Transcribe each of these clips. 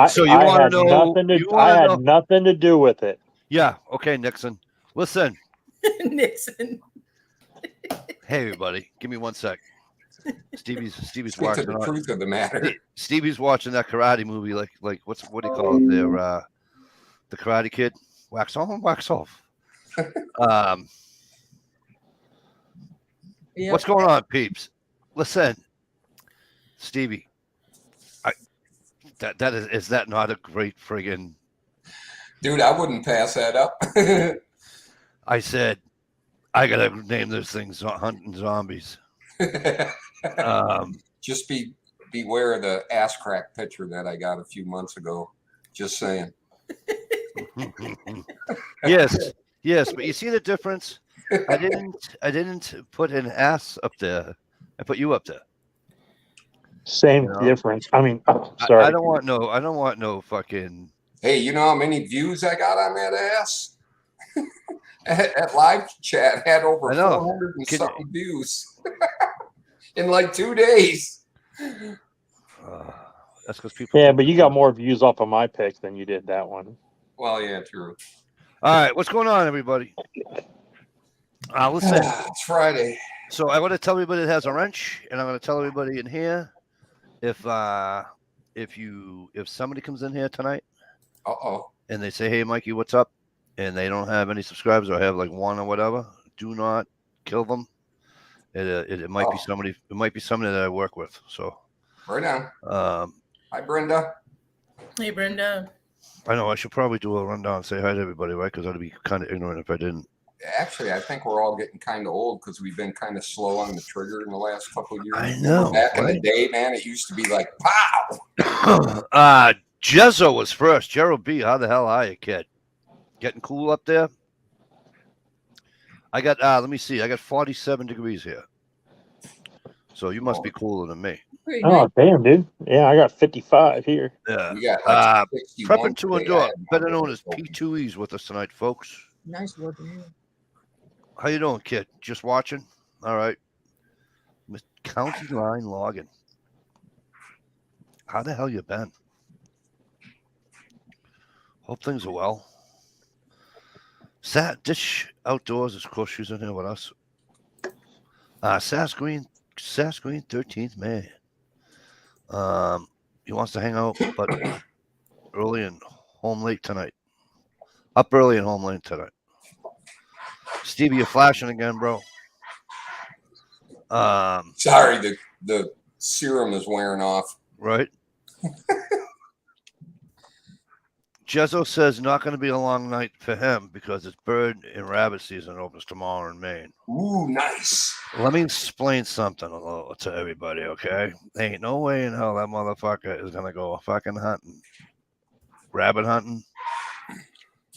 So you want to know? I had nothing to do with it. Yeah. Okay, Nixon. Listen. Nixon. Hey, everybody. Give me 1 sec. Stevie's Speak watching to the truth of the matter. Stevie's watching that karate movie, like what do you call it there? The Karate Kid. Wax on, wax off. Yep. What's going on, peeps? Listen, Stevie. Is that not a great friggin'? Dude, I wouldn't pass that up. I said, I gotta name those things Hunting Zombies. Just beware of the ass crack picture that I got a few months ago. Just saying. Yes, but you see the difference? I didn't put an ass up there. I put you up there. Same difference. I mean, sorry. I don't want no fucking. Hey, you know how many views I got on that ass? At live chat had over 400 and something views in like 2 days. That's because people. Yeah, but you got more views off of my pics than you did that one. Well, yeah, true. All right, what's going on, everybody? Listen. It's Friday. So I want to tell everybody that has a wrench, and I'm going to tell everybody in here if somebody comes in here tonight, and they say, "Hey, Mikey, what's up?" and they don't have any subscribers or have like one or whatever, do not kill them. It might be somebody. It might be somebody that I work with. So right on. Hi, Brenda. Hey, Brenda. I know I should probably do a rundown and say hi to everybody, right? Because I'd be kind of ignorant if I didn't. Actually, I think we're all getting kind of old because we've been kind of slow on the trigger in the last couple of years. I know. Back in the day, man, it used to be like, pow! Jezzo was first. Gerald B., how the hell are you, kid? Getting cool up there? I got, let me see. I got 47 degrees here. So you must be cooler than me. Oh, damn, dude. Yeah, I got 55 here. Yeah. We got like Prepping to endure, better known as P2Es with us tonight, folks. Nice working here. How you doing, kid? Just watching? All right. County Line Logging. How the hell you been? Hope things are well. Dish Outdoors, of course, she's in here with us. Sass Green, 13th man. He wants to hang out, but early and home late tonight. Up early and home late tonight. Stevie, you're flashing again, bro. Sorry, the serum is wearing off. Right. Jezzo says not going to be a long night for him because it's bird and rabbit season opens tomorrow in Maine. Ooh, nice. Let me explain something to everybody, okay? There ain't no way in hell that motherfucker is going to go fucking hunting, rabbit hunting,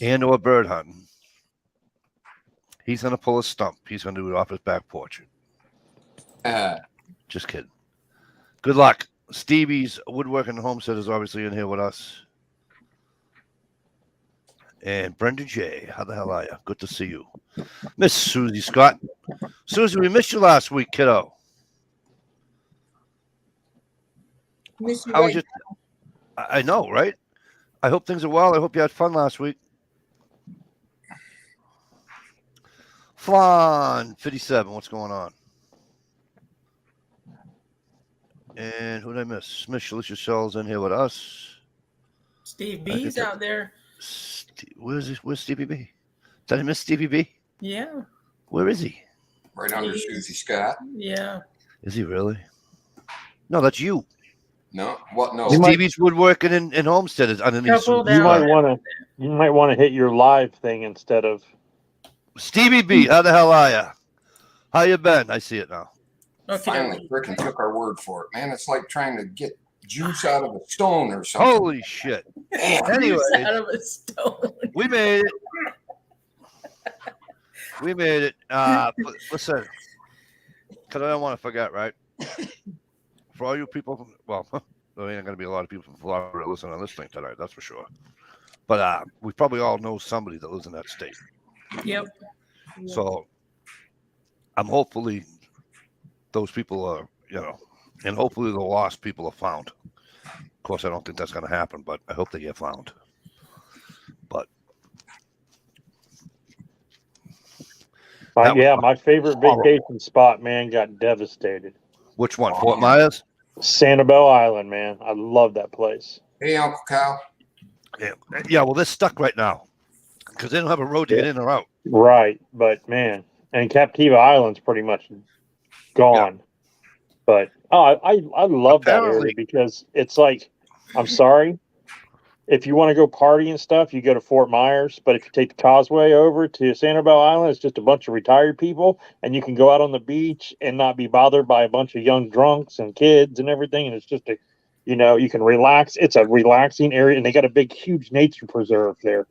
and or bird hunting. He's going to pull a stump. He's going to do it off his back porch. Just kidding. Good luck. Stevie's Woodworking Homestead is obviously in here with us. And Brenda J. How the hell are you? Good to see you. Miss Susie Scott. Susie, we missed you last week, kiddo. Miss you How was your... I know, right? I hope things are well. I hope you had fun last week. Flan 57, what's going on? And who did I miss? Miss Alicia Shell's in here with us. Steve B's out there. Where's Stevie B? Did I miss Stevie B? Yeah. Where is he? Right under Susie Scott. Yeah. Is he really? No, that's you. No, what? No. Stevie's Woodworking in Homestead is underneath. You might want to hit your live thing instead of Stevie B. How the hell are you? How you been? I see it now. Okay. Finally, frickin' took our word for it, man. It's like trying to get juice out of a stone or something. Holy shit! Anyway, out of a stone. We made it. We made it. Listen, because I don't want to forget, right? For all you people, well, there ain't going to be a lot of people from Florida listening on this thing tonight, that's for sure. But we probably all know somebody that lives in that state. Yep. So I'm hopefully those people are, and hopefully the lost people are found. Of course, I don't think that's going to happen, but I hope they get found. But that was yeah, my favorite horrible. vacation spot, man, got devastated. Which one? Fort Myers? Sanibel Island, man. I love that place. Hey, Uncle Cal. Yeah, well, they're stuck right now because they don't have a road to get in or out. Right, but man, and Captiva Island's pretty much gone. But I love that area Apparently- because it's like, I'm sorry, if you want to go party and stuff, you go to Fort Myers. But if you take the causeway over to Sanibel Island, it's just a bunch of retired people, and you can go out on the beach and not be bothered by a bunch of young drunks and kids and everything. And it's just you can relax. It's a relaxing area, and they got a big, huge nature preserve there.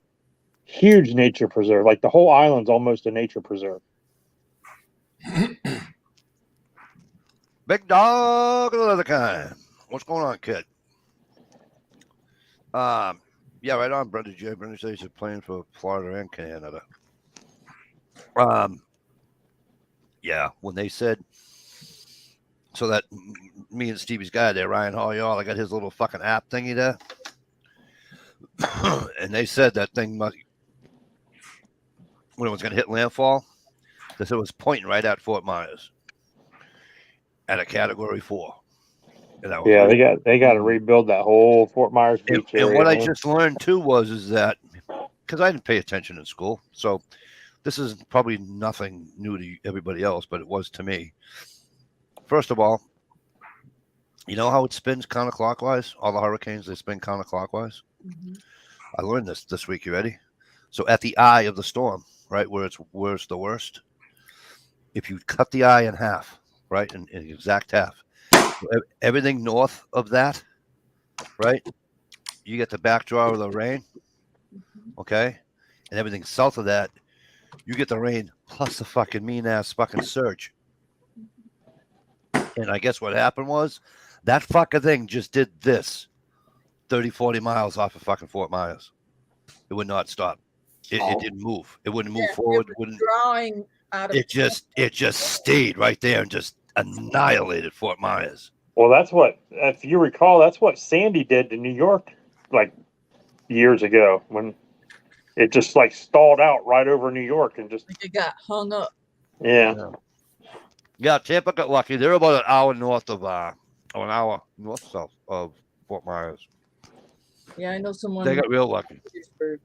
Huge nature preserve. Like the whole island's almost a nature preserve. Big dog of the other kind. What's going on, kid? Yeah, right on, Brother J. Brother says he's playing for Florida and Canada. Yeah, when they said so that me and Stevie's guy there, Ryan Hall, I got his little fucking app thingy there. And they said that thing must, when it was going to hit landfall, they said it was pointing right at Fort Myers at a category 4. And that was Yeah, they got to rebuild that whole Fort Myers beach area. and what I man. just learned too is that because I didn't pay attention in school, so this is probably nothing new to everybody else, but it was to me. First of all, you know how it spins counterclockwise? All the hurricanes, they spin counterclockwise. Mhm. I learned this week. You ready? So at the eye of the storm, right, where it's the worst, if you cut the eye in half, right, in exact half, everything north of that, right, you get the backdraw of the rain, okay, and everything south of that, you get the rain plus the fucking mean ass fucking surge. And I guess what happened was that fucking thing just did this 30, 40 miles off of fucking Fort Myers. It would not stop. It didn't move. It wouldn't move forward. It was drawing out of It just stayed right there and just annihilated Fort Myers. Well, that's what, if you recall, that's what Sandy did to New York like years ago when it just like stalled out right over New York and just, it got hung up. yeah. Yeah, Tampa got lucky. They're about an hour north of an hour north south of Fort Myers. Yeah, I know someone. They got real lucky. Pittsburgh.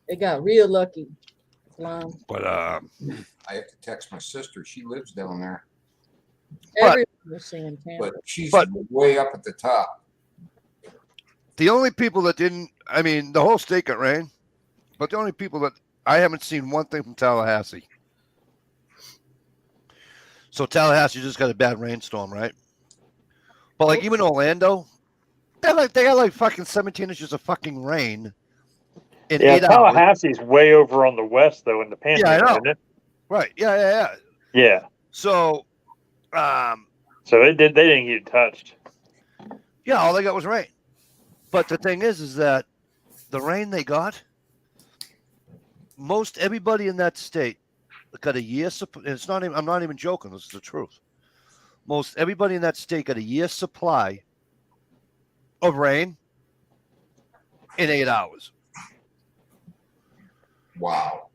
They got real lucky. Mom. But I have to text my sister. She lives down there, Everyone was saying but Tampa. she's But- way up at the top. the only people that didn't, I mean, the whole state got rain, but the only people that I haven't seen one thing from Tallahassee. So Tallahassee just got a bad rainstorm, right? But like even Orlando, they got like fucking 17 inches of fucking rain in Yeah, 8 hours. Tallahassee's way over on the west though in the Panhandle, Yeah, I know. isn't it? Right? Yeah. Yeah. So, So they didn't get touched. yeah, all they got was rain. But the thing is that the rain they got, most everybody in that state got a year. It's not even. I'm not even joking. This is the truth. Most everybody in that state got a year's supply of rain in 8 hours. Wow.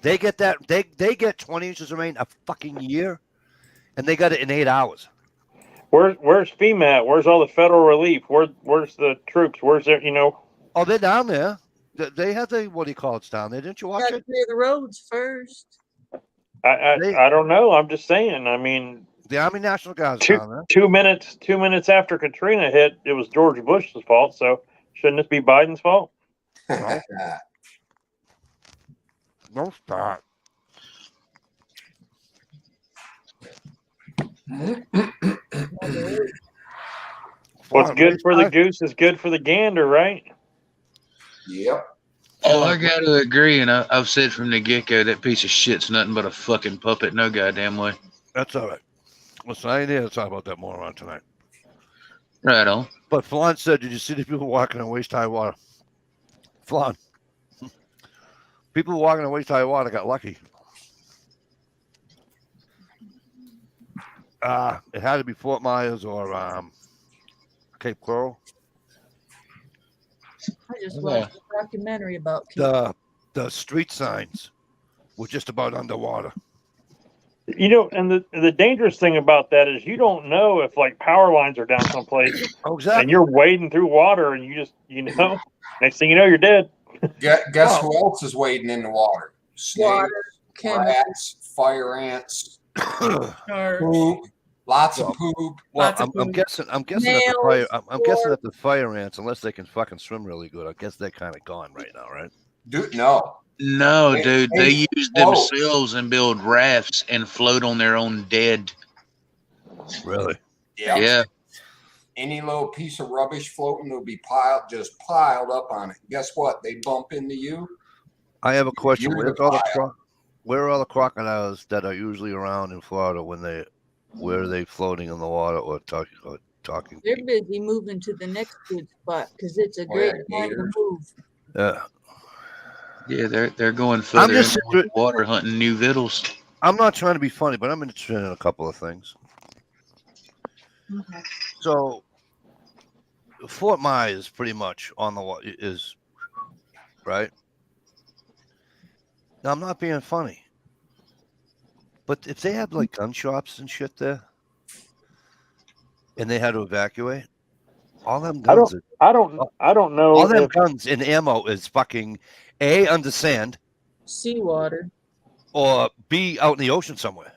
They get that. They get 20 inches of rain a fucking year, and they got it in 8 hours. Where's FEMA at? Where's all the federal relief? Where's the troops? Where's their, Oh, they're down there. They have the what do you call it down there? Didn't you watch Got to it? clear the roads first. I don't know. I'm just saying. I mean, The Army National Guard's two down there. 2 minutes 2 minutes after Katrina hit, it was George Bush's fault. So shouldn't this be Biden's fault? No stop. What's good for the goose is good for the gander, right? Yep. Well, I got to agree, and I've said from the get-go that piece of shit's nothing but a fucking puppet, no goddamn way. That's all right. Listen, I ain't here to talk about that moron tonight. Right on. But Flan said, did you see the people walking on waist-high water? Flan. People walking on waist-high water got lucky. It had to be Fort Myers or Cape Coral. I just Yeah. watched a documentary about Cape. The street signs were just about underwater. You know, and the dangerous thing about that is you don't know if like power lines are down someplace Oh, and exactly. you're wading through water and you just, next thing you know, you're dead. Guess who else is wading in the water? Snakes, Water, chemicals. rats, fire ants, Sharks. poop, lots of poop. Well, Lots of I'm food. guessing that the Nails, fire. I'm guessing or- that the fire ants, unless they can fucking swim really good, I guess they're kind of gone right now, right? Dude, no. No, They- dude, they they use float. themselves and build rafts and float on their own dead. Really? Yeah. Any little piece of rubbish floating will be piled up on it. Guess what? They bump into you. I have a question. You're Where the are all the crocodiles that are usually around in Florida where are they floating in the water or talking? They're busy moving to the next good spot because it's a Oh, great yeah, time to gators. move. Yeah. Yeah, they're going further just into the water hunting new victuals. I'm not trying to be funny, but I'm interested in a couple of things. So, Fort Myers pretty much on the water is right. Now I'm not being funny, but if they had like gun shops and shit there, and they had to evacuate, all them guns, I don't know. all them if- guns and ammo is fucking A, under sand, Seawater. or B, out in the ocean somewhere.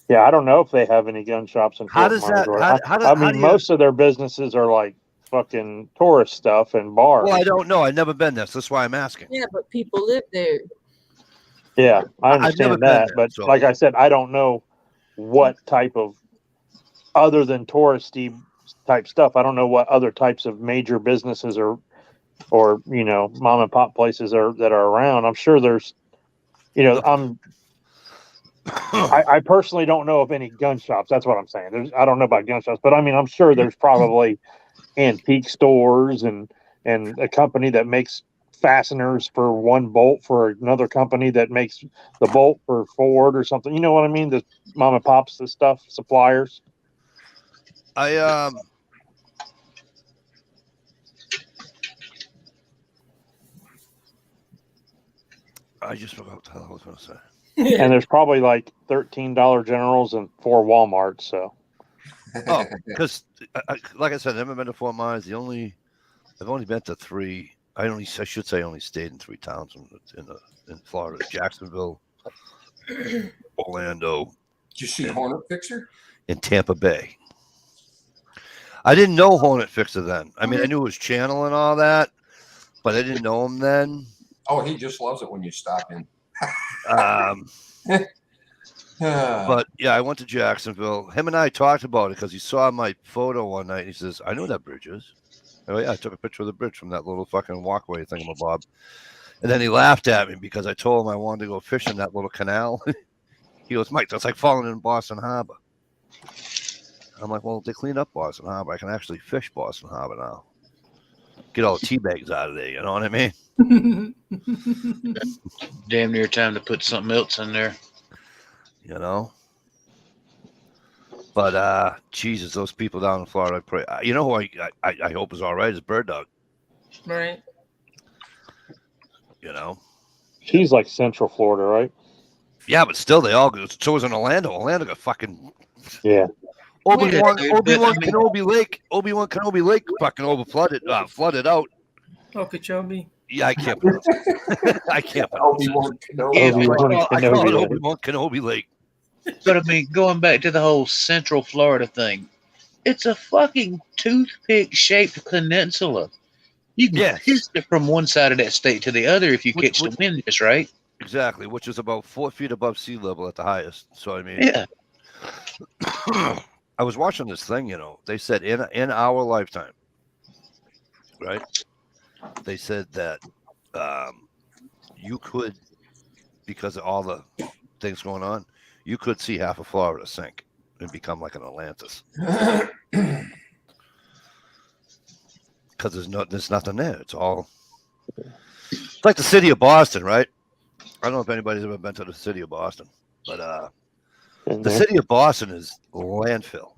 Yeah, I don't know if they have any gun shops in How Fort does Myers. that- or- how- how do- I how mean, do you- most of their businesses are like fucking tourist stuff and bars. Well, I don't know. I've never been there, so that's why I'm asking. Yeah, but people live there. Yeah, I I've never understand been that, there, but so- like I said, I don't know what type of other than touristy type stuff. I don't know what other types of major businesses or mom and pop places that are around. I'm sure there's, I personally don't know of any gun shops. That's what I'm saying. I don't know about gun shops, but I mean, I'm sure there's probably antique stores and a company that makes fasteners for one bolt for another company that makes the bolt for Ford or something. You know what I mean? The mom and pops, the stuff, suppliers. I just forgot what the hell I was going to say. And there's probably like $13 Generals and 4 Walmarts. So Oh, because like I said, I've never been to Fort Myers. I've only been to 3. I should say, only stayed in 3 towns in Florida: Jacksonville, Orlando, Did you see Hornet Fixer? and Tampa Bay. I didn't know Hornet Fixer then. I mean, I knew it was Channel and all that, but I didn't know him then. Oh, he just loves it when you stop in. But yeah, I went to Jacksonville. Him and I talked about it because he saw my photo one night. And he says, "I know that bridge is." Oh yeah, I took a picture of the bridge from that little fucking walkway thingamabob. And then he laughed at me because I told him I wanted to go fish in that little canal. He goes, "Mike, that's like falling in Boston Harbor." I'm like, "Well, they cleaned up Boston Harbor. I can actually fish Boston Harbor now. Get all the tea bags out of there. You know what I mean?" Damn near time to put something else in there. You know. But Jesus, those people down in Florida, I pray. You know who I hope is all right is Bird Dog. Right. You know. she's like Central Florida, right? Yeah, but still, they all go. So was in Orlando. Orlando got fucking Yeah. Obi-Wan Yeah, dude, but I mean- Kenobi Lake fucking flooded out. Okeechobee. Yeah, I can't pronounce it. I can't pronounce it. Obi-Wan Kenobi. Yeah, I call it Kenobi. Obi-Wan Kenobi Lake. But I mean, going back to the whole Central Florida thing, it's a fucking toothpick-shaped peninsula. You can Yeah. piss it from one side of that state to the other if you catch the wind just right. Exactly, which is about 4 feet above sea level at the highest. So I mean, Yeah. I was watching this thing. You know, they said in our lifetime, right? They said that you could, because of all the things going on, you could see half of Florida sink and become like an Atlantis because there's nothing there. It's like the city of Boston, right? I don't know if anybody's ever been to the city of Boston, but in The there. city of Boston is landfill.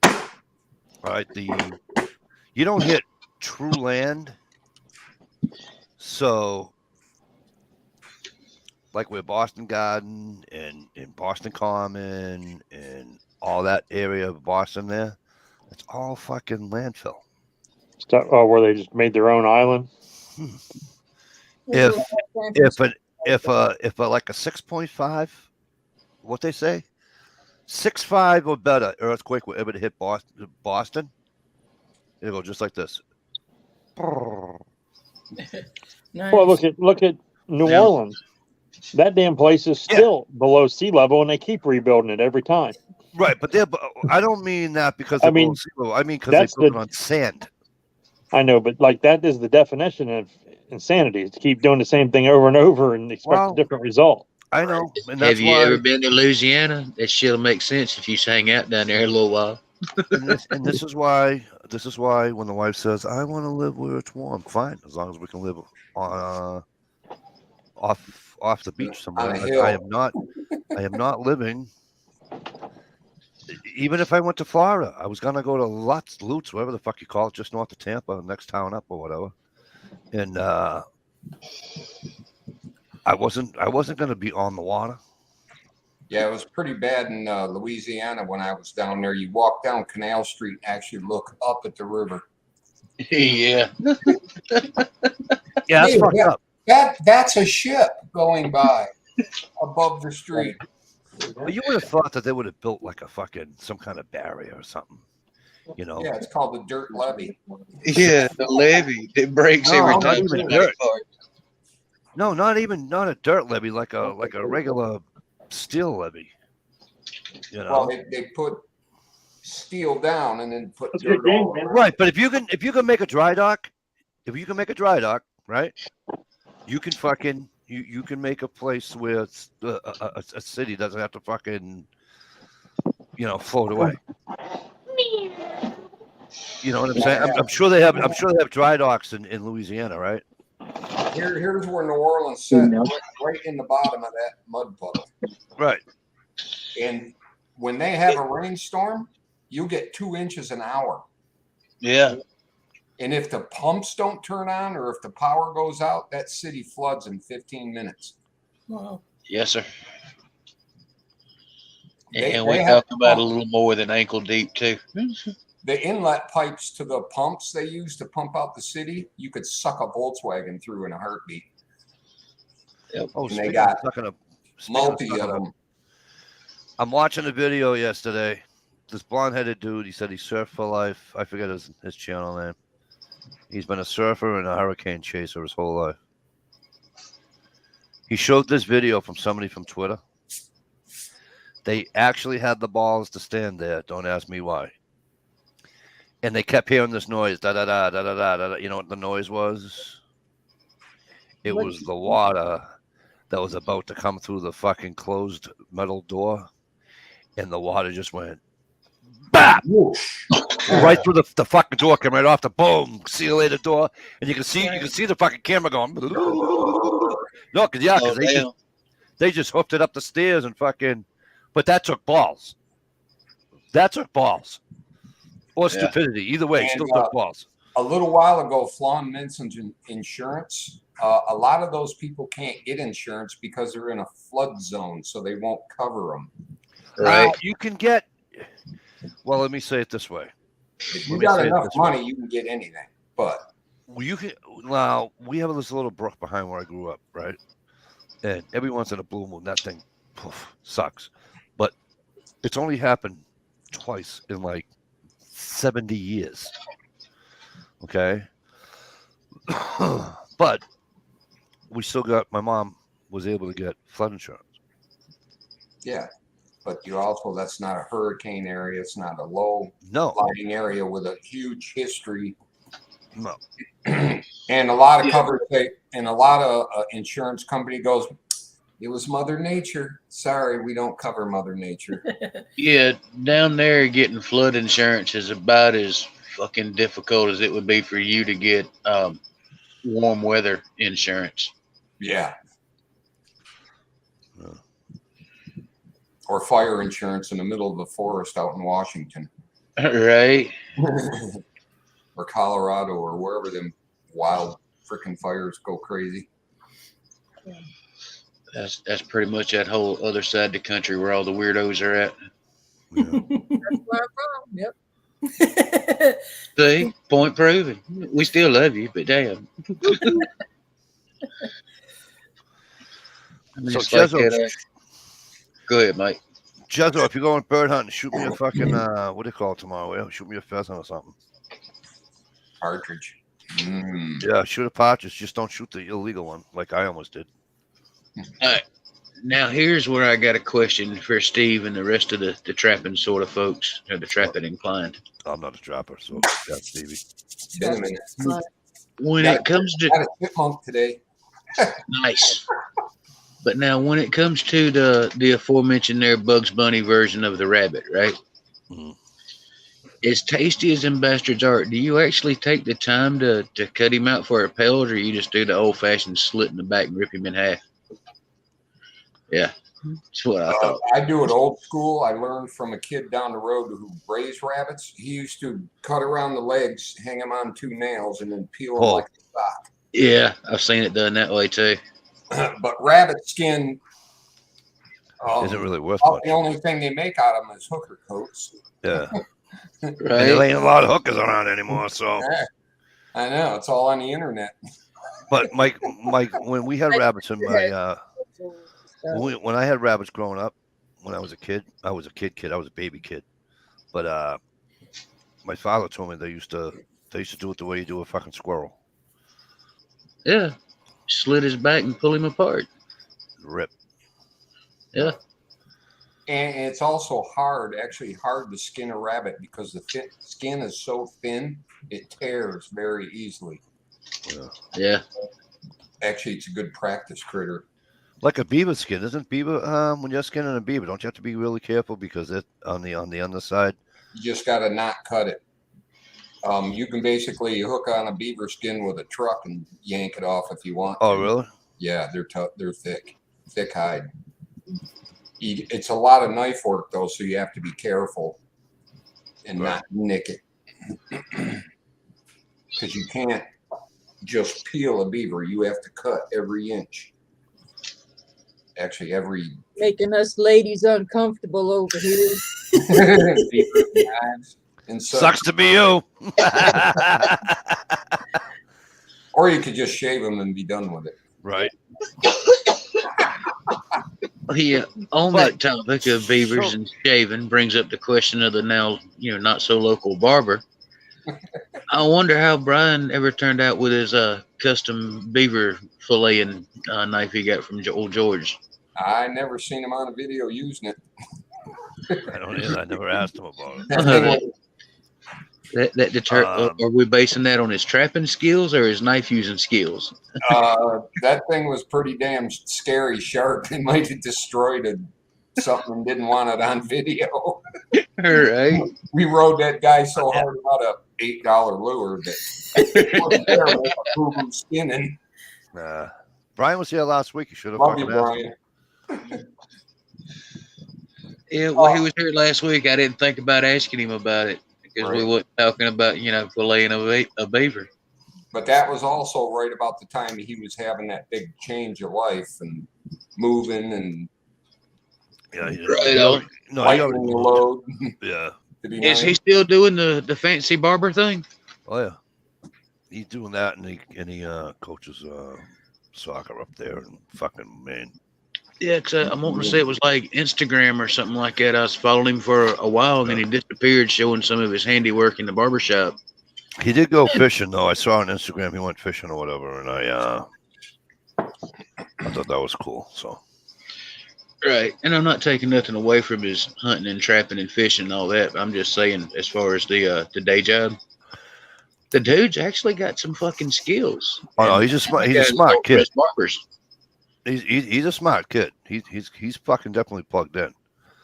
All right, you don't hit true land. So, like where Boston Garden and in Boston Common and all that area of Boston there, it's all fucking landfill. Stuff, oh, where they just made their own island. If like a 6.5, what they say, 6.5 or better earthquake will ever hit Boston, it'll go just like this. Nice. Well, look at New Yeah. Orleans. That damn place is still below sea level, and they keep rebuilding it every time. Right, but I don't mean that because I they're mean, below sea level. I mean because they that's built the- it on sand. I know, but like that is the definition of insanity: is to keep doing the same thing over and over and expect Well, a different result. I know, and that's Have you why. ever been to Louisiana? That shit'll make sense if you just hang out down there a little while. And this is why when the wife says, "I want to live where it's warm," fine, as long as we can live on off the beach somewhere. On a hill. I am not living. Even if I went to Florida, I was gonna go to Lutz, whatever the fuck you call it, just north of Tampa, next town up or whatever. And I wasn't gonna be on the water. Yeah, it was pretty bad in Louisiana when I was down there. You walk down Canal Street, actually look up at the river. Yeah. Yeah, that's Hey, fucked yeah. up. That's a ship going by above the street. But you would have thought that they would have built like a fucking some kind of barrier or something. You know? Yeah, it's called the dirt levee. Yeah, the levee that breaks No, every not time. even somebody dirt. farts. No, not a dirt levee, like a regular steel levee. You know. Well, they put steel down and then put That's a dirt good game, all man. around. Right, but if you can make a dry dock, right? You can fucking you can make a place where it's, a city doesn't have to fucking float away. You know what I'm saying? I'm sure they have dry docks in Louisiana, right? Here's where New Orleans set, right in the bottom of that mud puddle. Right. And when they have a rainstorm, you get 2 inches an hour. Yeah. And if the pumps don't turn on or if the power goes out, that city floods in 15 minutes. Wow. Yes, sir. They- And they we have talk about a pump- little more than ankle deep too. The inlet pipes to the pumps they use to pump out the city, you could suck a Volkswagen through in a heartbeat. Oh, And they speaking got of sucking a Multi sucking of a- them. I'm watching a video yesterday. This blonde-headed dude, he said he surfed for life. I forget his channel name. He's been a surfer and a hurricane chaser his whole life. He showed this video from somebody from Twitter. They actually had the balls to stand there. Don't ask me why. And they kept hearing this noise, da da da da da da da. You know what the noise was? It What? was the water that was about to come through the fucking closed metal door, and the water just went bap Whoosh. right through the fucking door, came right off the boom. See you later door, and you can see the fucking camera going. No, because Oh, damn. they just hooked it up the stairs and fucking. But that took balls. That took balls. Or Yeah. stupidity. Either way, it And, still took balls. A little while ago, Flawn mentioned insurance. A lot of those people can't get insurance because they're in a flood zone, so they won't cover them. Right. You can get. Well, let me say it this way. If you Let me got say it enough this way. money, you can get anything. But You can now. We have this little brook behind where I grew up, right? And every once in a blue moon, that thing sucks. But it's only happened twice in like 70 years. Okay. But we still got. My mom was able to get flood insurance. yeah, but you also, that's not a hurricane area. It's not a low No, lying area with a huge history. no. And a lot of coverage, and a lot of insurance company goes, it was Mother Nature. Sorry, we don't cover Mother Nature. Yeah, down there getting flood insurance is about as fucking difficult as it would be for you to get warm weather insurance. Yeah. or fire insurance in the middle of the forest out in Washington Right. or Colorado or wherever them wild freaking fires go crazy. That's pretty much that whole other side of the country where all the weirdos are at. Yeah. That's where I'm from. Yep. See, point proven. We still love you, but damn. So Just like Jezzo, that, go ahead, Mike. Jezzo, if you're going bird hunting, shoot me a fucking what do you call it tomorrow? Yeah, shoot me a pheasant or something. Partridge. Mm. Yeah, shoot a partridge. Just don't shoot the illegal one, like I almost did. Now, here's where I got a question for Steve and the rest of the trapping sort of folks, or the trapping inclined. I'm not a trapper, so that's Stevie. Been a minute. When it comes to Got a chipmunk today. nice, but now when it comes to the aforementioned there Bugs Bunny version of the rabbit, right? Mhm. As tasty as them bastards are, do you actually take the time to cut him out for a pellet, or you just do the old fashioned slit in the back and rip him in half? Yeah, that's what I thought. I do it old school. I learned from a kid down the road who raised rabbits. He used to cut around the legs, hang them on 2 nails, and then peel them Oh. like a sock. Yeah, I've seen it done that way too. But rabbit skin Isn't really worth about much. the only thing they make out of them is hooker coats. Yeah, and Right? there ain't a lot of hookers around anymore. So, Yeah, I know, it's all on the internet. but Mike, when we had rabbits in my when I had rabbits growing up, when I was a kid, I was a baby kid. But my father told me they used to do it the way you do a fucking squirrel. Yeah, slit his back and pull him apart. Rip. Yeah, And it's also hard to skin a rabbit because the skin is so thin, it tears very easily. Yeah. yeah. Actually, it's a good practice critter. Like a beaver skin, isn't beaver? When you're skinning a beaver, don't you have to be really careful because it on the underside? You just got to not cut it. You can basically hook on a beaver skin with a truck and yank it off if you want. Oh, to. really? Yeah, they're tough. They're thick hide. It's a lot of knife work though, so you have to be careful and Right. not nick it because you can't just peel a beaver. You have to cut every inch. Actually, every Making us ladies uncomfortable over here. beaver knives and such. Sucks to be you. Or you could just shave them and be done with it. Right. Yeah, on But- that topic of beavers and shaving brings up the question of the now, not so local barber. I wonder how Brian ever turned out with his custom beaver filleting knife he got from old George. I never seen him on a video using it. I don't either. I never asked him about it. That thing was- That deter. Um, Are we basing that on his trapping skills or his knife using skills? that thing was pretty damn scary sharp. It might have destroyed something and didn't want it on video. Right. We rode that guy so hard about a $8 lure that boo-boo skinning. Brian was here last week. You should have Love you, fucking asked him. Brian. Yeah, well, he was here last week. I didn't think about asking him about it because we Right. weren't talking about, filleting a beaver. But that was also right about the time he was having that big change of life and moving and Yeah, he Right no, on. no, he lightening already the moved. load. Yeah. To be Is he nice. still doing the fancy barber thing? Oh yeah. He's doing that, and he coaches soccer up there in fucking Maine. Yeah, I'm wanting to say it was like Instagram or something like that. I was following him for a while, and then he disappeared, showing some of his handiwork in the barbershop. He did go fishing though. I saw on Instagram he went fishing or whatever, and I thought that was cool. So Right, and I'm not taking nothing away from his hunting and trapping and fishing and all that. But I'm just saying, as far as the day job, the dude's actually got some fucking skills. oh no, he's a smart Guys kid. don't trust barbers. He's a smart kid. He's fucking definitely plugged in.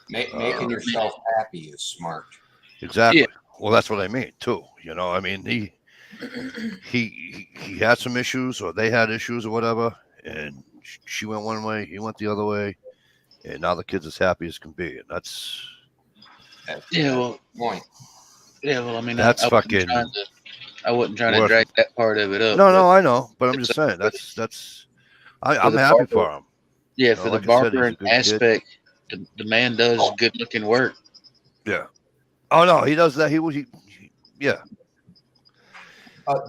Making yourself happy is smart. Exactly. Yeah. Well, that's what I mean too. I mean he had some issues, or they had issues, or whatever, and she went one way, he went the other way, And now the kid's as happy as can be, and that's Yeah, well, point. I mean, That's I wasn't fucking trying to, I wasn't trying to worth drag that part of it up. no, but no, I know, but I'm it's just a- saying I'm the happy barber- for him. Yeah, know, for like the I said, he's a barbering good kid. aspect, the man does good looking work. Yeah. Oh no, he does that. Yeah.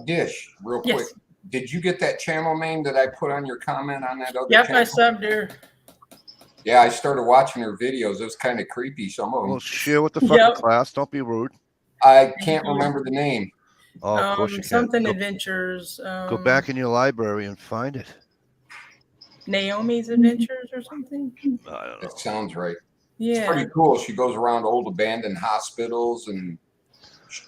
Dish, real Yes. quick. Did you get that channel name that I put on your comment on that other Yep, channel? I subbed her. Yeah, I started watching her videos. It was kind of creepy. Some of them. Well, share with the fucking Yep. class. Don't be rude. I can't remember the name. Oh, of course you can. Something Go, adventures. go back in your library and find it. Naomi's Adventures or something. I don't know. That sounds right. It's Yeah. pretty cool. She goes around old abandoned hospitals and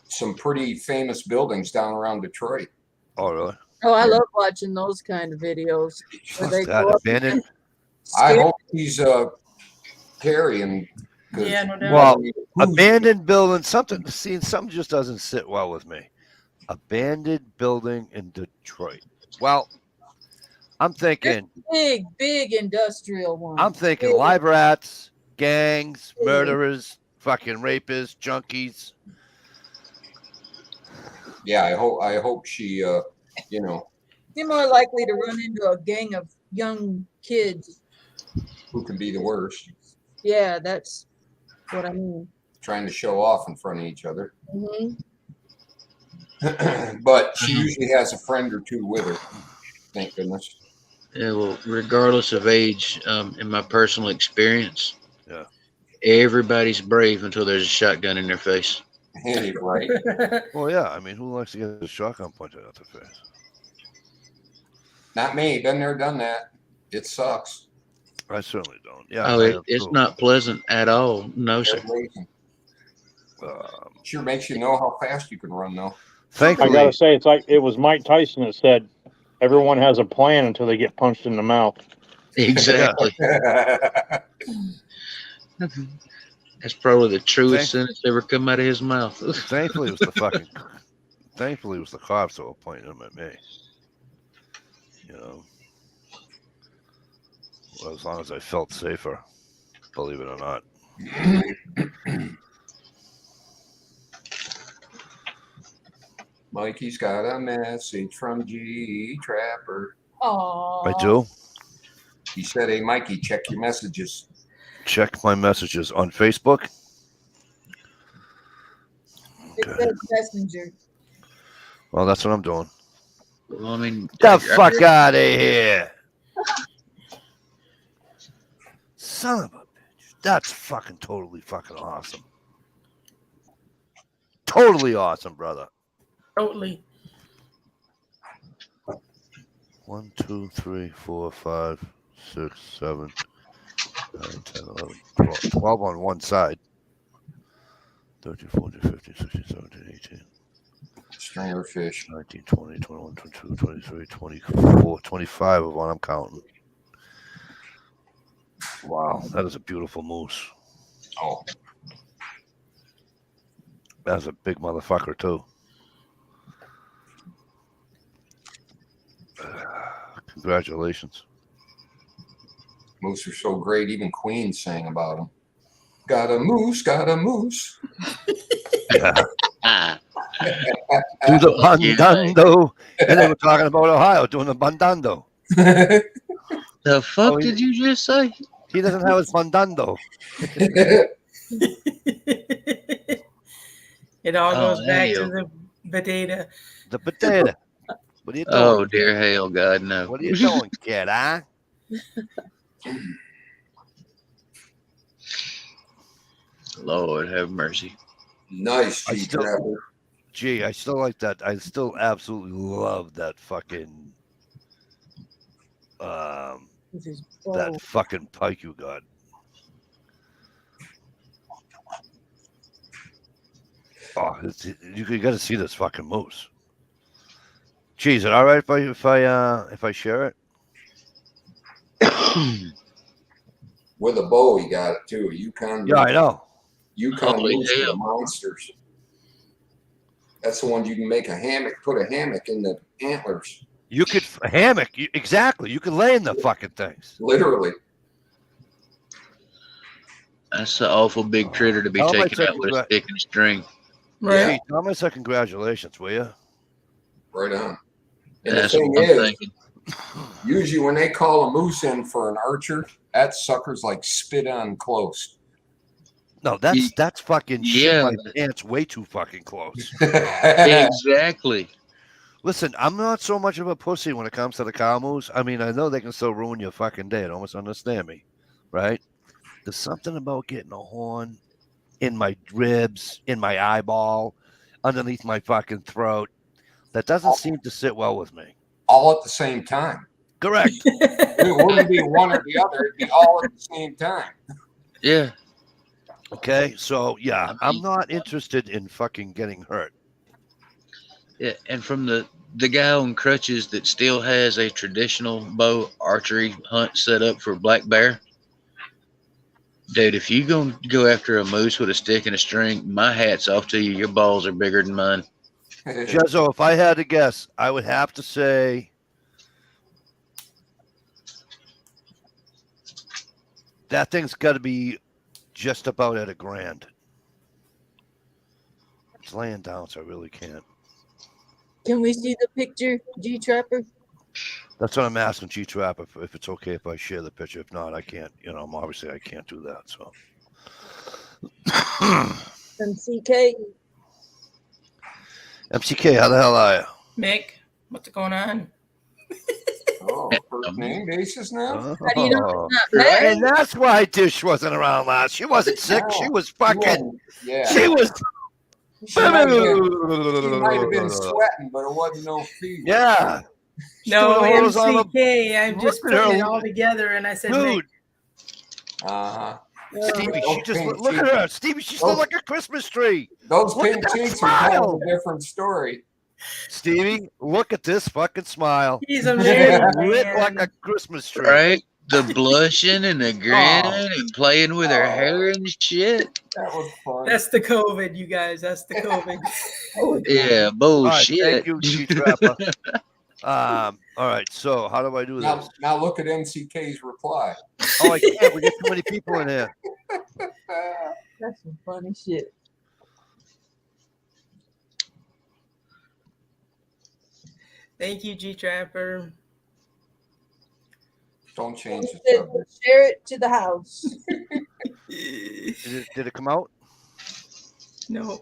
some pretty famous buildings down around Detroit. Oh, really? Oh, I love watching those kind of videos. Where they That go up abandoned. and I scare- hope he's carrying. Yeah, no doubt. Well, abandoned building. Something just doesn't sit well with me. Abandoned building in Detroit. Well, I'm thinking. big industrial one. I'm thinking Big. live rats, gangs, murderers, fucking rapists, junkies. Yeah, I hope she, you know, You're more likely to run into a gang of young kids. who can be the worst, Yeah, that's what I mean. trying to show off in front of each other. Hmm. But she usually has a friend or two with her. Thank goodness. Yeah, well, regardless of age, in my personal experience, Yeah. everybody's brave until there's a shotgun in their face. Hey, right. Well, yeah. I mean, who likes to get a shotgun pointed out the face? Not me. Been there, done that. It sucks. I certainly don't. Yeah. Oh, I have it's too. not pleasant at all. No, sir. Sure makes you know how fast you can run, though. I Thankfully, gotta say, it's like it was Mike Tyson that said, "Everyone has a plan until they get punched in the mouth." Exactly. That's probably the truest sentence ever come out of his mouth. thankfully it was the cops that were pointing them at me. You know, well, as long as I felt safer, believe it or not. Mikey's got a message from G Trapper. Oh, I do. He said, "Hey, Mikey, check your messages." Check my messages on Facebook. It says messenger. Well, that's what I'm doing. Well, I mean, The fuck out of here. Son of a bitch. That's fucking totally fucking awesome. Totally awesome, brother. Totally. 1, 2, 3, 4, 5, 6, 7, 9, 10, 11, 12. 12 on one side. 13, 14, 15, 16, 17, 18, Stringer fish. 19, 20, 21, 22, 23, 24, 25 of what I'm counting. Wow, that is a beautiful moose. Oh, That's a big motherfucker, too. Congratulations. moose are so great. Even Queen sang about them. Got a moose, got a moose. Yeah. Ah, Do the bandando. And they were talking about Ohio doing the bandando. the fuck Oh, he- did you just say? He doesn't have his bandando. It all Oh, goes back to hell. the potato. The potato. What are you doing? Oh dear hell, God no! What are you doing, kid, huh? Lord have mercy. Nice, I G still- Trapper. Gee, I still like that. I still absolutely love that fucking This is that fucking pike you got. Oh, you got to see this fucking moose. Gee, is it all right if I share it? With a bow, he got it too. Yukon. Yeah, I know. Yukon Holy moose are hell. monsters. That's the one you can make a hammock. Put a hammock in the antlers. You could hammock. Exactly. You could lay in the fucking things. Literally. That's an awful big critter to be How am I taken out with a stick and string. Right. Hey, tell me, say congratulations, will you? Right on. And That's the what thing I'm is, thinking. usually when they call a moose in for an archer, that sucker's like spit on close. No, that's fucking shit Yeah. my pants way too fucking close. Exactly. Listen, I'm not so much of a pussy when it comes to the cow moose. I mean, I know they can still ruin your fucking day. Don't misunderstand me, right? There's something about getting a horn in my ribs, in my eyeball, underneath my fucking throat that doesn't seem to sit well with me. All at the same time. Correct. It wouldn't be one or the other. It'd be all at the same time. Yeah. Okay, so yeah, I'm not interested in fucking getting hurt. Yeah. And from the guy on crutches that still has a traditional bow archery hunt set up for black bear. Dude, if you gonna go after a moose with a stick and a string, my hat's off to you. Your balls are bigger than mine. Jezzo, if I had to guess, I would have to say that thing's got to be just about at $1,000. It's laying down, so I really can't. Can we see the picture, G Trapper? That's what I'm asking G-Trap if it's okay if I share the picture. If not, I can't. Obviously I can't do that. So, MCK. MCK, how the hell are you? Mick, what's going on? Oh, first name basis now? How do you know Oh. it's not bad? And that's why Dish wasn't around last. She wasn't sick. She was fucking. Yeah. She was. She might have been sweating, but it wasn't no fever. Yeah. No, Still holds on the- MCK. I'm just Look at putting it her. all together, and I said, Dude, Uh-huh. Stevie, she just Pink look at cheeks. her. Stevie, she's still like a Christmas tree. Those Look at pink that cheeks are telling smile. a different story. Stevie, look at this fucking smile. he's a married Lit man. like a Christmas tree. Right? The blushing and the grinning and playing with her Oh. hair and shit. That was fun. That's the COVID, you guys. That's the COVID. Yeah, All right, bullshit. thank you, G-Trapper. All right, so how do I do this? Now look at MCK's reply. Oh, I can't. We get too many people in here. That's some funny shit. Thank you, G Trapper. Don't change the Said, subject. share it to the house. Did it come out? No.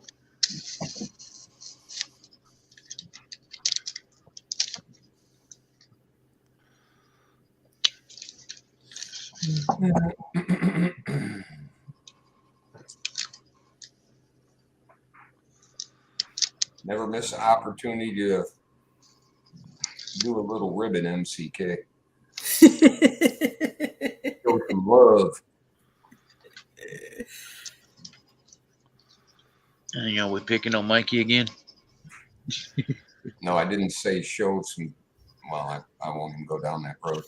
Never miss an opportunity to do a little ribbon, MCK. Show some love. Hang on, we picking on Mikey again? No, I didn't say show some. Well, I won't even go down that road.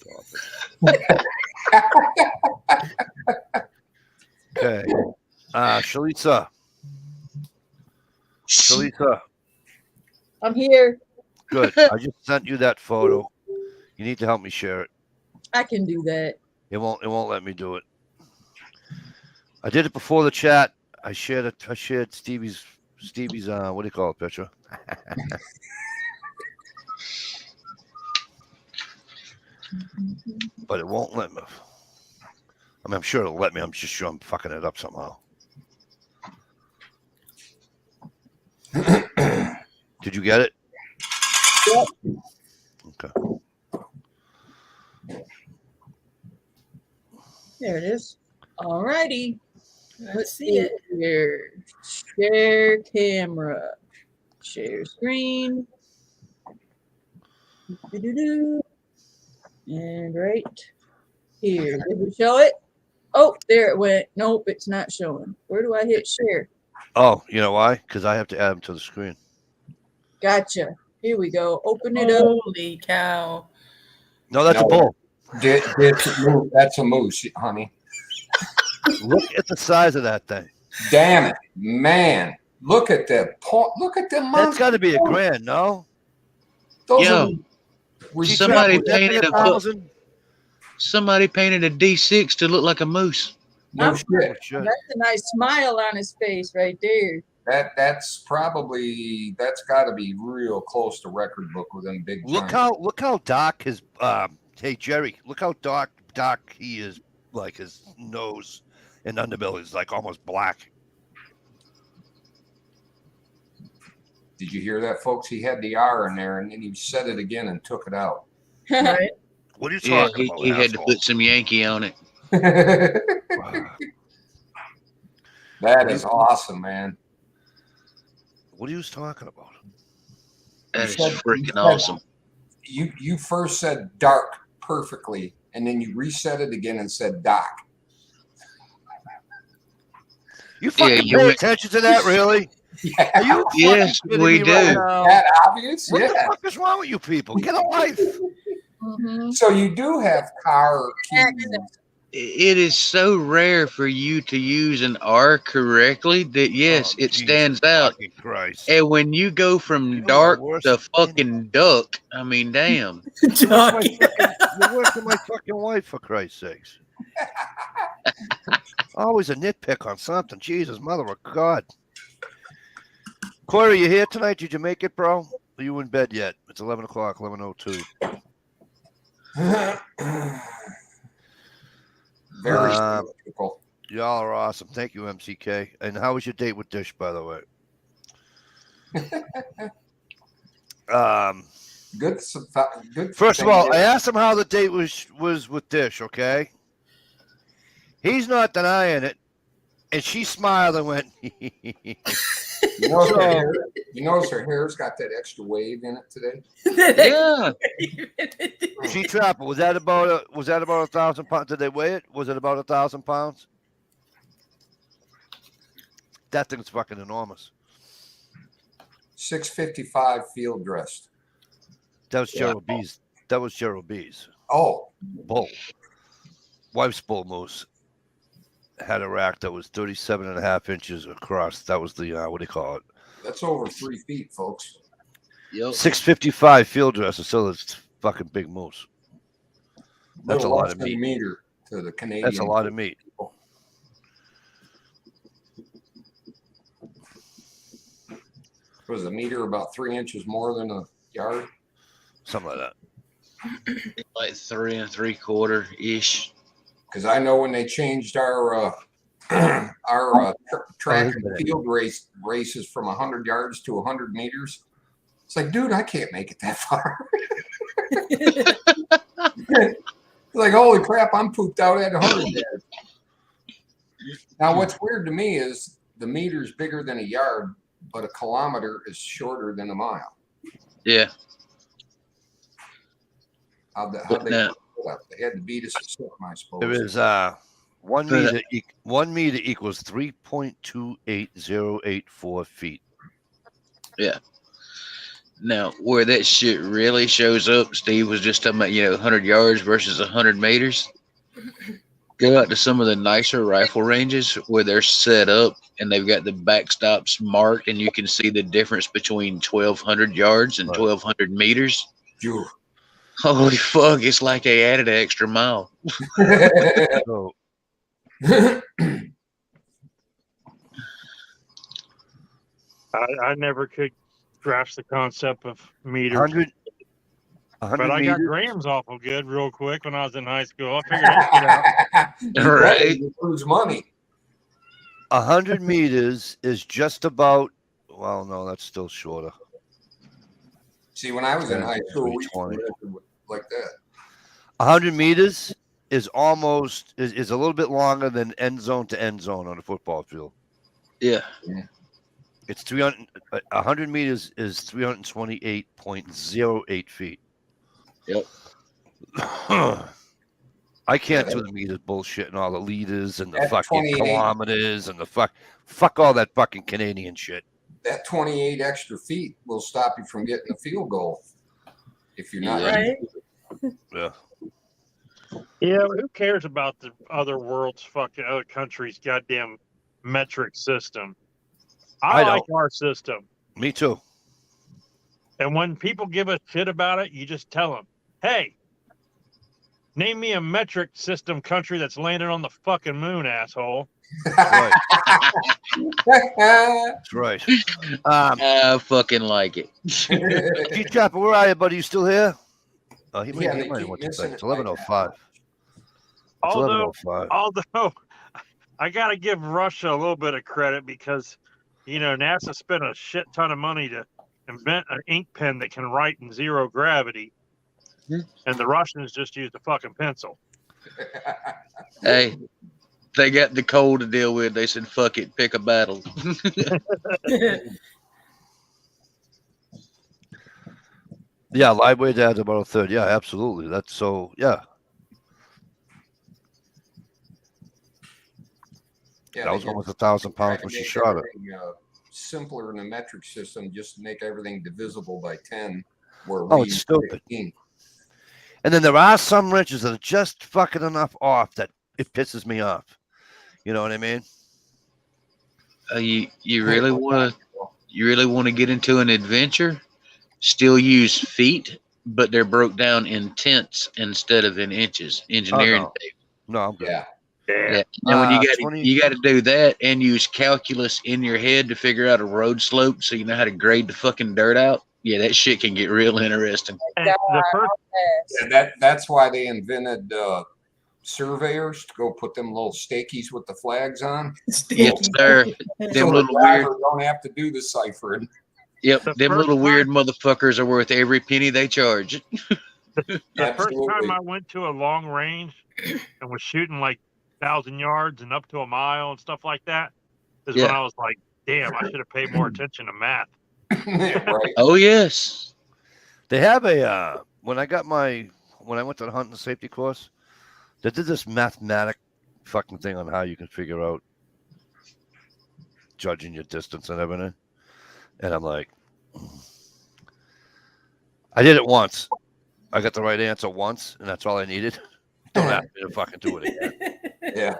Okay. Shalisa. Shalisa, I'm here. good. I just sent you that photo. You need to help me share it. I can do that. It won't let me do it. I did it before the chat. I shared it. I shared Stevie's what do you call it, picture? But it won't let me. I mean, I'm sure it'll let me. I'm just sure I'm fucking it up somehow. Did you get it? Yep. Okay. There it is. All righty. Let's see it. Here. Share camera. Share screen. Do-do-do. And right here. Did we show it? Oh, there it went. Nope, it's not showing. Where do I hit share? Oh, you know why? Because I have to add them to the screen. Gotcha. Here we go. Open it up. Holy cow. No, that's a No. bull. That's a moose, honey. Look at the size of that thing. Damn it, man! Look at that. Look at them. That's got to be $1,000, no? Those Yo, are somebody Would that be painted a $1,000? somebody painted a D6 to look like a moose. No Oh, shit. Oh, shit. That's a nice smile on his face right there. That's got to be real close to record book with them big Look giants. how dark his hey Jerry, look how dark he is, like his nose and underbelly is like almost black. Did you hear that, folks? He had the R in there, and then he said it again and took it out. Right? What are you Yeah, talking about? he had to asshole? put some Yankee on it. That is awesome, man. What are you talking about? That is said- freaking said- awesome. You first said dark perfectly, and then you reset it again and said doc. You fucking you pay went- attention to that, really? Are you fucking Yes, kidding we me do. right now? That obvious? What the Yeah. fuck is wrong with you people? Get a life. Mhm. So you do have car keys. It is so rare for you to use an R correctly that yes, Oh, it Jesus stands out. fucking Christ. And when you go from You know dark the worst to thing- fucking duck, I mean, damn. You're worse Duck. you're worse than my fucking wife, for Christ's sakes. Always a nitpick on something. Jesus, mother of God. Corey, you here tonight? Did you make it, bro? Are you in bed yet? It's 11 o'clock, 11:02. Very Um, people. Y'all are awesome. Thank you, MCK. And how was your date with Dish, by the way? Good. Good. First of all, I asked him how the date was with Dish, okay? He's not denying it. And she smiled and went, You notice her hair's got that extra wave in it today. Yeah. She Trapper, was that about 1,000 pounds? Did they weigh it? Was it about 1,000 pounds? That thing's fucking enormous. 655 field dressed. That was Gerald B's. That was Gerald B's Oh, bull. Wife's bull moose had a rack that was 37.5 inches across. That was the what do you call it? that's over 3 feet, folks. Yep. 655 field dresser. So it's fucking big moose. That's a Little lot less of than a meat. meter to the Canadian. That's a lot of meat. Was a meter about 3 inches more than a yard? Something like that. Like 3 3/4 ish. Because I know when they changed our track and field races from 100 yards to 100 meters, it's like, dude, I can't make it that far. It's like, holy crap, I'm pooped out at 100 yards. Now, what's weird to me is the meter's bigger than a yard, but a kilometer is shorter than a mile. Yeah. How'd they But now, put it up? They had to beat us to something, I suppose. There is 1 meter. 1 meter equals 3.28084 feet. now, where that shit really shows up, Steve was just talking about, 100 yards versus 100 meters. Go out to some of the nicer rifle ranges where they're set up and they've got the backstops marked, and you can see the difference between 1,200 yards and Right. 1,200 meters. Phew. Holy fuck, it's like they added an extra mile. So I never could grasp the concept of meters. 100 But I got meters. grams awful good real quick when I was in high school. I figured that shit out. Right. You lose money. 100 meters is just about. Well, no, that's still shorter. See, when I was in high school, we used to 320. measure like that. 100 meters is almost is a little bit longer than end zone to end zone on a football field. Yeah. It's 300. 100 meters is 328.08 feet. Yep. I can't do the meters bullshit and all the liters and the That's fucking 28. kilometers and the fuck all that fucking Canadian shit. That 28 extra feet will stop you from getting a field goal if you're not. Right? Yeah. Yeah, but who cares about the other world's fucking other countries' goddamn metric system? I I like our system. Me too. And when people give a shit about it, you just tell them, hey, Name me a metric system country that's landed on the fucking moon, asshole. Right. That's right. I fucking like it. G-Trapper, where are you, buddy? You still here? Oh, he Yeah, might, they he might keep want to missing say. It's it like that. 11:05. It's Although 11:05. I gotta give Russia a little bit of credit because, NASA spent a shit ton of money to invent an ink pen that can write in zero gravity, and the Russians just used a fucking pencil. Hey, they got the cold to deal with. They said, "Fuck it, pick a battle." Yeah, live weight adds about a third. Yeah, absolutely. That's so. Yeah, Yeah, that they was get- almost 1,000 pounds try when to she make shot it. everything, simpler in the metric system, just to make everything divisible by 10. Where Oh, we it's use stupid. 15. And then there are some wrenches that are just fucking enough off that it pisses me off. You know what I mean? You really want to get into an adventure? Still use feet, but they're broke down in tenths instead of in inches. Engineering no. tape. No, I'm good. Yeah. Yeah. And when you got 20 you got to do that and use calculus in your head to figure out a road slope, so you know how to grade the fucking dirt out. Yeah, that shit can get real interesting. And the first, And that's why they invented surveyors to go put them little stakies with the flags on. Yes, sir. So Them the little weird. driver don't have to do the ciphering. Yep, the them first little time- weird motherfuckers are worth every penny they charge. the first Absolutely. time I went to a long range and was shooting like 1,000 yards and up to a mile and stuff like that is when Yeah. I was like, damn, I should have paid more attention to math. Right. Oh yes. They have a when I went to the hunting safety course, they did this mathematic fucking thing on how you can figure out judging your distance and everything. And I'm like, I did it once. I got the right answer once, and that's all I needed. Don't ask me to fucking do it again. Yeah.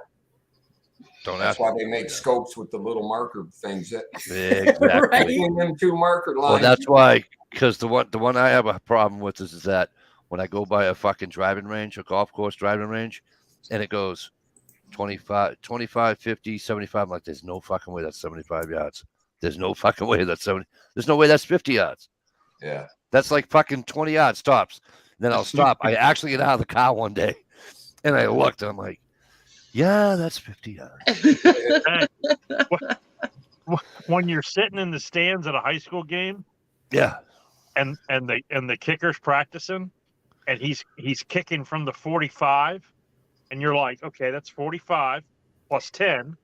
Don't That's ask why me they to make do it scopes with the little marker things that again. Exactly. Right. between them two marker lines. Well, that's why, because the one I have a problem with is that when I go by a fucking driving range, a golf course driving range, and it goes 25, 50, 75, I'm like, there's no fucking way that's 75 yards. There's no fucking way that's 70. There's no way that's 50 yards. Yeah. That's like fucking 20 yards stops. Then I'll stop. I actually get out of the car one day, and I looked, and I'm like, yeah, that's 50 yards. When you're sitting in the stands at a high school game Yeah. and the kicker's practicing and he's kicking from the 45 and you're like, okay, that's 45 plus 10.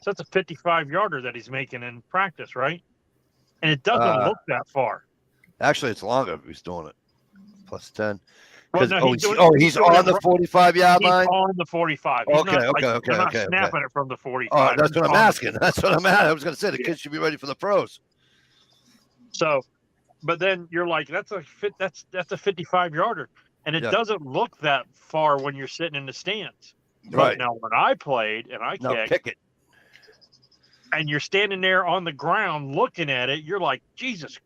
So that's a 55 yarder that he's making in practice, right? And it doesn't look that far. Actually, it's longer if he's doing it. Plus 10. Well, 'Cause- no, he's doing on it the right- 45-yard He's line? on the 45. He's Okay, not, okay, okay, they're not okay, okay. snapping it from the 45. Oh, that's He's what I'm on the asking. That's what I'm at. I was going to say the Yeah. kids should be ready for the pros. So, but then you're like, that's a 55 yarder, and it Yeah. doesn't look that far when you're sitting in the stands. But Right. now, when I played and I Now kicked, kick it. and you're standing there on the ground looking at it, you're like, Jesus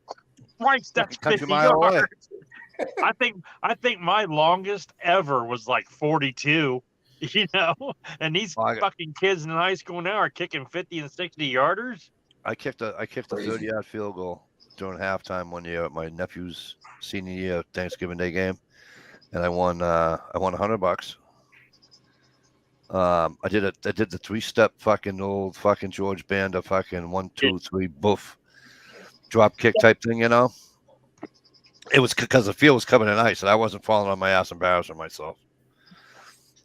Christ, that's Country 50 mile away. yards. I think my longest ever was like 42. And these Oh, I got- fucking kids in high school now are kicking 50 and 60 yarders. I kicked a Crazy. 30-yard field goal during halftime one year at my nephew's senior year Thanksgiving Day game, and I won $100. I did the 3-step fucking old fucking George Banda fucking 1, 2, 3 boof drop kick type thing, It was because the field was covered in ice and I wasn't falling on my ass embarrassing myself.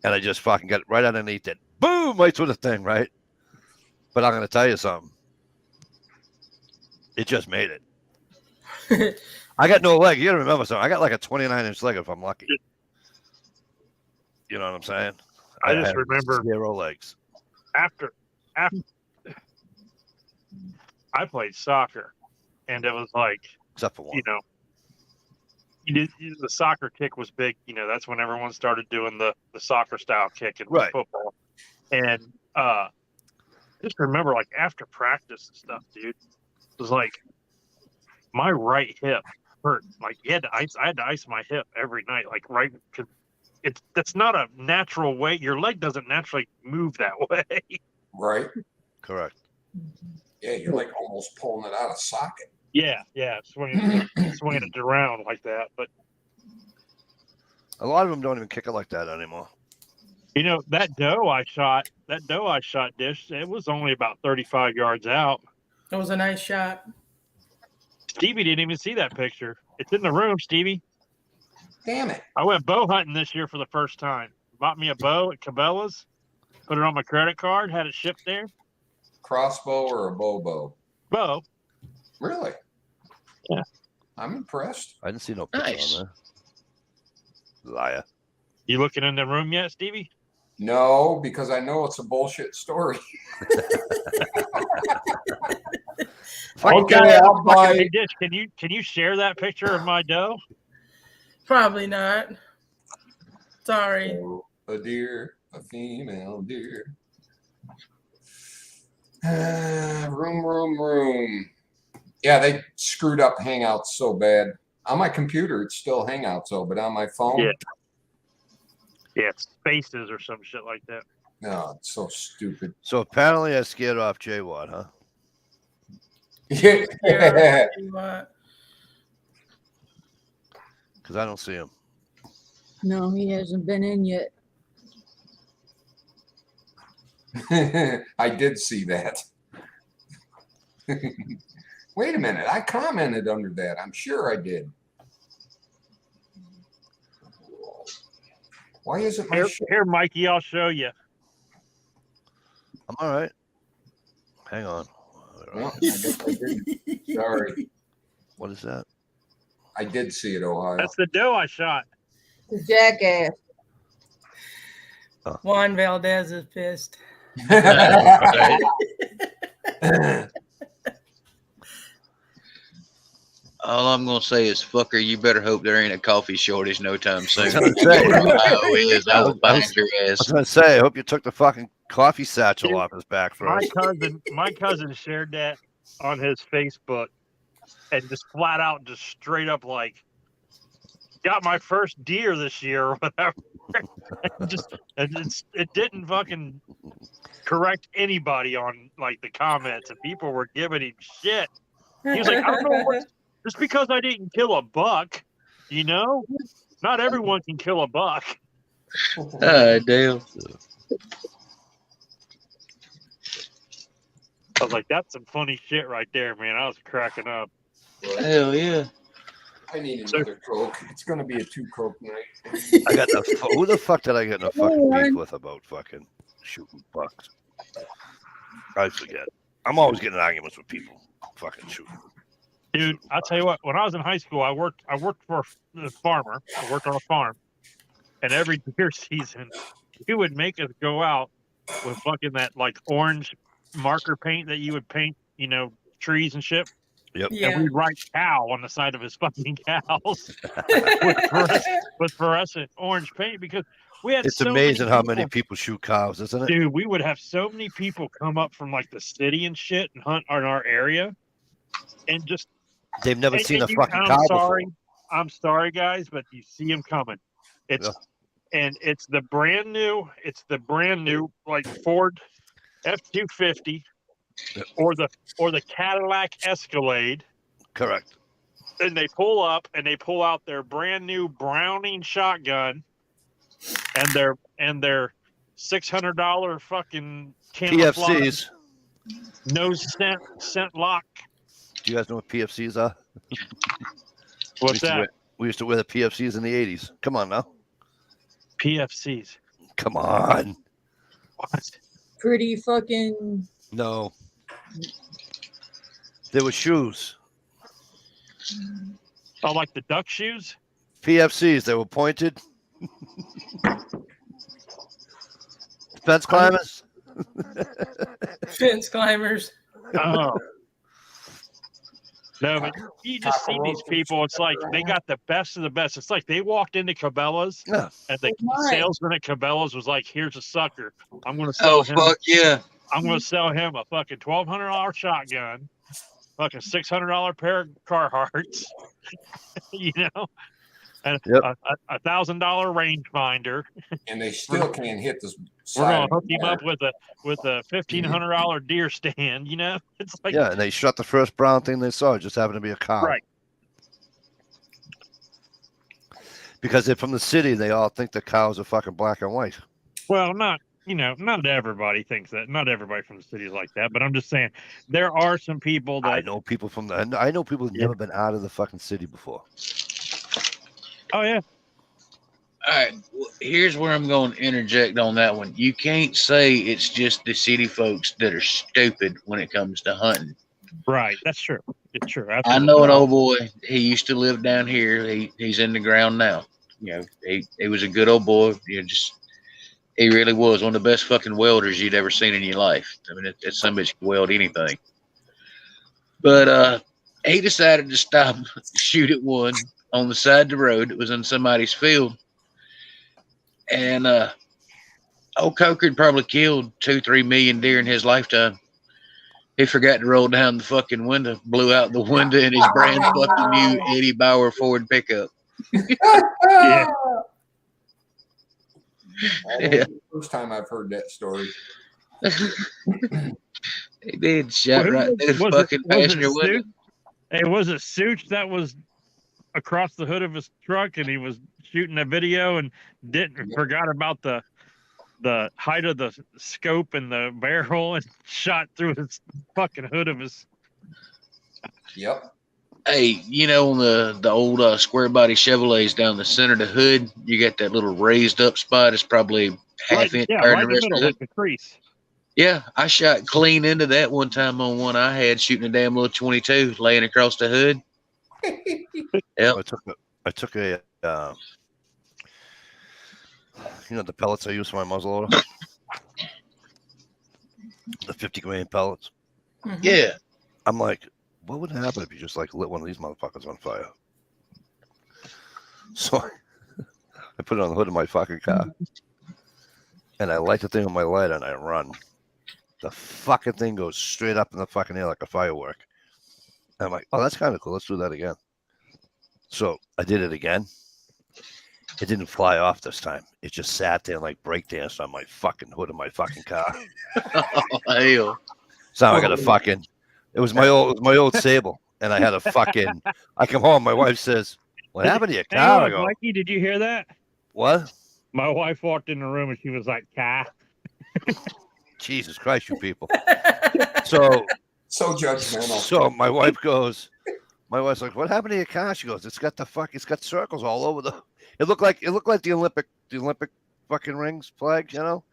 And I just fucking got right underneath it. Boom! Right through the thing, right? But I'm going to tell you something. It just made it. I got no leg. You got to remember something. I got like a 29-inch leg if I'm lucky. You know what I'm saying? I just had remember 0 legs. after I played soccer, and it was like, Except for one. the soccer kick was big. That's when everyone started doing the soccer style kick in Right. football. And just remember, like after practice and stuff, dude, it was like my right hip hurt. Like I had to ice my hip every night, like right, because that's not a natural way. Your leg doesn't naturally move that way. Right? Correct. Yeah, you're like almost pulling it out of socket. Yeah, swinging it around like that. But A lot of them don't even kick it like that anymore. you know that doe I shot, Dish. It was only about 35 yards out. That was a nice shot. Stevie didn't even see that picture. It's in the room, Stevie. Damn it. I went bow hunting this year for the first time. Bought me a bow at Cabela's, put it on my credit card, had it shipped there. Crossbow or a bow? Bow. Really? Yeah. I'm impressed. I didn't see no picture Nice. on there. Liar. You looking in the room yet, Stevie? No, because I know it's a bullshit story. Okay, I'll buy. Hey, Dish, can you share that picture of my doe? Probably not. Sorry. A deer, a female deer. Room. Yeah, they screwed up Hangouts so bad. On my computer, it's still Hangouts though, but on my phone, Yeah. Yeah, it's Spaces or some shit like that. no, it's so stupid. So apparently I scared off Jay Watt, huh? Yeah. Yeah, you what? Because I don't see him. No, he hasn't been in yet. I did see that. Wait a minute, I commented under that. I'm sure I did. Why isn't my Here, Mikey, I'll show you. I'm all right. Hang on. No, I guess I didn't. Sorry. What is that? I did see it, Ohio. That's the doe I shot. The jackass. Juan Valdez is pissed. All I'm gonna say is, fucker, you better hope there ain't a coffee shortage no time soon. I was gonna say. Ohio is, I will find your I ass. was gonna say, I hope you took the fucking coffee satchel off his back first. My cousin shared that on his Facebook and just flat out, just straight up like, got my first deer this year or whatever. It didn't fucking correct anybody on like the comments, and people were giving him shit. He was like, I don't know what, just because I didn't kill a buck, you know, not everyone can kill a buck. Ah, damn. I was like, that's some funny shit right there, man. I was cracking up. Hell yeah. I need another Coke. It's going to be a 2 Coke night. I got who the fuck did I get in a fucking beef with about fucking shooting bucks? I forget. I'm always getting in arguments with people fucking shooting. Dude, I'll tell you what, when I was in high school, I worked for a farmer. I worked on a farm. And every deer season, he would make us go out with fucking that like orange marker paint that you would paint, you know, trees and shit. Yep. Yeah. And we'd write cow on the side of his fucking cows with fluorescent orange paint because we had It's so amazing how many people- people shoot cows, isn't it? Dude, we would have so many people come up from like the city and shit and hunt in our area, and just They've never and- seen a and fucking I'm cow sorry, before. I'm sorry, guys, but you see them coming. It's and it's the brand new like Ford F-250 or the Cadillac Escalade, Correct. and they pull up and they pull out their brand new Browning shotgun and their $600 fucking camouflage PFCs. no scent lock. Do you guys know what PFCs are? What's that? We used to wear the PFCs in the 80s. Come on now. PFCs. Come on. What? Pretty fucking. No. There were shoes. Oh, like the duck shoes? PFCs. They were pointed. Fence climbers. Fence climbers. Oh. No, but you just see these people. It's like they got the best of the best. It's like they walked into Cabela's Yeah. and the Right. salesman at Cabela's was like, "Here's a sucker. I'm going to sell Oh, him. fuck yeah. I'm going to sell him a fucking $1,200 shotgun, fucking $600 pair of Carhartts." You know, and Yep. a $1,000 rangefinder. And they still can't hit the We're side. gonna of the hook him wire. up with a $1,500 deer stand. You know, it's like Yeah, and they shot the first brown thing they saw. It just happened to be a cow. right. Because they're from the city, they all think the cows are fucking black and white. Well, not everybody thinks that. Not everybody from the city is like that. But I'm just saying there are some people I that. know people from the. I know people who've Yeah. never been out of the fucking city before. Oh yeah. All right, well, here's where I'm going to interject on that one. You can't say it's just the city folks that are stupid when it comes to hunting. Right. That's true. It's true. I Absolutely. know an old boy. He used to live down here. He's in the ground now. You know, he was a good old boy. You know, just he really was one of the best fucking welders you'd ever seen in your life. I mean, it's some bitch could weld anything. But he decided to stop, shoot at one on the side of the road. It was in somebody's field, and old Coker had probably killed 2-3 million deer in his lifetime. He forgot to roll down the fucking window, blew out the window in his brand fucking new Eddie Bauer Ford pickup. Yeah. That ain't the first time I've heard that story. He did shot Well, right through the was fucking it passenger window. Such? Hey, was it Such that was across the hood of his truck and he was shooting a video and forgot about the height of the scope and the barrel and shot through his fucking hood of his. Yep. Hey, you know, on the old square body Chevrolets down the center of the hood, you got that little raised up spot. It's probably half inch higher right than in the the rest of middle, the hood. like the crease. Yeah, I shot clean into that one time on one I had shooting a damn little 22 laying across the hood. Yep. I took a you know the pellets I use for my muzzleloader, the 50 grain pellets. Mhm. Yeah. I'm like, what would happen if you just like lit one of these motherfuckers on fire? So I put it on the hood of my fucking car, and I light the thing on my light, and I run. The fucking thing goes straight up in the fucking air like a firework. And I'm like, oh, that's kind of cool. Let's do that again. So I did it again. It didn't fly off this time. It just sat there and like breakdanced on my fucking hood of my fucking car. Oh, hell. So I got a fucking. It was my old Sable, and I had a fucking. I come home. My wife says, "What happened to your Hang car?" I on, go, Mikey, did you hear that? "What? My wife walked in the room and she was like, "Kai." Jesus Christ, you people!" So So judgmental. So my wife goes, my wife's like, "What happened to your car?" She goes, "It's got circles all over the. It looked like the Olympic fucking rings flags, you know.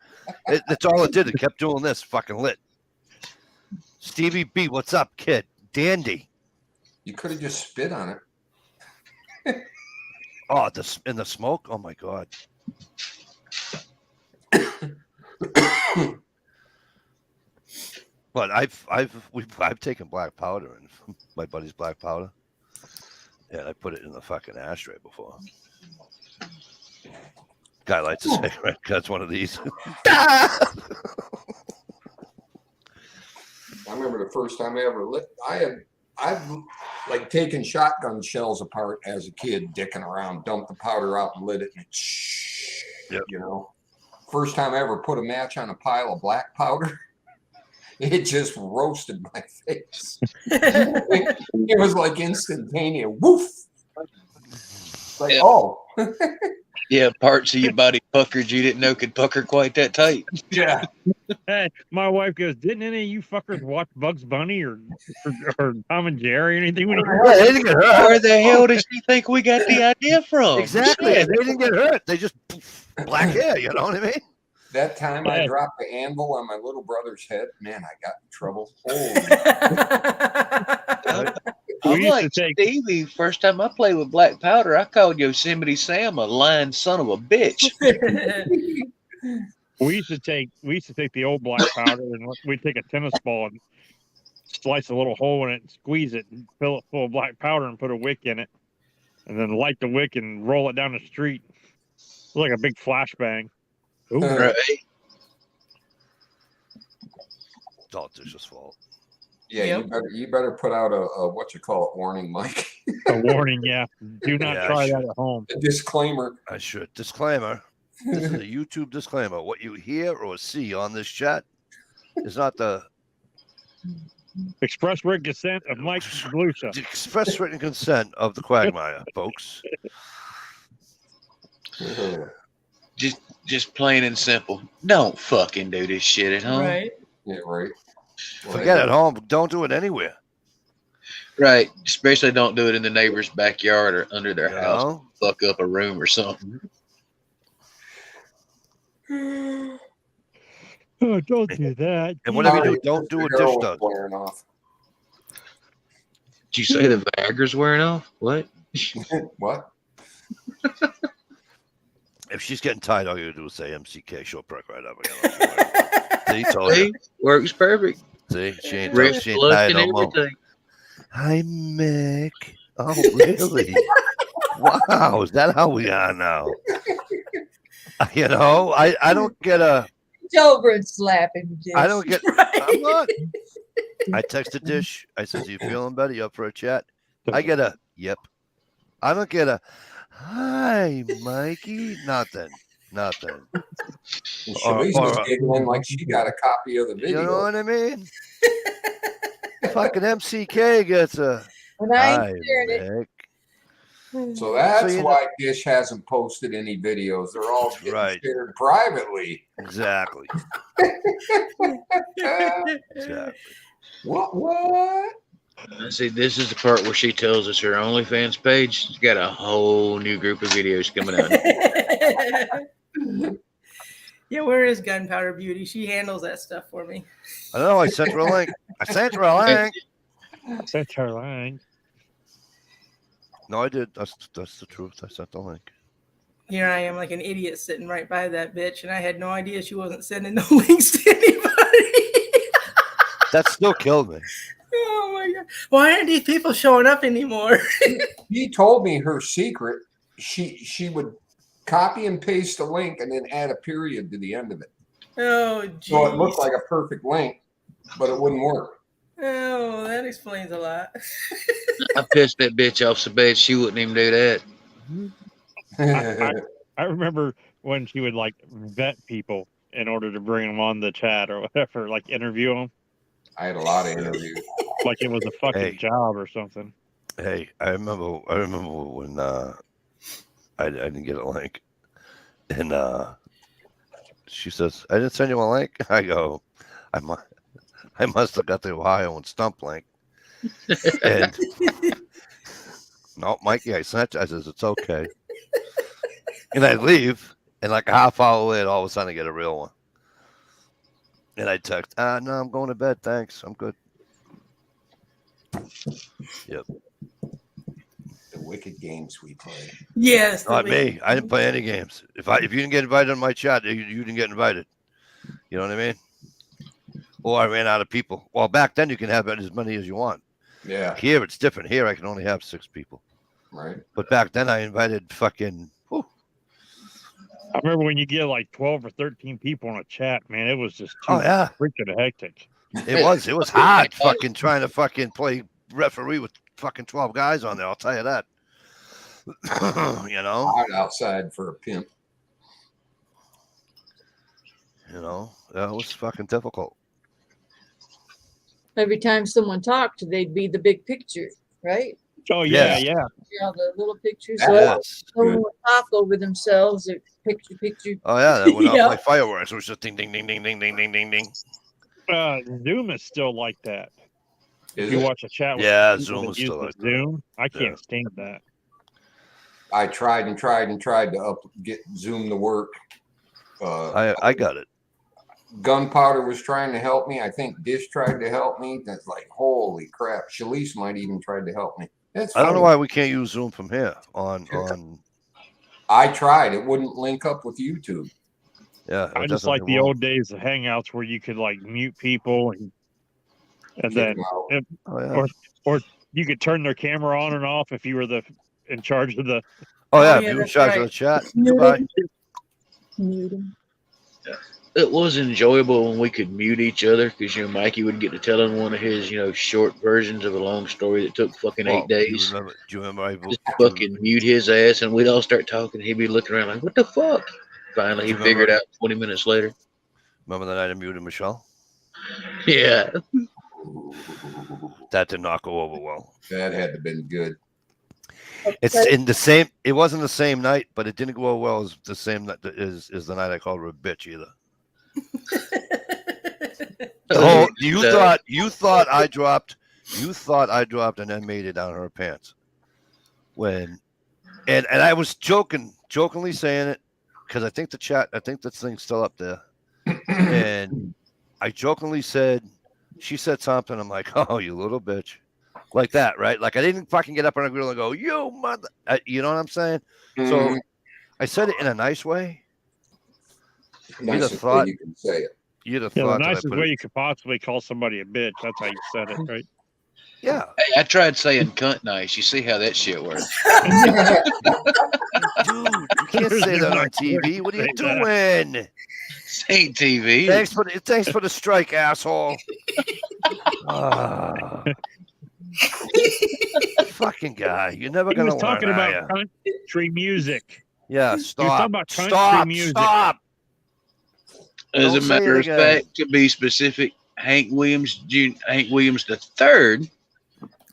That's all it did. It kept doing this, fucking lit. Stevie B, what's up, kid? Dandy. You could have just spit on it. Oh, in the smoke. Oh my god. But I've taken black powder and my buddy's black powder, and I put it in the fucking ashtray before. Guy lights a cigarette. That's one of these. I remember the first time I ever lit. I've like taken shotgun shells apart as a kid, dicking around, dumped the powder out and lit it. And Yep. You know, first time I ever put a match on a pile of black powder, it just roasted my face. It was like instantaneous. Woof. Like, oh. Yeah, parts of your body puckered you didn't know could pucker quite that tight. Yeah. Hey, my wife goes, "Didn't any of you fuckers watch Bugs Bunny or Tom and Jerry or anything?" When Yeah, they didn't get hurt. Where the hell does she think we got the idea from? Exactly. Shit. They didn't get hurt. They just black hair. You know what I mean? That time I dropped the anvil on my little brother's head, man, I got in trouble. Holy. I'm We used like to take- Stevie. First time I played with black powder, I called Yosemite Sam a lying son of a bitch. we used to take the old black powder and we'd take a tennis ball and slice a little hole in it and squeeze it and fill it full of black powder and put a wick in it, and then light the wick and roll it down the street. It was like a big flashbang. Ooh. Right? It's all Dish's fault. Yeah, Yep. you better put out a what you call it warning, Mike. A warning, yeah. Do not Yeah, I try should. that at home. A disclaimer. I should. Disclaimer. This is a YouTube disclaimer. What you hear or see on this chat is not the Express written consent of Mike Galusha. express written consent of the Quagmire, folks. Just plain and simple. Don't fucking do this shit at home. Right. Yeah, right. Forget at home. Don't do it anywhere. Right. Especially don't do it in the neighbor's backyard or under their You house. know? Fuck up a room or something. Oh, don't do that. And whatever you Sorry, do, don't do what the Dish girl was does. Wearing off. Did you say the Viagra's wearing off? What? What? If she's getting tired, all you do is say MCK. She'll perk right up again. See, told See? you. Works perfect. See, she ain't, Wrist she ain't flush tired and no more. everything. Hi, Mick. Oh, really? Wow, is that how we are now? You know, I don't get a. It's over and slap him. I don't get. I'm Right. not. I texted Dish. I said, "You feeling better? You up for a chat?" I get a yep. I don't get a hi, Mikey. Nothing. Nothing. And Shalice was giggling like she got a copy of the video. You know what I mean? Fucking MCK gets a And I hi, ain't sharing it. Mick. So that's So you why Dish hasn't posted any videos. They're all getting Right. shared privately. Exactly. Exactly. What? See, this is the part where she tells us her OnlyFans page. She's got a whole new group of videos coming out. Yeah, where is Gunpowder Beauty? She handles that stuff for me. I know. I sent her a link. I sent her a link. That's her line. No, I did. That's the truth. I sent the link. Here I am like an idiot sitting right by that bitch, and I had no idea she wasn't sending no links to anybody. That still killed me. Oh my god. Why aren't these people showing up anymore? He told me her secret. She would copy and paste a link and then add a period to the end of it. Oh So it looked geez. like a perfect link, but it wouldn't work. Oh, that explains a lot. I pissed that bitch off so bad she wouldn't even do that. I remember when she would like vet people in order to bring them on the chat or whatever, like interview them, I had a lot of interviews. like it was a fucking Hey. job or something. Hey, I remember when I didn't get a link, and she says, "I didn't send you a link." I go, I must have got the Ohio and Stump link. And no, Mikey, I sent you. I says, "It's okay." And I leave, and like a half hour later, all of a sudden I get a real one. And I text, no, I'm going to bed. Thanks. I'm good. Yep. The wicked games we play. Yes. Not me. I didn't play any games. If you didn't get invited on my chat, you didn't get invited. You know what I mean? Or I ran out of people. Well, back then you can have as many as you want. Yeah, Here it's different. Here I can only have 6 people. right. But back then I invited fucking. Whew, I remember when you get like 12 or 13 people in a chat, man, it was just too oh yeah, freaking hectic. it was hard fucking trying to fucking play referee with fucking 12 guys on there. I'll tell you that. You know. Hot outside for a pimp. You know, that was fucking difficult. Every time someone talked, they'd be the big picture, right? Oh yeah, Yes. yeah. Yeah, the little pictures. Yeah. So Yes. someone would talk over themselves or picture. Oh yeah, that went Yeah. off like fireworks. It was just ding, ding, ding, ding, ding, ding, ding, ding, ding. Zoom is still like that. Is If you it? watch a chat with Yeah, people Zoom that is use still the like that. Zoom, I can't Yeah. stand that. I tried to get Zoom to work. I got it. Gunpowder was trying to help me. I think Dish tried to help me. That's like, holy crap. Shalice might even tried to help me. That's I don't know funny. why we can't use Zoom from here on. I tried. It wouldn't link up with YouTube. Yeah, I it just doesn't like the anymore. old days of Hangouts where you could like mute people and Kick then 'em out. Oh yeah. you could turn their camera on and off if you were in charge of the. Oh yeah. yeah, If you in that's charge of right. the chat. Mute Goodbye. Mute 'em. it was enjoyable when we could mute each other because Mikey would get to telling one of his short versions of a long story that took fucking 8 days. Do you remember I Just fucking mute his ass, and we'd all start talking. He'd be looking around like, "What the fuck?" Finally, he Do you remember- figured out 20 minutes later. remember the night I muted Michelle? Yeah, That did not go over well. That had to have been good. It's in the same. It wasn't the same night, but it didn't go over well as the same night is the night I called her a bitch either. Oh, you thought I dropped an M80 down her pants when, and I was jokingly saying it because I think this thing's still up there, and I jokingly said, she said something. I'm like, oh, you little bitch, like that, right? Like I didn't fucking get up on a grill and go, you mother, you know what I'm saying? So I said it in a nice way. Nicest way thought- you can say it. You'd have Yeah, the thought that I nicest put way it, you could possibly call somebody a bitch. That's how you said it, right? yeah, Hey, I tried saying cunt nice. You see how that shit works? dude, you can't say that on TV. What are you doing? This ain't TV. Thanks for the strike, asshole. Ah. Fucking guy, you're never He gonna was talking learn, about are ya? country music. Yeah, talking about country stop, music. stop. As a Don't say matter it of again. fact, to be specific, Hank Williams the third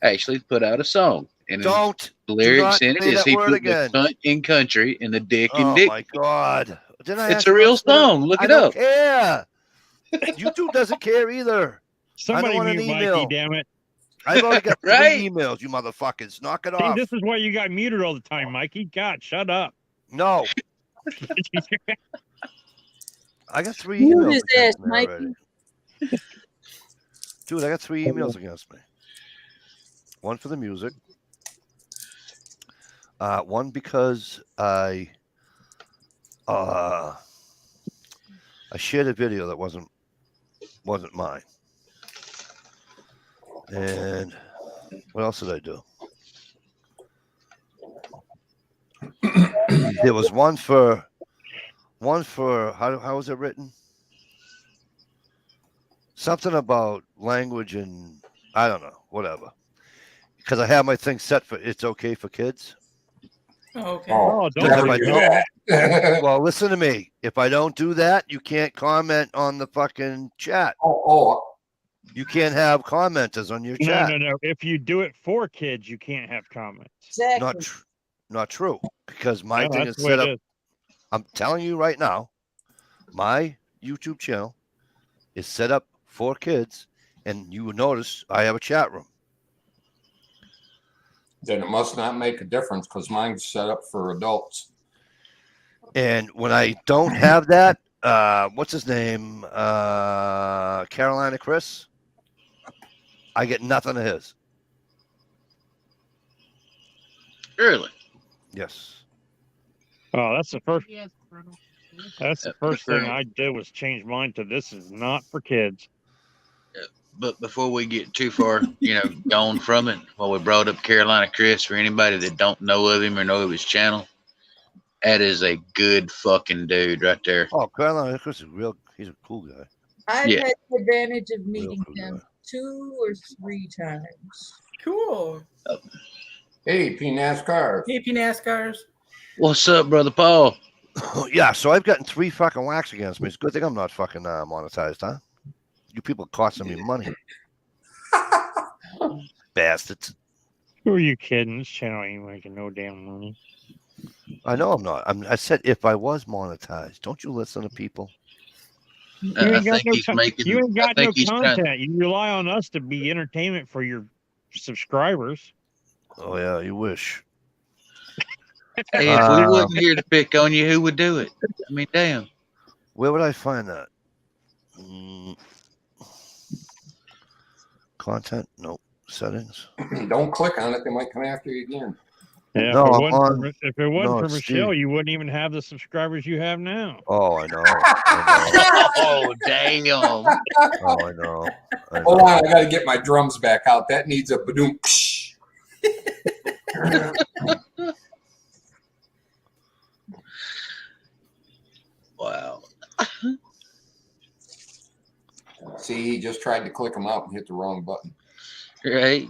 actually put out a song, and Don't. the lyrics not in it say is that he word put again. the cunt in country and the dick in Oh dick. my god. Didn't I It's ask a you real not to say that? song. Look I it don't up. care. YouTube doesn't care either. Somebody want an mute email. Mikey, damn it. I've already got Right? 3 emails, you motherfuckers. Knock it See, off. this is why you got muted all the time, Mikey. God, shut up. No, I got 3 Mute emails his against ass, me Mikey. already. Dude, I got 3 emails against me. One for the music. One because I shared a video that wasn't mine. And what else did I do? There was one for how was it written? Something about language and I don't know, whatever. Because I have my thing set for it's okay for kids. Okay. Oh, don't If I do don't- that. Well, listen to me. If I don't do that, you can't comment on the fucking chat. Oh, You can't have commenters on your No, chat. no. If you do it for kids, you can't have comments. Exactly. Not true. Because my No, thing that's is the way set it up. I'm telling you right now, my YouTube channel is set up for kids, and you will notice I have a chat room. then it must not make a difference because mine's set up for adults. And when I don't have that, what's his name? Carolina Chris. I get nothing of his. Really? Yes. Oh, that's the first. Yes, Colonel. That's the first thing I did was change mine to this is not for kids. But before we get too far, gone from it, while we brought up Carolina Chris, for anybody that don't know of him or know of his channel, that is a good fucking dude right there. Oh, Carolina Chris is he's a cool guy. I've Yeah. had the advantage of meeting cool him guy. 2 or 3 times. Cool. Hey, P NASCAR. AP NASCARs. What's up, brother Paul? Yeah, so I've gotten 3 fucking whacks against me. It's a good thing I'm not fucking monetized, huh? You people costing me money. Bastards. Who are you kidding? This channel ain't making no damn money. I know I'm not. I said if I was monetized. Don't you listen to people? You I ain't got think no he's making. You ain't I got no think he's trying. content. You rely on us to be entertainment for your subscribers. Oh yeah, you wish. Hey, if we wasn't here to pick on you, who would do it? I mean, damn. Where would I find that? Mm. Content? Nope. Settings. Don't click on it. They might come after you again. Yeah, No, if, it I'm wasn't on- for, if it wasn't no, for it's Michelle, Steve. you wouldn't even have the subscribers you have now. Oh, I know. I Oh, damn. know. Oh, I know. I Hold know. on, I got to get my drums back out. That needs a badoom. Wow. See, he just tried to click them out and hit the wrong button. Right?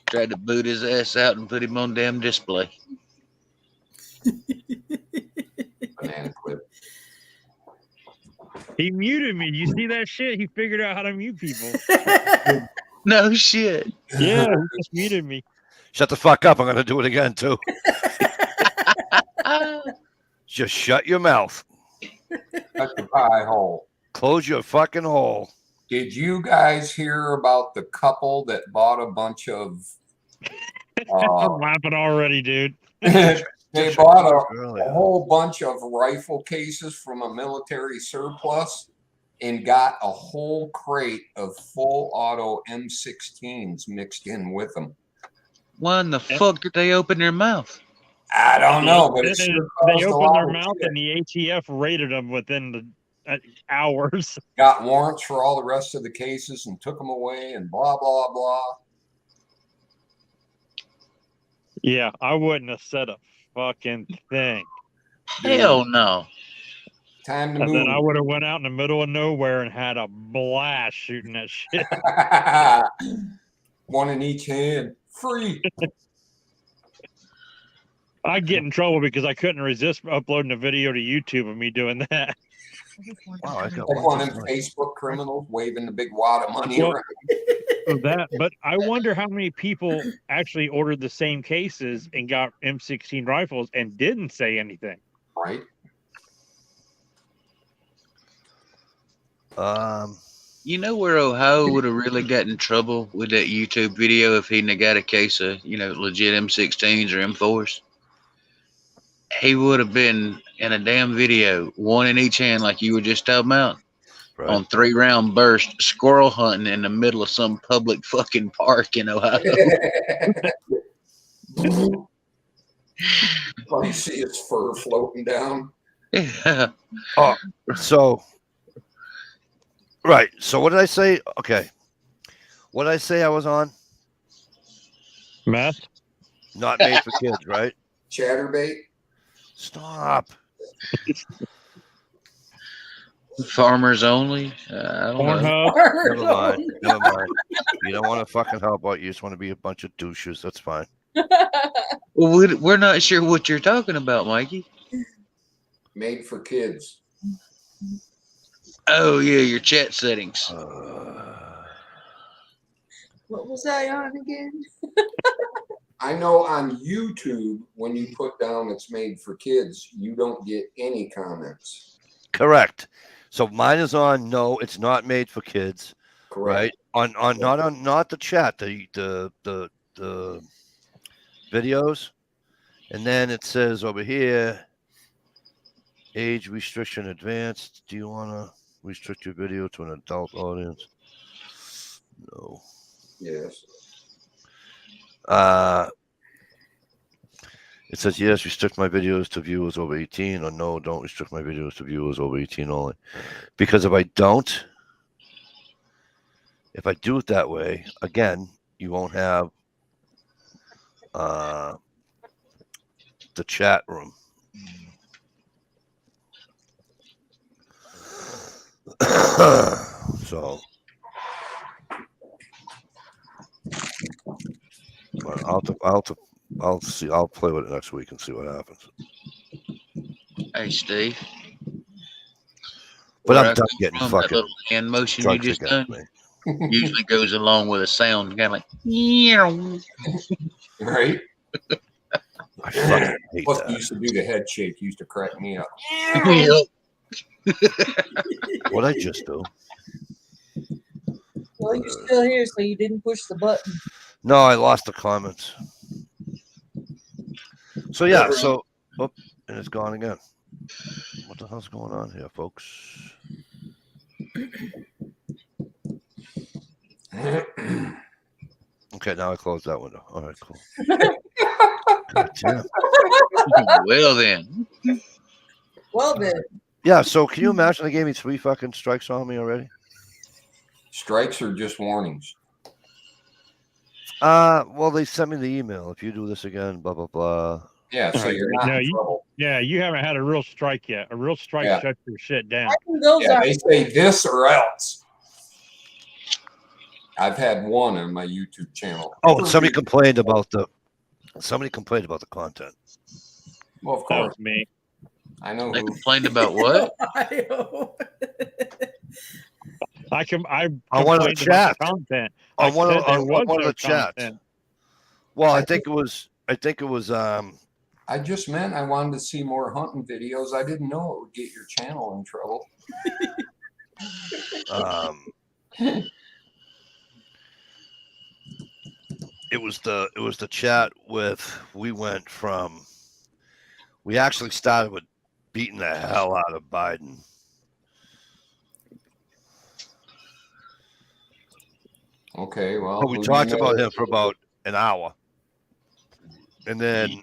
Tried to boot his ass out and put him on damn display. Banana clip. He muted me. You see that shit? He figured out how to mute people. No shit. Yeah, he just muted me. Shut the fuck up. I'm going to do it again, too. Ah, Just shut your mouth. That's the pie hole. Close your fucking hole. Did you guys hear about the couple that bought a bunch of? I'm laughing already, dude. They bought a Earlier. whole bunch of rifle cases from a military surplus and got a whole crate of full auto M16s mixed in with them. why in the fuck did they open their mouth? I don't know, but it They, sure they caused a opened lot their of mouth shit. and the ATF raided them within the hours. Got warrants for all the rest of the cases and took them away and blah blah blah. Yeah, I wouldn't have said a fucking thing. Hell no. Time to And move. then I would have went out in the middle of nowhere and had a blast shooting that shit. One in each hand, free. I'd get in trouble because I couldn't resist uploading a video to YouTube of me doing that. Wow, I got Like one of them Facebook criminals waving the big wad of money Well, around. Of that, but I wonder how many people actually ordered the same cases and got M16 rifles and didn't say anything. Right? You know where Ohio would have really got in trouble with that YouTube video if he'd have got a case of, legit M16s or M4s? He would have been in a damn video, one in each hand, like you were just talking about, right. on 3-round burst, squirrel hunting in the middle of some public fucking park in Ohio. Well, you see his fur floating down. Yeah. So, right. So, what did I say? Okay. What did I say I was on? Meth? Not made for kids, right? Chatterbait. Stop. Farmers only. I don't know. Pornhub? Never mind. Never mind. You don't want to fucking help out. You just want to be a bunch of douches. That's fine. Well, we're not sure what you're talking about, Mikey. Made for kids. Oh yeah, your chat settings. What was I on again? I know on YouTube, when you put down it's made for kids, you don't get any comments. Correct. So mine is on. No, it's not made for kids. Correct. Right. Not the chat. The videos, and then it says over here, age restriction advanced. Do you want to restrict your video to an adult audience? No. Yes. It says yes, restrict my videos to viewers over 18, or no, don't restrict my videos to viewers over 18 only. Because if I do it that way, again, you won't have the chat room. So I'll see. I'll play with it next week and see what happens. Hey, Steve. But Where I'm I done come getting from, that fucking little hand motion you drugs just done against me. usually goes along with a sound, kind of like. "Meow." Right? I fucking hate Plus, you that. used to do the head shake. Used to crack me up. Yep. What I just do? Well, you're still here, so you didn't push the button. No, I lost the comments. So yeah, so and it's gone again. What the hell's going on here, folks? Okay, now I closed that window. All right, cool. God damn. Well then, Well then, Yeah, so can you imagine they gave me 3 fucking strikes on me already? Strikes are just warnings. Well, they sent me the email. If you do this again, blah blah blah. Yeah, so you're not No, in you- trouble. Yeah, you haven't had a real strike yet. A real strike Yeah. shuts your shit down. I think those Yeah, are. they say this or else. I've had one on my YouTube channel. Oh, and somebody complained about the content. Well, of That course, was me. I know They who. complained about what? Ohio. I On one of the complained about chats. the content. On I one said of there on was one of no the chats. content. Well, I think it was I just meant I wanted to see more hunting videos. I didn't know it would get your channel in trouble. it was the chat with we actually started with beating the hell out of Biden. Okay, well, But we who talked do you know? about him for about an hour. And then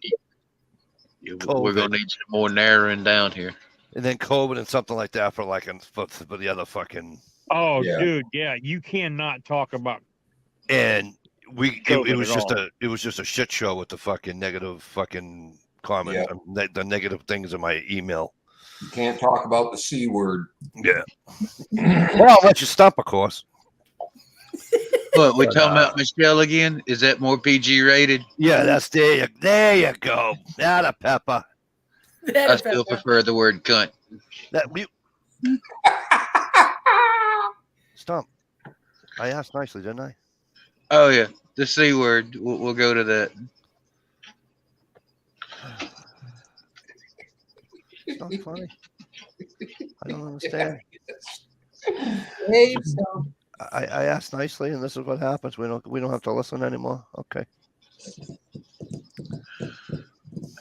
We're gonna need some more narrowing down here. COVID and something like that for the other fucking Oh, Yeah. dude, yeah, you cannot talk about. and it COVID was at just all. it was just a shit show with the fucking negative fucking comments, the negative things in my email. You can't talk about the C word. Yeah. Well, I'll let you stop, of course. What, we But, talking about Michelle again? Is that more PG rated? Yeah, there you go. Not a pepper. I still prefer the word cunt. That we stop. I asked nicely, didn't I? Oh yeah, the C word. We'll go to that. It's not funny. I don't understand. Behave yourself. I asked nicely, and this is what happens. We don't have to listen anymore. Okay.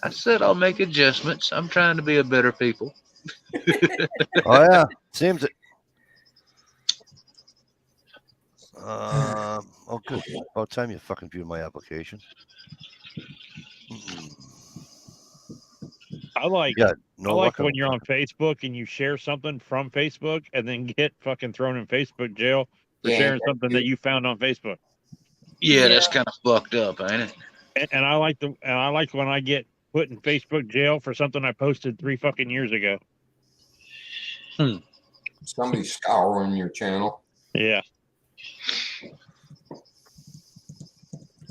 I said I'll make adjustments. I'm trying to be a better people. Oh yeah, seems it. Oh good. About time you fucking viewed my application. I like. Yeah, no I like luck on when you're on Facebook and you share something from Facebook and then get fucking thrown in Facebook jail for Yeah, sharing something that you found on Facebook. Yeah, that's kind of fucked up, ain't it? And I like when I get put in Facebook jail for something I posted 3 fucking years ago. Somebody's scouring your channel. Yeah.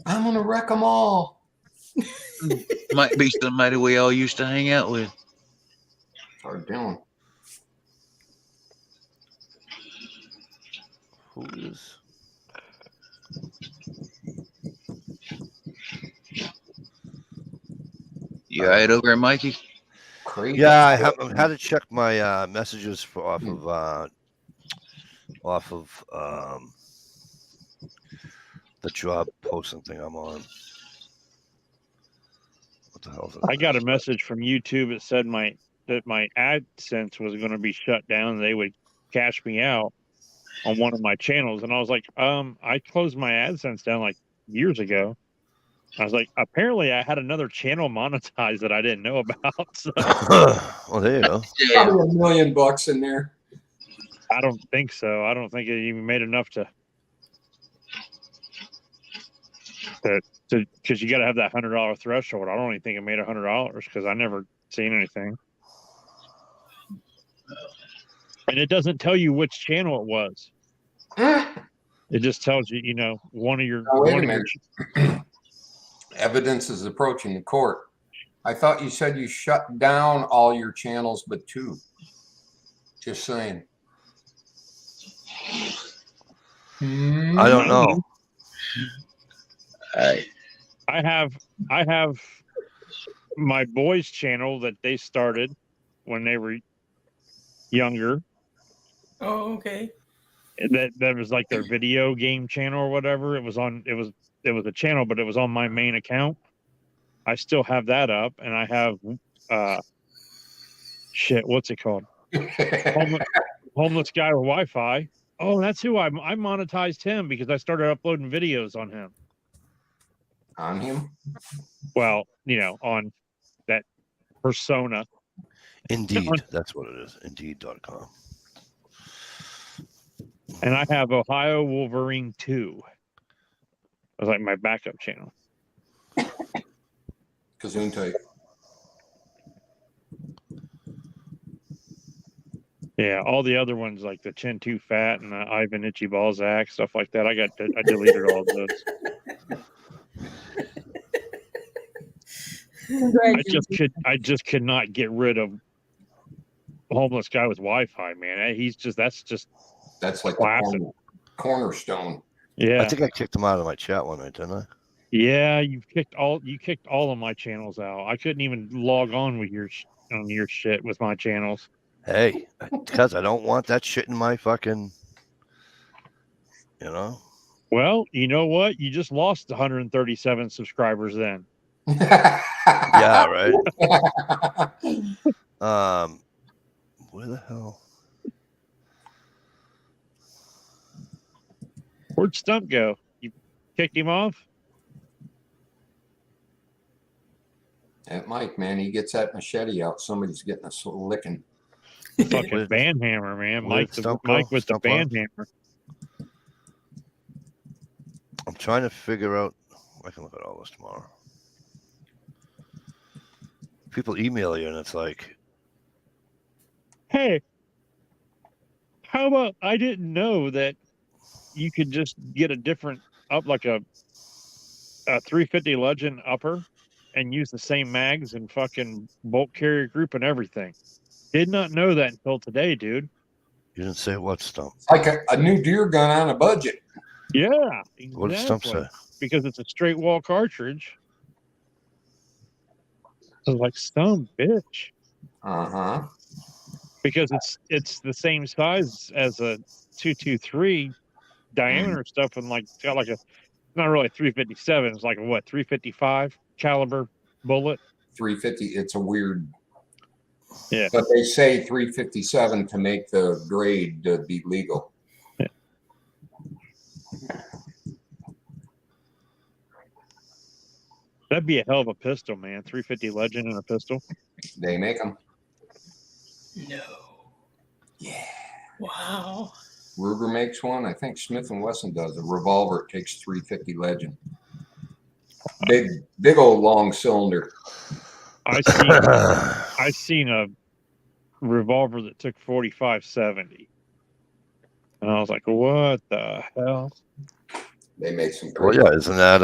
I'm gonna wreck them all. Might be somebody we all used to hang out with. Start doing. who is You all right over there, Mikey? Crazy. Yeah, I had to check my messages off of the job posting thing I'm on. What the hell is it? I got a message from YouTube that said that my AdSense was going to be shut down. They would cash me out on one of my channels. And I was like, I closed my AdSense down like years ago. I was like, apparently I had another channel monetized that I didn't know about. So Well, there you go. Yeah. Probably $1 million in there. I don't think so. I don't think it even made enough to because you got to have that $100 threshold. I don't even think it made $100 because I never seen anything. And it doesn't tell you which channel it was. It just tells you, one of your. Now, wait a one of your minute. Evidence is approaching the court. I thought you said you shut down all your channels but 2. Just saying. I don't know. I have my boys' channel that they started when they were younger. Oh, okay. That was like their video game channel or whatever. It was a channel, but it was on my main account. I still have that up, and I have what's it called? Homeless guy with Wi-Fi. Oh, that's who I monetized him because I started uploading videos on him. On him? Well, on that persona. Indeed, that's what it is. Indeed.com. And I have Ohio Wolverine 2. It's like my backup channel. Gesundheit. Yeah, all the other ones like the Chin Too Fat and the Ivan Itchy Balzac stuff like that. I deleted all of those. I just could not get rid of homeless guy with Wi-Fi, man. That's like classic. the cornerstone. Yeah. I think I kicked him out of my chat one night, didn't I? Yeah, you kicked all of my channels out. I couldn't even log on with on your shit with my channels. Hey, because I don't want that shit in my fucking, you know. Well, you know what? You just lost 137 subscribers then. Yeah, right. Where the hell? Where'd Stump go? You kicked him off? That Mike, man, he gets that machete out. Somebody's getting a licking. Fucking Where'd- band hammer, man. where'd Stump go? Mike with Stump the band hammer. I'm trying to figure out. I can look at all this tomorrow. People email you, and it's like, Hey, how about I didn't know that you could just get a different like a 350 Legend upper and use the same mags and fucking bolt carrier group and everything. Did not know that until today, dude. you didn't say what Stump. Like a new deer gun on a budget. Yeah, exactly. What did Stump say? Because it's a straight wall cartridge. I was like, son, bitch. Uh-huh. Because it's the same size as a 223 diameter stuff, and like it's got like a not really 357. It's like a what 355 caliber bullet. 350. It's a weird. Yeah. But they say 357 to make the grade be legal. Yeah. That'd be a hell of a pistol, man. 350 Legend and a pistol. They make them. No. Yeah. Wow. Ruger makes one. I think Smith & Wesson does. A revolver, it takes 350 Legend. Big old long cylinder. I seen a revolver that took 45-70, and I was like, "What the hell?" They make some Well, crazy. yeah, isn't that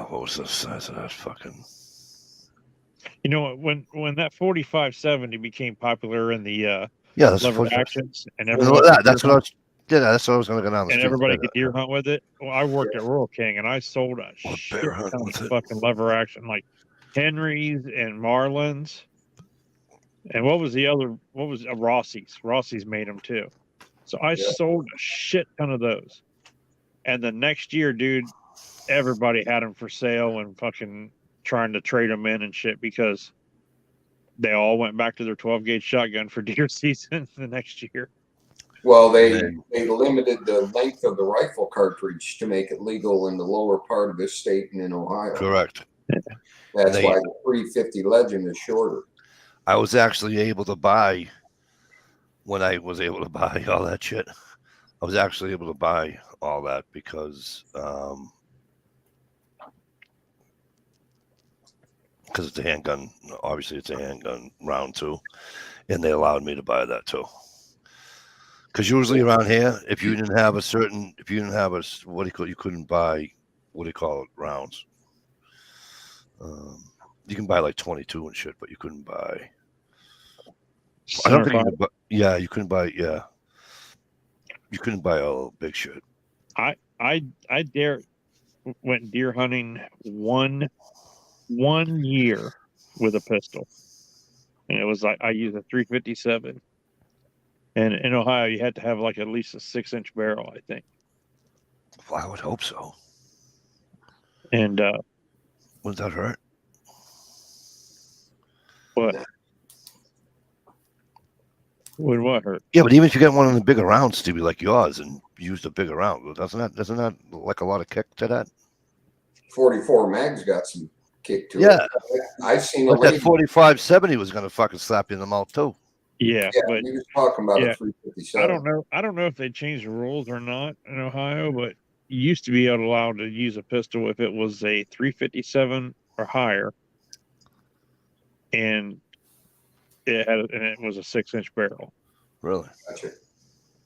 what was the size of that fucking? You know, when that 45-70 became popular in the Yeah, that's lever 45. actions, and Well, everybody that's what I was. Yeah, that's what I was going to go down the and street. everybody could deer hunt with it. Well, I worked at Rural King, and I sold a Or shit bear hunt ton with of it. fucking lever action, like Henrys and Marlins. And what was the other? What was Rossi's? Rossi's made them too. So I sold a shit ton of those. And the next year, dude, everybody had them for sale and fucking trying to trade them in and shit because they all went back to their 12 gauge shotgun for deer season the next year. Well, they limited the length of the rifle cartridge to make it legal in the lower part of this state and in Ohio. Correct. That's why the 350 Legend is shorter. I was actually able to buy when I was able to buy all that shit. I was actually able to buy all that because it's a handgun. Obviously, it's a handgun round too, and they allowed me to buy that too. Because usually around here, if you didn't have what do you call it, you couldn't buy rounds. You can buy like 22 and shit, but you couldn't buy. I don't think you could buy, you couldn't buy. Yeah, you couldn't buy all big shit. I went deer hunting one year with a pistol, and it was like I used a 357. And in Ohio, you had to have like at least a 6-inch barrel, I think. Well, I would hope so. And wouldn't that hurt? What? Would what hurt? Yeah, but even if you get one of the bigger rounds, Stevie, like yours, and use the bigger round, doesn't that like a lot of kick to that? 44 mag's got some kick to Yeah. it. I've seen But that 45-70 was going to fucking slap you in the mouth too. Yeah, but he was talking about a 357. I don't know if they changed the rules or not in Ohio, but you used to be allowed to use a pistol if it was a 357 or higher, and it was a 6-inch barrel. Really? Gotcha.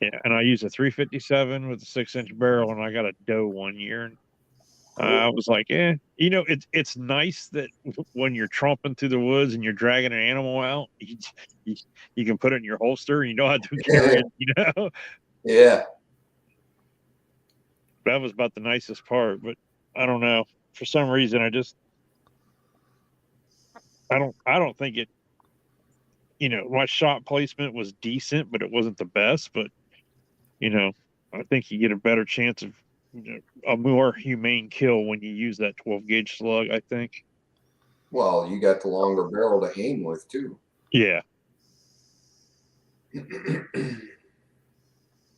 Yeah, and I used a 357 with a 6-inch barrel, and I got a doe one year. And I was like, it's nice that when you're tromping through the woods and you're dragging an animal out, you can put it in your holster and you don't have to carry it. Yeah. That was about the nicest part. But I don't know, for some reason, I don't think it. My shot placement was decent, but it wasn't the best. But I think you get a better chance of a more humane kill when you use that 12 gauge slug, I think. Well, you got the longer barrel to aim with too. Yeah.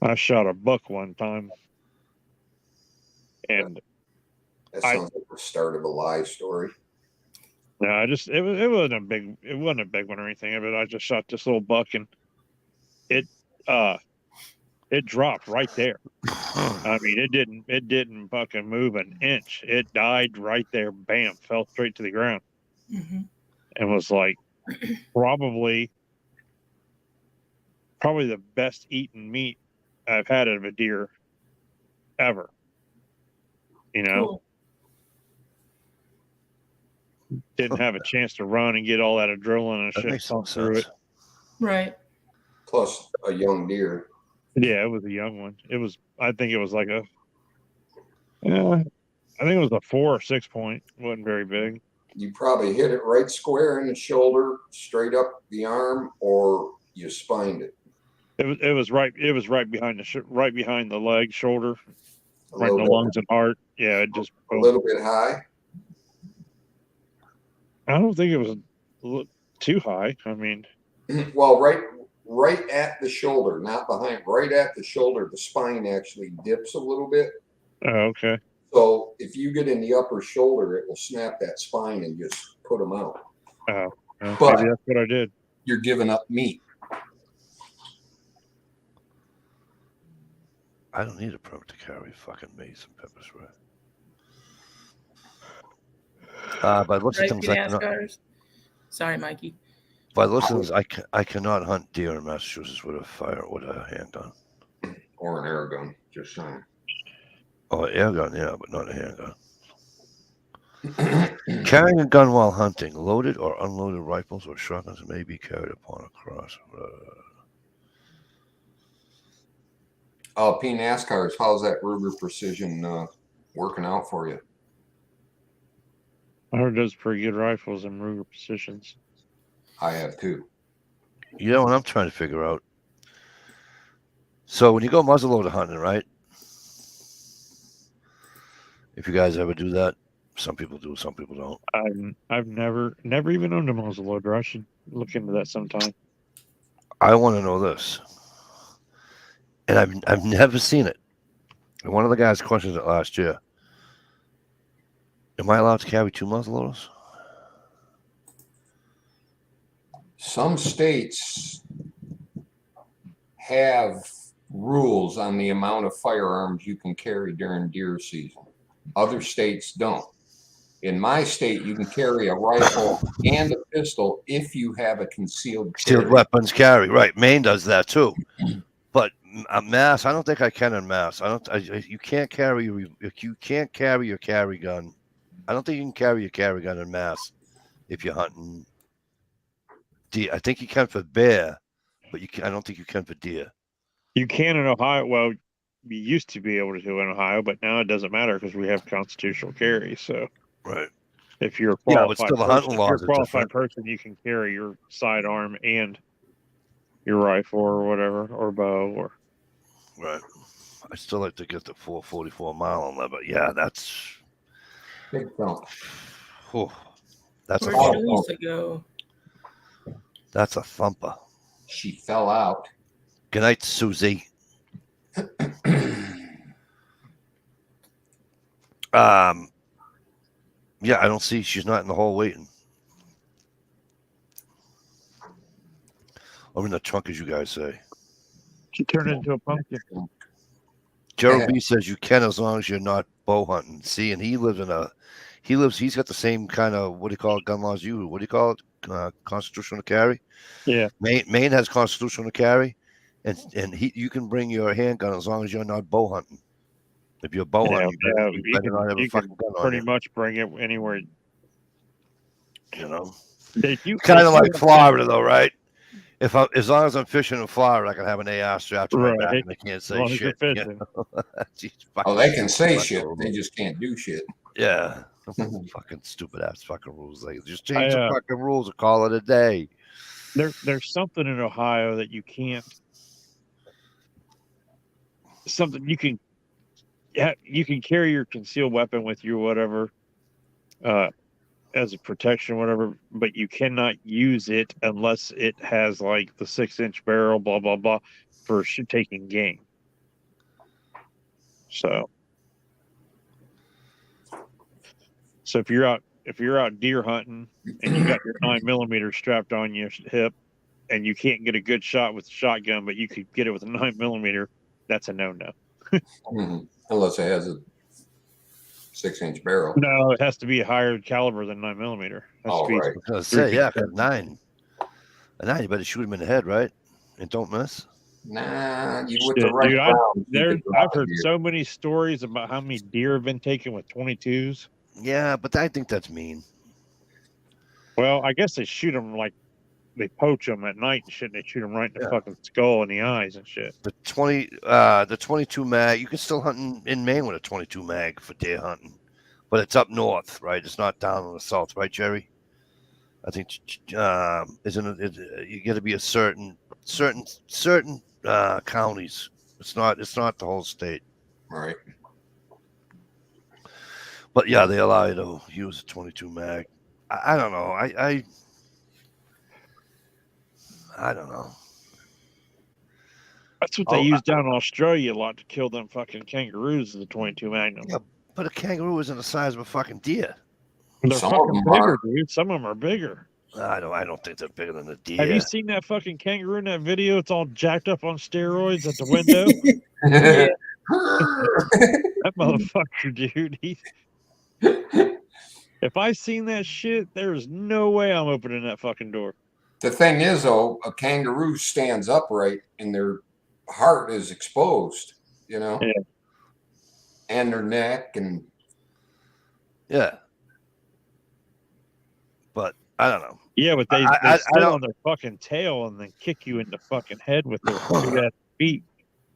I shot a buck one time. And That sounds like the start of a lie story. no, it wasn't a big one or anything. But I just shot this little buck and it dropped right there. I mean, it didn't fucking move an inch. It died right there. Bam, fell straight to the ground. Mm-hmm. And was like probably the best eaten meat I've had out of a deer ever. Cool. Didn't have a chance to run and get all that adrenaline and That shit makes some pumped through sense. it. Right. Plus a young deer. Yeah, it was a young one. I think it was like I think it was a 4 or 6 point. It wasn't very big. You probably hit it right square in the shoulder, straight up the arm, or you spined it. It was right behind right behind the leg, shoulder, A right in the little lungs and heart. Yeah, it just. a little bit high. I don't think it was too high. I mean, Well, right at the shoulder, not behind. Right at the shoulder, the spine actually dips a little bit. oh, okay. So if you get in the upper shoulder, it will snap that spine and just put them out. Well, But- maybe that's what I did. You're giving up meat. I don't need a permit to carry fucking mace and pepper spray. By looks Right, of things, I cannot, NASCARs. Sorry, Mikey. by looks of things, I cannot hunt deer in Massachusetts with a handgun. Or an air gun, just saying. Oh, air gun, yeah, but not a handgun. Carrying a gun while hunting, loaded or unloaded rifles or shotguns may be carried upon a cross. P NASCARs, how's that Ruger Precision working out for you? I heard those pretty good rifles and Ruger Precisions. I have too. You know what I'm trying to figure out? So when you go muzzleloader hunting, right? If you guys ever do that, some people do, some people don't. I've never even owned a muzzleloader. I should look into that sometime. I want to know this, and I've never seen it. And one of the guys questioned it last year. Am I allowed to carry 2 muzzleloaders? Some states have rules on the amount of firearms you can carry during deer season. Other states don't. In my state, you can carry a rifle and a pistol if you have a concealed Concealed carry. weapons carry, right? Maine does that too, but Mass, I don't think I can in Mass. You can't carry your carry gun. I don't think you can carry your carry gun in Mass if you're hunting deer. I think you can for bear, but I don't think you can for deer. You can in Ohio. Well, we used to be able to in Ohio, but now it doesn't matter because we have constitutional carry. So Right. if you're a Yeah, but qualified still the hunting person, if you're laws a are qualified different. person, you can carry your sidearm and your rifle or whatever, or bow or. Right. I still like to get the 444 mile on that, but yeah, that's Big thump. whew, that's a Where'd thumper. Teresa go? That's a thumper. She fell out. Good night, Susie. Yeah, I don't see. She's not in the hole waiting. Or in the trunk, as you guys say. She turned into a pumpkin. Gerald B says you can as long as you're not bow hunting. See, and he lives in He's got the same kind of, what do you call it, gun laws you, what do you call it? Constitutional carry. Yeah. Maine has constitutional carry, and you can bring your handgun as long as you're not bow hunting. If you're bow hunting, you better not have a fucking gun on pretty you. much bring it anywhere. You know, If you kind if of you like have- Florida, though, right? As long as I'm fishing in Florida, I can have an AR strapped to my Right. back, and they can't as say long as you're shit. fishing. Jeez, Oh, fucking they can say fucking shit. rules. They just can't do shit. Yeah, fucking stupid ass fucking rules. Like, just change the I, fucking rules and call it a day. There's something in Ohio that you can't. Something you can. Yeah, you can carry your concealed weapon with you, whatever, as a protection, whatever. But you cannot use it unless it has like the 6-inch barrel, blah blah blah, for taking game. So if you're out deer hunting and you got your 9mm strapped on your hip, and you can't get a good shot with a shotgun, but you could get it with a 9mm, that's a no. Mhm. Unless it has a 6-inch barrel. No, it has to be a higher caliber than 9mm. Oh, right. I was gonna say, yeah, 'cause a 9, you better shoot him in the head, right? And don't miss. Nah, you with Shit, the right dude, round, you could drop I've heard a deer. so many stories about how many deer have been taken with 22s. Yeah, but I think that's mean. Well, I guess they shoot them like they poach them at night and shit. And they shoot them right in the Yeah. fucking skull and the eyes and shit. The 22 mag, you can still hunt in Maine with a 22 mag for deer hunting, but it's up north, right? It's not down in the south, right, Jerry? I think isn't it? You got to be a certain counties. It's not the whole state. Right. But yeah, they allow you to use a 22 mag. I don't know. I don't know. That's what they Oh, use down in Australia a lot to kill them fucking kangaroos. Is the 22 Magnum. Yeah, but a kangaroo isn't the size of a fucking deer. They're Some of fucking them bigger, are. dude. Some of them are bigger. I don't think they're bigger than a deer. Have you seen that fucking kangaroo in that video? It's all jacked up on steroids at the window. That motherfucker, dude. If I seen that shit, there's no way I'm opening that fucking door. The thing is, though, a kangaroo stands upright and their heart is exposed, you know, Yeah. and their neck, and Yeah. But I don't know. Yeah, but they I sit don't- on their fucking tail and then kick you in the fucking head with their big ass feet.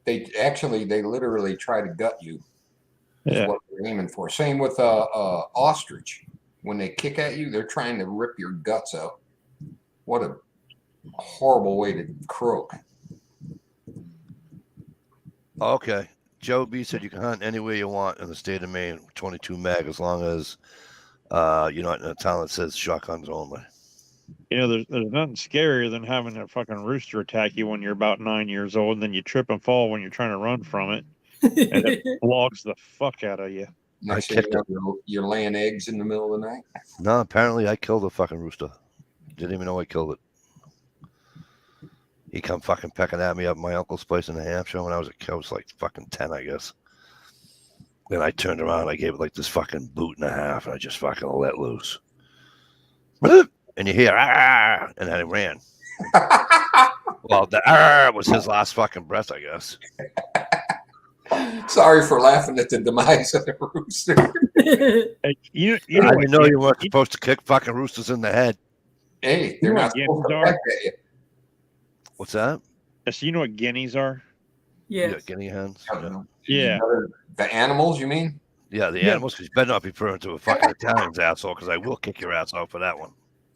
they literally try to gut you. Is Yeah. what they're aiming for. Same with ostrich. When they kick at you, they're trying to rip your guts out. What a horrible way to croak. Okay. Joe B said you can hunt anywhere you want in the state of Maine, 22 mag, as long as you're not in a town that says shotguns only. You know, there's nothing scarier than having a fucking rooster attack you when you're about 9 years old, and then you trip and fall when you're trying to run from it, and it logs the fuck out of you. Next thing kicked you know, you're laying eggs in the middle of the night. No, apparently I killed a fucking rooster. Didn't even know I killed it. He come fucking pecking at me up at my uncle's place in New Hampshire when I was a kid. I was like fucking 10, I guess. Then I turned around, I gave it like this fucking boot and a half, and I just fucking let loose. And you hear, ah, and then it ran. Well, the ah was his last fucking breath, I guess. Sorry for laughing at the demise of the rooster. Hey, you know I what didn't know you weren't you- supposed to kick fucking roosters in the head. Hey, they're You know not what supposed to guineas are? peck at you. What's that? So you know what guineas are? Yes. Guinea hens. Yeah. The animals, you mean? Yeah, the Yeah. animals. Because you better not be referring to a fucking Italian's asshole, because I will kick your ass out for that one.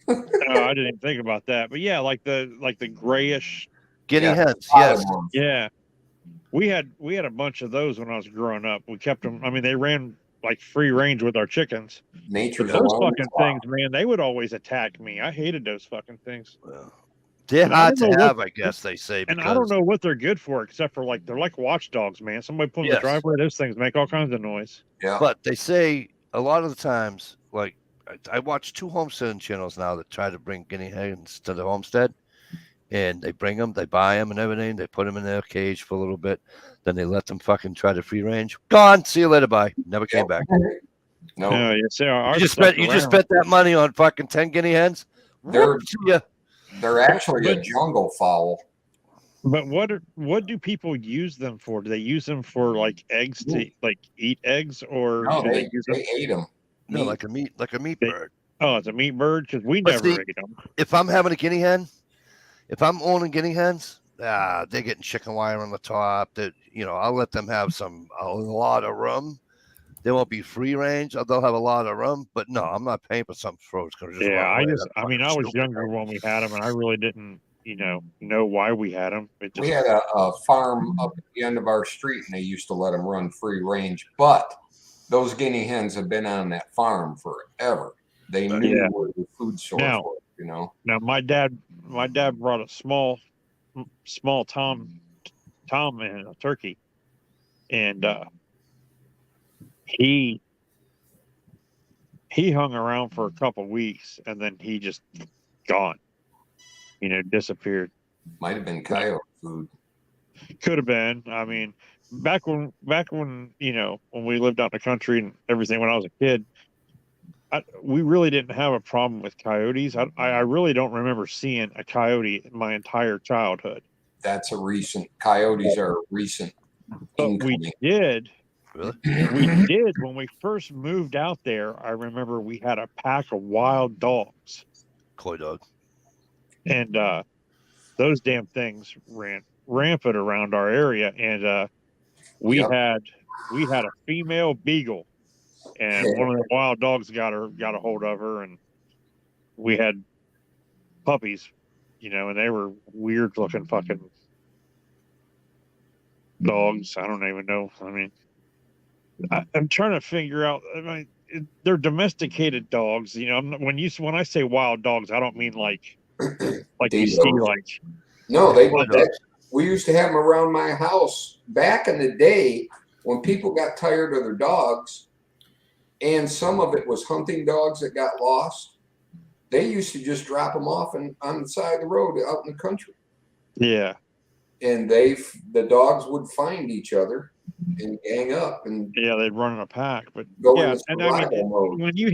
No, I didn't even think about that. But yeah, like the grayish. Guinea Yeah. hens, yes. Yeah, we had a bunch of those when I was growing up. We kept them. I mean, they ran like free range with our chickens. Nature's Those alone. fucking things, man, they would always attack me. I hated those fucking things. Well, they're And I hard to don't know have, I guess they say. And Because, I don't know what they're good for, except for like they're like watchdogs, man. Somebody put them in Yes. the driveway, those things make all kinds of noise. Yeah. but they say a lot of the times, like I watch 2 homesteading channels now that try to bring guinea hens to the homestead, and they bring them, they buy them and everything, they put them in their cage for a little bit, then they let them fucking try to free range. Gone. See you later. Bye. Never came back. No, No, you see, our You just stuff spent that money on fucking 10 guinea hens. They're- Whoop to ya. they're actually a But- jungle fowl. But what do people use them for? Do they use them for like eggs to like eat eggs, or No, do they use them? they ate them. No, like a meat They- bird. Oh, it's a meat bird because we But never see- ate them. If I'm having a guinea hen, if I'm owning guinea hens, they're getting chicken wire on the top. That I'll let them have a lot of room. They won't be free range. They'll have a lot of room. But no, I'm not paying for something frozen. Yeah, I mean, I was stupid. younger when we had them, and I really didn't, know why we had them. It just, We had a farm up at the end of our street, and they used to let them run free range. But those guinea hens have been on that farm forever. They knew Yeah. where the food source Now- was. now my dad brought a small tom and a turkey, and he hung around for a couple weeks, and then he just gone, disappeared. Might have been coyote food. Could have been. I mean, back when when we lived out in the country and everything, when I was a kid, we really didn't have a problem with coyotes. I really don't remember seeing a coyote in my entire childhood. That's a recent. Coyotes are a recent. But we incoming. did. Really? We did when we first moved out there. I remember we had a pack of wild dogs, Coy dog. and those damn things ran rampant around our area. And we Yep. had a female beagle, and one of the wild dogs got a hold of her, and we had puppies, and they were weird looking fucking dogs. I don't even know. I mean, I'm trying to figure out. I mean, they're domesticated dogs. When I say wild dogs, I don't mean like you see Dingoes. like No, they Wild that, we used to have them around my house back in the day when people got tired of their dogs, and some of it was hunting dogs that got lost. They used to just drop them off on the side of the road out in the country, yeah. and the dogs would find each other and gang up and Yeah, they'd run in a pack, but go yeah, into and I mean, survival mode. when you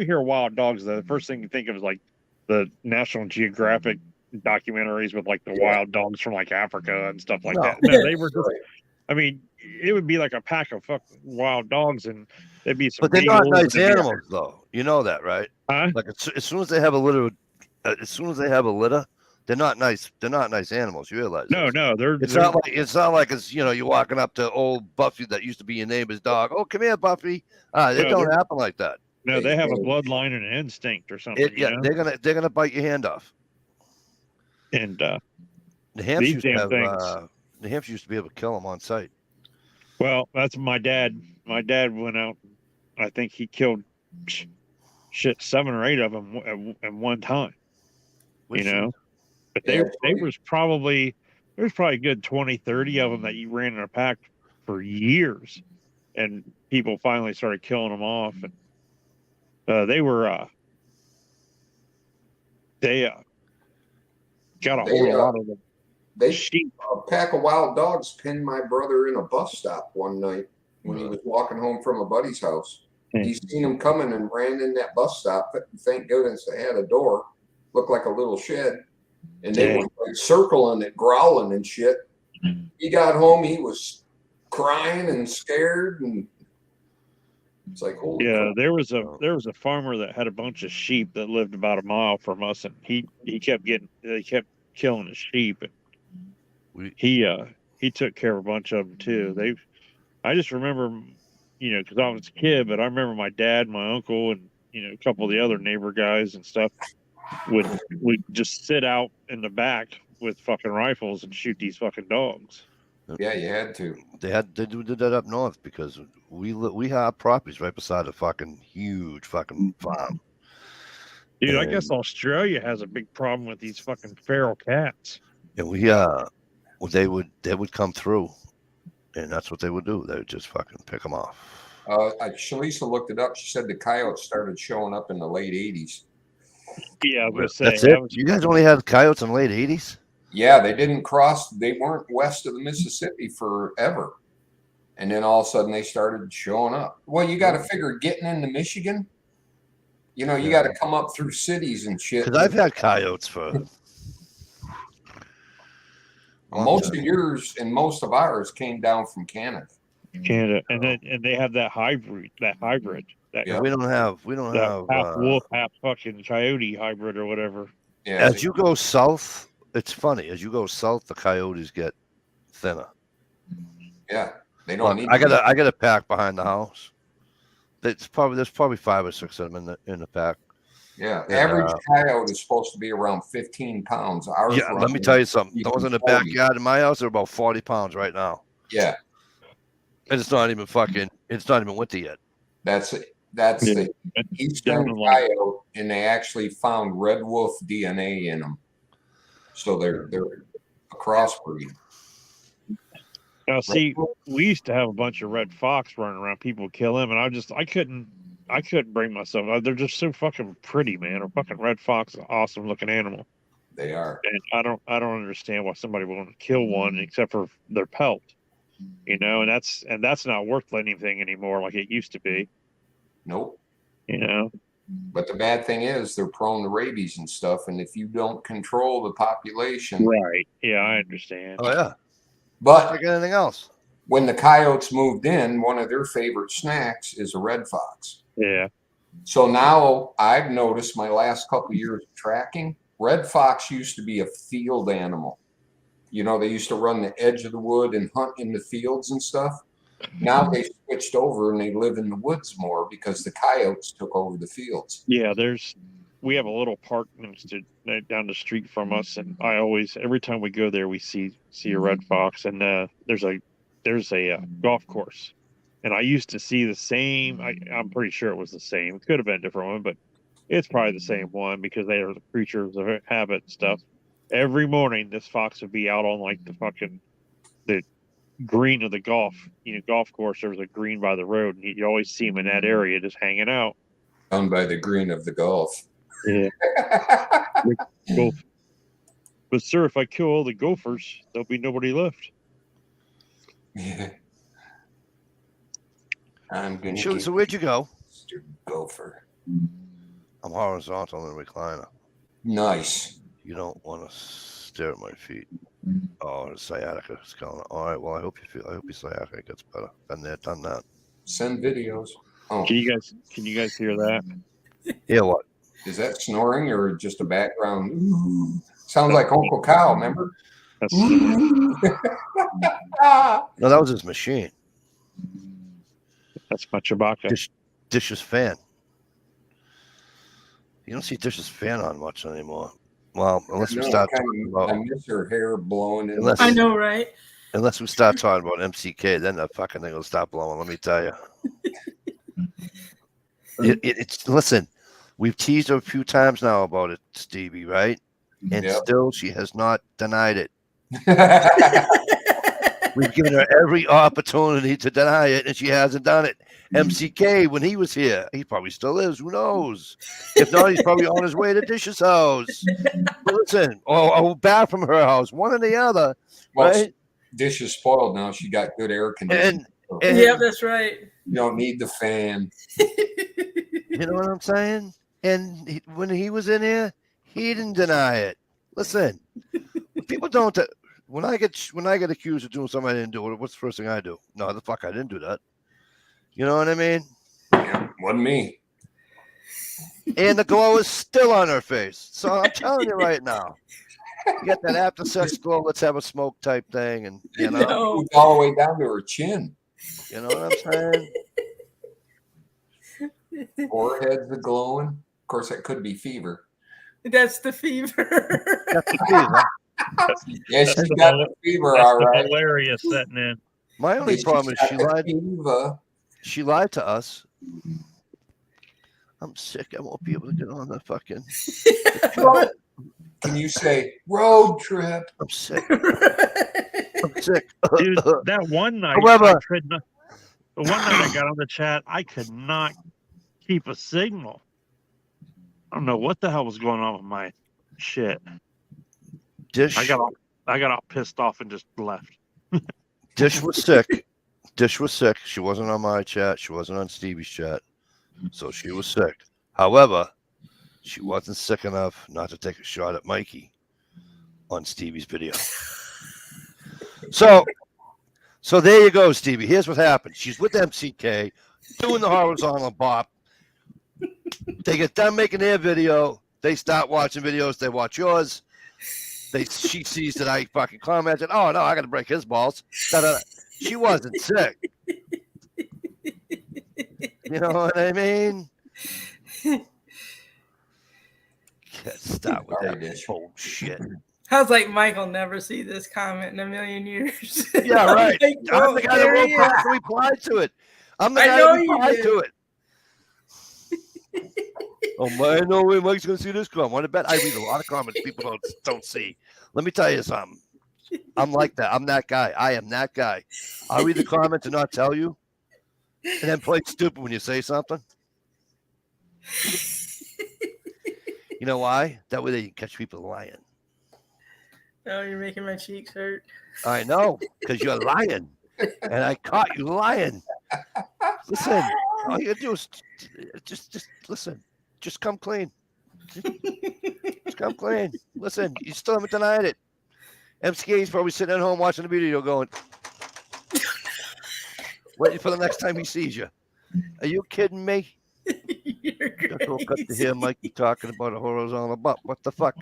hear wild dogs, the first thing you think of is like the National Geographic documentaries with like the Yeah. wild dogs from like Africa and stuff like No. that. No, they were just. Right. I mean, it would be like a pack of fucking wild dogs, and there'd be some. But they're not beagles, nice and there'd be- animals, though. You know that, right? Huh? Like as soon as they have a litter, they're not nice. They're not nice animals. You realize? No, this. no, they're. It's they're- not like it's you're walking up to old Buffy that used to be your neighbor's dog. Oh, come here, Buffy. It No, don't they're- happen like that. No, they have a bloodline and an instinct or something. Yeah, they're gonna bite your hand off. And The Hampshire These used to damn have, things. the Hampshire used to be able to kill them on sight. well, that's my dad. My dad went out. I think he killed 7 or 8 of them at one time. Which But Yeah, they was probably there's probably a good 20, 30 of them that you ran in a pack for years, and people finally started killing them off. And they were got a hold of a lot of the They sheep. a pack of wild dogs pinned my brother in a bus stop one night when he was walking home from a buddy's house. Hmm. He seen them coming and ran in that bus stop. Thank goodness they had a door, looked like a little shed, and they were like circling it, growling and shit. He got home, he was crying and scared, and it's like, holy Yeah, crap. there was a farmer that had a bunch of sheep that lived about a mile from us, and they kept killing his sheep, and We- he took care of a bunch of them too. I just remember, because I was a kid, but I remember my dad, my uncle, and a couple of the other neighbor guys and stuff would just sit out in the back with fucking rifles and shoot these fucking dogs. Yeah, you had to. They did that up north because we have properties right beside a fucking huge fucking farm. Dude, I And- guess Australia has a big problem with these fucking feral cats. And they would come through, and that's what they would do. They would just fucking pick them off. Shalisa looked it up. She said the coyotes started showing up in the late 80s. Yeah, I was gonna say That's that it. was- You guys only had coyotes in the late '80s. Yeah, they weren't west of the Mississippi forever. And then all of a sudden they started showing up. Well, you got to figure getting into Michigan, you know, you got to come up through cities and shit. Because I've had coyotes for Most of yours and most of ours came down from Canada. Canada, and they have that hybrid. That Yeah. we don't have half wolf, half fucking coyote hybrid or whatever. Yeah. as you go south, it's funny. As you go south, the coyotes get thinner. Yeah. They don't Look, need. I got a pack behind the house. There's probably 5 or 6 of them in the pack. Yeah. Yeah. Average coyote is supposed to be around 15 pounds. Ours Yeah, let me run- tell you something. Those in the 40. backyard in my house are about 40 pounds right now. Yeah. And it's not even winter yet. That's it. That's Yeah. the eastern Down the line. coyote, and they actually found red wolf DNA in them. So they're a crossbreed. Now, see, we used to have a bunch of red fox running around. People would kill them, and I couldn't bring myself. They're just so fucking pretty, man. A fucking red fox is an awesome looking animal, They are. and I don't understand why somebody would want to kill one except for their pelt, you know. And that's not worth anything anymore like it used to be, Nope. you know. But the bad thing is they're prone to rabies and stuff, and if you don't control the population, Right? Yeah, I understand. Oh yeah, but like anything else. when the coyotes moved in, one of their favorite snacks is a red fox. Yeah. So now I've noticed my last couple of years of tracking, red fox used to be a field animal. You know, they used to run the edge of the wood and hunt in the fields and stuff. Now they switched over and they live in the woods more because the coyotes took over the fields. Yeah, we have a little park down the street from us, and every time we go there, we see a red fox, and there's a golf course, and I used to see the same. I'm pretty sure it was the same. It could have been a different one, but it's probably the same one because they are the creatures of habit and stuff. Every morning, this fox would be out on like the green of the golf course. There was a green by the road, and you always see him in that area just hanging out. Down by the green of the Gulf. Yeah. But sir, if I kill all the gophers, there'll be nobody left. Yeah. I'm gonna So, get so where'd you go? Mr. Gopher. I'm horizontal in the recliner. Nice. You don't want to stare at my feet. Oh, the sciatica is going. All right. Well, I hope your sciatica gets better. Been there, done that. Send videos. Oh, Can you guys hear that? Yeah. What? is that snoring or just a background? Ooh. Sounds like Uncle Kyle, remember? That's No, that was his machine. that's my Chewbacca. Dish's fan. You don't see Dish's fan on much anymore. Well, unless we No, start I talking I about miss her hair blowing in. Unless- I know, right? unless we start talking about MCK, then that fucking thing will stop blowing. Let me tell you. It's listen. We've teased her a few times now about it, Stevie, right? And Yep. still, she has not denied it. We've given her every opportunity to deny it, and she hasn't done it. MCK, when he was here, he probably still is. Who knows? If not, he's probably on his way to Dish's house. But listen, or back from her house, one or the other, Well, right? Dish is spoiled now. She got good air conditioning. And Yeah, that's right. You don't need the fan. you know what I'm saying? And when he was in here, he didn't deny it. Listen, people don't. When I get accused of doing something I didn't do, what's the first thing I do? No, the fuck, I didn't do that. You know what I mean? Yeah, wasn't me. And the glow is still on her face. So I'm telling you right now, you got that after sex glow. Let's have a smoke type thing, and you know, No. It's all the way down to her chin. you know what I'm saying? Forehead's a glowing. Of course, that could be fever. That's the fever. That's the fever. Yeah, she got the fever, all right. hilarious setting in. My only She's problem is got she the lied. fever. She lied to us. I'm sick. I won't be able to get on the fucking. Can you say road trip? I'm sick. I'm sick. Dude, that one night, However- the one night I got on the chat, I could not keep a signal. I don't know what the hell was going on with my shit. Dish. I got all pissed off and just left. Dish was sick. Dish was sick. She wasn't on my chat. She wasn't on Stevie's chat. So she was sick. However, she wasn't sick enough not to take a shot at Mikey on Stevie's video. So there you go, Stevie. Here's what happened. She's with MCK doing the horizontal bop. They get done making their video. They start watching videos. They watch yours. She sees that I fucking commented. Oh no, I got to break his balls. Da-da-da. She wasn't sick. You know what I mean? Can't stop with that bullshit. I was like, Michael never see this comment in a million years. Yeah, right. Like, I'm the guy that there wrote he is. back and replied to it. I'm the I guy know that you replied did. to it. Oh, I know way Mike's gonna see this comment. Want to bet? I read a lot of comments people don't see. Let me tell you something. I'm like that. I'm that guy. I am that guy. I'll read the comments and not tell you, and then play stupid when you say something. You know why? That way they can catch people lying. Oh, you're making my cheeks hurt. I know, because you're lying, and I caught you lying. Listen, all you gotta do is just listen. Just come clean. Just come clean. Listen, you still haven't denied it. MCK's probably sitting at home watching the video going, waiting for the next time he sees you. Are you kidding me? You're Just woke up to crazy. hear Mikey talking about a horizontal bump. What the fuck?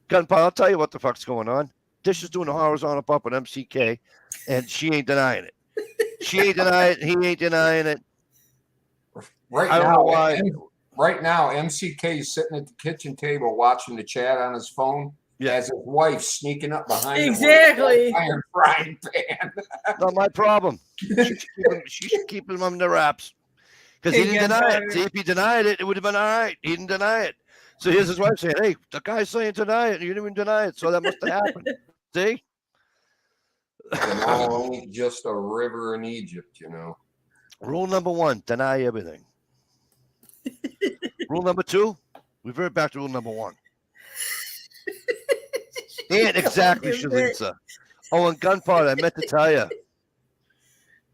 Gunpowder, I'll tell you what the fuck's going on. Dish is doing a horizontal bump with MCK, and she ain't denying it. She ain't denying it. He ain't denying it. Right I don't now, know why. Right now, MCK is sitting at the kitchen table watching the chat on his phone. Yeah. As his wife sneaking up behind him with a Exactly. iron frying pan. Not my problem. She should keep him under wraps. Because he Hey, didn't deny it. Gunpowder. See, if he denied it, it would have been all right. He didn't deny it. So here's his wife saying, hey, the guy's saying deny it, and you didn't even deny it. So that must have happened. See? And all ain't just a river in Egypt, you know. Rule number 1, deny everything. Rule number 2, revert back to rule number 1. And exactly, Shalisa. Oh, and Gunpowder, I meant to tell you.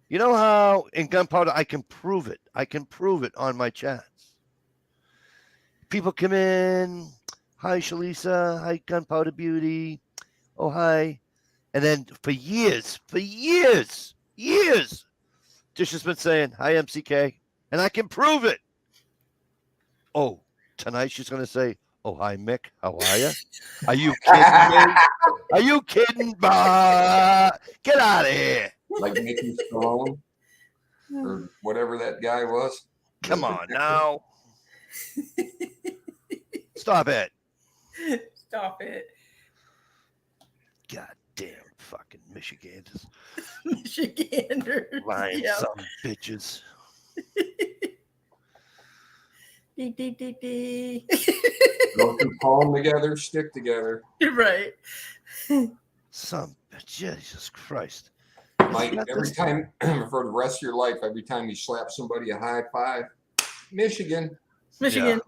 You know how in Gunpowder I can prove it? I can prove it on my chats. People come in. Hi, Shalisa. Hi, Gunpowder Beauty. Oh, hi. And then for years, Dish has been saying, hi, MCK. And I can prove it. Oh, tonight she's going to say, oh, hi, Mick. How are you? Are you kidding me? Are you kidding? Get out of here. Like Mickey Stallone or whatever that guy was. Come on now. Stop it. Stop it. God damn fucking Michiganders. Michiganders. Lying Yeah. some bitches. Dee, dee, dee, dee. Don't you palm together, stick together. You're right. Some Jesus Christ. Mike, Not every this- time for the rest of your life, every time you slap somebody a high five, Michigan. Michigan.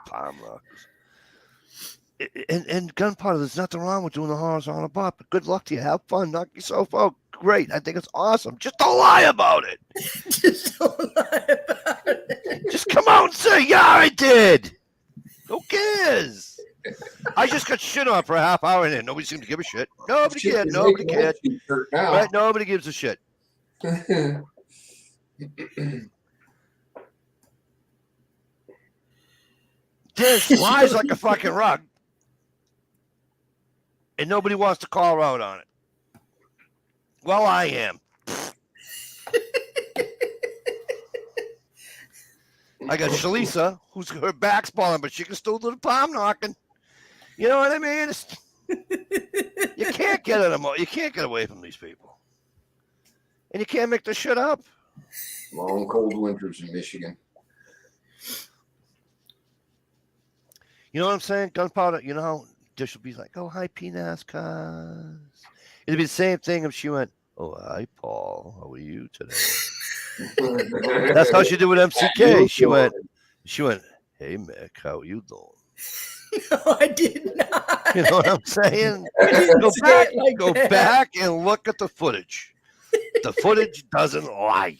Palm rockers. And Gunpowder, there's nothing wrong with doing the horizontal bop. But good luck to you. Have fun. Knock yourself out. Great. I think it's awesome. Just don't lie about it. Just don't lie about it. Just come out and say, yeah, I did. Who cares? I just got shit on for a half hour and then nobody seemed to give a shit. Nobody Shit, cared. you're Nobody making cared. that t-shirt now. Right? Nobody gives a shit. Dish lies like a fucking rug. And nobody wants to call her out on it. Well, I am. I got Shalisa, who's her back's falling, but she can still do the palm knocking. You know what I mean? You can't get it. You can't get away from these people, and you can't make this shit up. Long cold winters in Michigan. You know what I'm saying? Gunpowder. You know how Dish will be like, "Oh, hi, P-NAS cuz." It'd be the same thing if she went, "Oh, hi, Paul. How are you today?" That's how she did with MCK. She went, "Hey, Mick, how are you doing?" No, I did not. You know what I'm saying? I didn't Go say back, it like go that. back and look at the footage. The footage doesn't lie.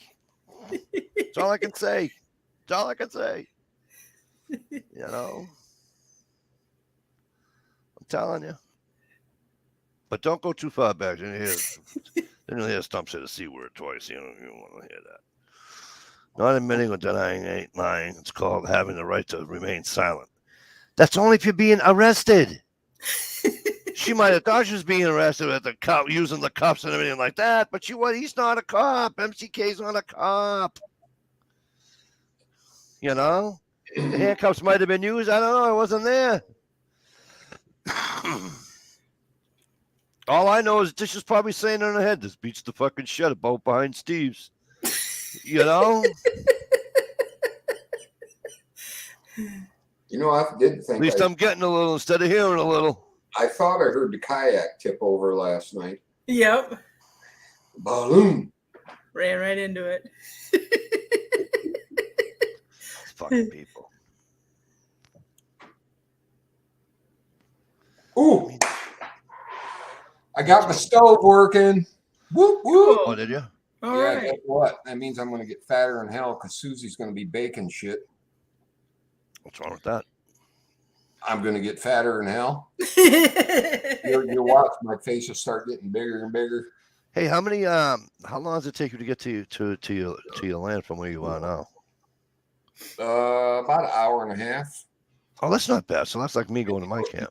That's all I can say. That's all I can say. You know, I'm telling you. But don't go too far back. Then you'll hear Stump say the C word twice. You don't want to hear that. Not admitting or denying ain't lying. It's called having the right to remain silent. That's only if you're being arrested. She might have thought she was being arrested at the cop using the cuffs and everything like that, but he's not a cop. MCK's not a cop. You know? The handcuffs might have been used. I don't know. I wasn't there. All I know is Dish is probably saying in her head, this beats the fucking shit about behind Steve's. You know? You know, I did think. At least I'm getting a little instead of hearing a little. I thought I heard the kayak tip over last night. Yep. Balloon. Ran right into it. Fucking people. Ooh. I got my stove working. Whoop whoop. Oh, did you? All Yeah, right. guess what? That means I'm going to get fatter than hell because Susie's going to be baking shit. What's wrong with that? I'm going to get fatter than hell. You'll watch. My face will start getting bigger and bigger. Hey, how long does it take you to get to your land from where you are now? About an hour and a half. Oh, that's not bad. So that's like me going to my camp.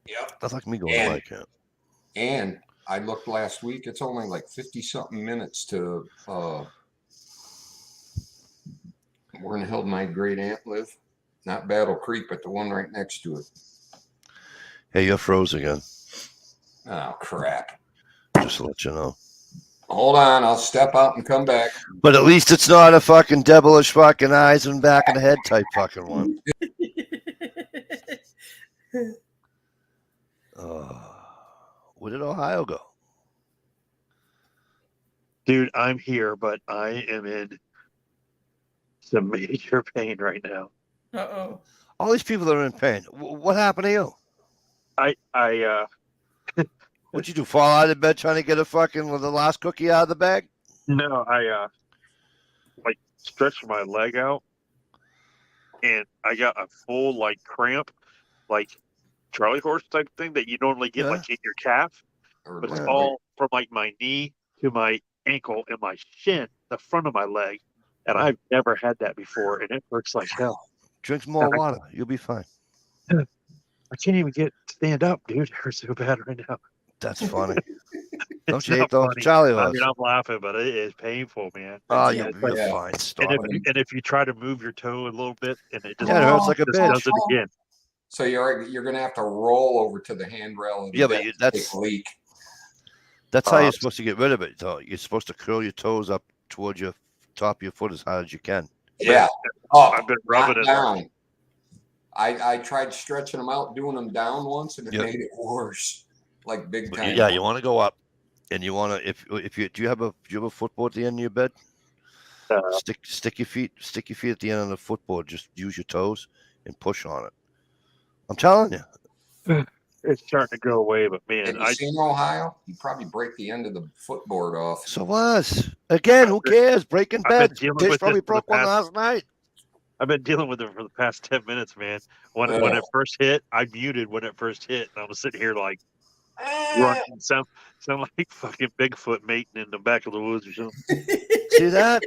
Yep. That's like me going to my camp. And I looked last week. It's only like 50-something minutes to where in the hell did my great aunt live? Not Battle Creek, but the one right next to it. Hey, you're froze again. Oh, crap. Just to let you know. Hold on. I'll step out and come back. But at least it's not a fucking devilish fucking eyes and back of the head type fucking one. Where did Ohio go? Dude, I'm here, but I am in some major pain right now. Uh-oh. All these people are in pain. What happened to you? What'd you do? Fall out of bed trying to get a fucking with the last cookie out of the bag? No, like stretched my leg out and I got a full like cramp, like Charlie horse type thing that you normally get like in your calf, but it's all from like my knee to my ankle and my shin, the front of my leg. And I've never had that before, and it hurts like hell. Drink some more water. You'll be fine. I can't even stand up, dude. It hurts so bad right now. That's funny. Don't It's you hate not those funny. Charlie I horse? mean, I'm laughing, but it is painful, man. Oh, Yeah, you're yeah. fine. Stop And it. if you try to move your toe a little bit, and it just, Yeah, it hurts like a just bitch. does it again. So you're going to have to roll over to the handrail. And Yeah, but take that's a leak. That's how you're supposed to get rid of it, though. You're supposed to curl your toes up towards your top of your foot as hard as you can. Yeah. Oh, I've been rubbing not it down. I tried stretching them out, doing them down once, and it Yep. made it worse. Like big But time. yeah, you want to go up, and you want to if you do you have a footboard at the end of your bed? Stick your feet at the end of the footboard. Just use your toes and push on it. I'm telling you. It's starting to go away, but man, Have you seen Ohio? You probably break the end of the footboard off. So was again. Who cares? Breaking I've been beds. dealing Dish with probably this for the broke one past- last night. I've been dealing with it for the past 10 minutes, man. When it first hit, I muted when it first hit, and I was sitting here like running, sound like fucking Bigfoot mating in the back of the woods or something. See that?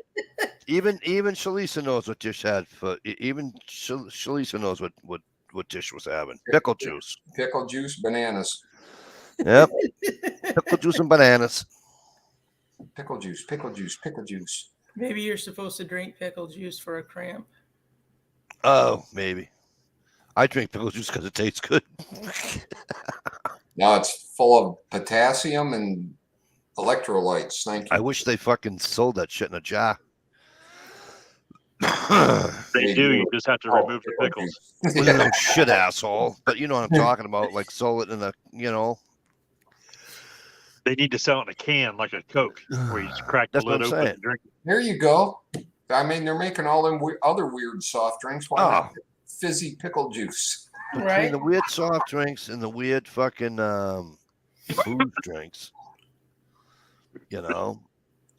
Even Shalisa knows what Dish had for. Even Shalisa knows what Dish was having. Pickle juice. Pickle juice, bananas. Yep. Pickle juice and bananas. Pickle juice, pickle juice, pickle juice. Maybe you're supposed to drink pickle juice for a cramp. Oh, maybe. I drink pickle juice because it tastes good. Now it's full of potassium and electrolytes. Thank you. I wish they fucking sold that shit in a jar. They do. You just have to remove the pickles. Well, you know, shit, asshole. But you know what I'm talking about. Like, sold it in a, They need to sell it in a can like a Coke, where you just crack the That's what lid I'm open saying. and drink it. There you go. I mean, they're making all them other weird soft drinks. Why not fizzy pickle juice? Between Right. the weird soft drinks and the weird fucking food drinks. you know,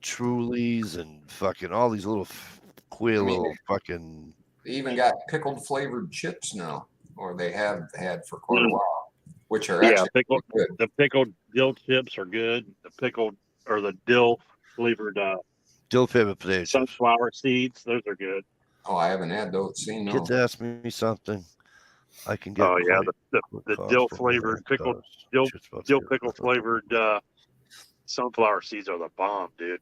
Trulies and fucking all these little queer I mean, little fucking. They even got pickled flavored chips now, or they have had for quite a while, which are Yeah, actually pickled. good. The pickled dill chips are good. The pickled or the dill flavored Dill flavored potato chips. sunflower seeds, those are good. Oh, I haven't had those. Seen those. Kids ask me something. I can get. Oh yeah, quite the quick dill cost from flavored that pickled cost. dill Shit's about to dill get pickle ripped up. flavored sunflower seeds are the bomb, dude.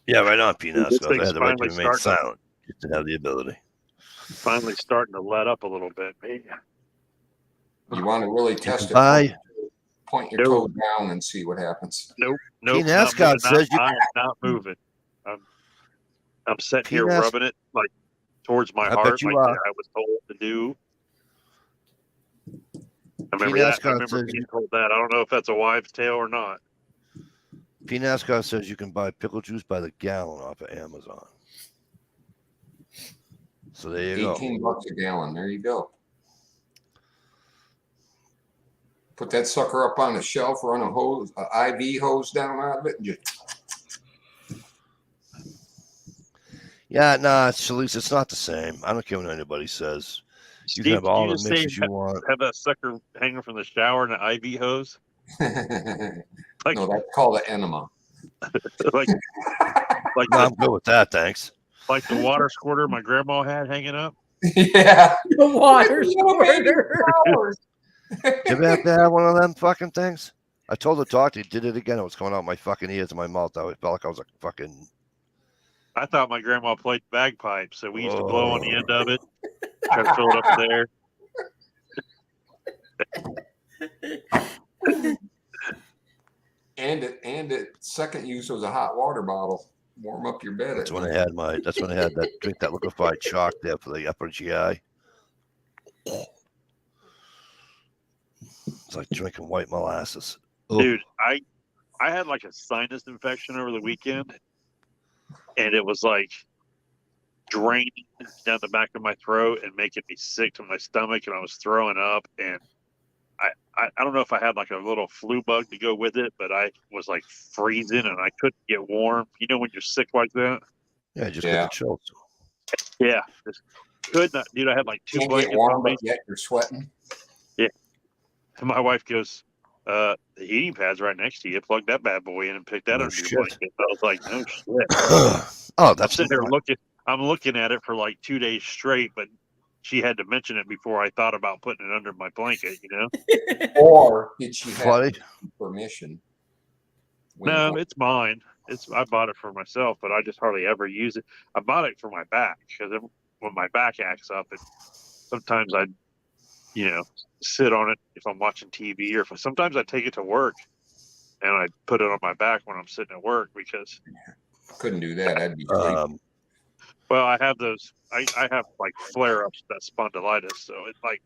Yeah, right on, This Pinasco. I thing's had the right to finally remain starting. silent just to have the ability. Finally starting to let up a little bit, man. You want to really test it? Bye. Point your toe down and see what happens. Nope, Teen not Ascot moving. says you- I am not moving. I'm sitting here Teen Ascot- rubbing it like towards my I bet heart, you like are. I was told to do. I Teen remember that. I Ascot remember says being you- told that. I don't know if that's a wives' tale or not. Pinasco says you can buy pickle juice by the gallon off of Amazon. So there you go. $18 a gallon. There you go. Put that sucker up on a shelf, run a hose, an IV hose down out of it, and just Yeah, nah, Shalise, it's not the same. I don't care what anybody says. You Steve, can have did all you the just say mixes you want. have that sucker hanging from the shower in an IV hose? Like, no, that's called an enema. like, No, I'm good with that, thanks. like the water squirter my grandma had hanging up. Yeah. The water squirter. Did you ever have to have one of them fucking things? I told the doctor, he did it again. It was coming out my fucking ears and my mouth. I felt like I was like fucking. I thought my grandma played bagpipes, so we used to blow on the end of it, try to fill it up there. And it second use was a hot water bottle. Warm up your bed. That's when I had my. That's when I had that drink that liquefied chalk there for the upper GI. It's like drinking white molasses. Ugh. Dude, I had like a sinus infection over the weekend, and it was like draining down the back of my throat and making me sick to my stomach, and I was throwing up, and I don't know if I had like a little flu bug to go with it, but I was like freezing and I couldn't get warm. You know when you're sick like that? Yeah, just Yeah. get the chills. Yeah, just could not, dude. I had like two Can't blankets get warm, on me. but yet you're sweating. And my wife goes, the heating pad's right next to you. Plug that bad boy in and pick that No under shit. your blanket. I was like, no shit. Oh, I'm that's sitting there looking. I'm looking at it for like 2 days straight, but she had to mention it before I thought about putting it under my blanket. You know? Or did she have funny. permission? No, it's mine. I bought it for myself, but I just hardly ever use it. I bought it for my back because when my back acts up, sometimes I, sit on it if I'm watching TV, or sometimes I take it to work and I put it on my back when I'm sitting at work because. Couldn't do that. I'd be sleeping. Well, I have those. I have like flare ups, that spondylitis. So it's like,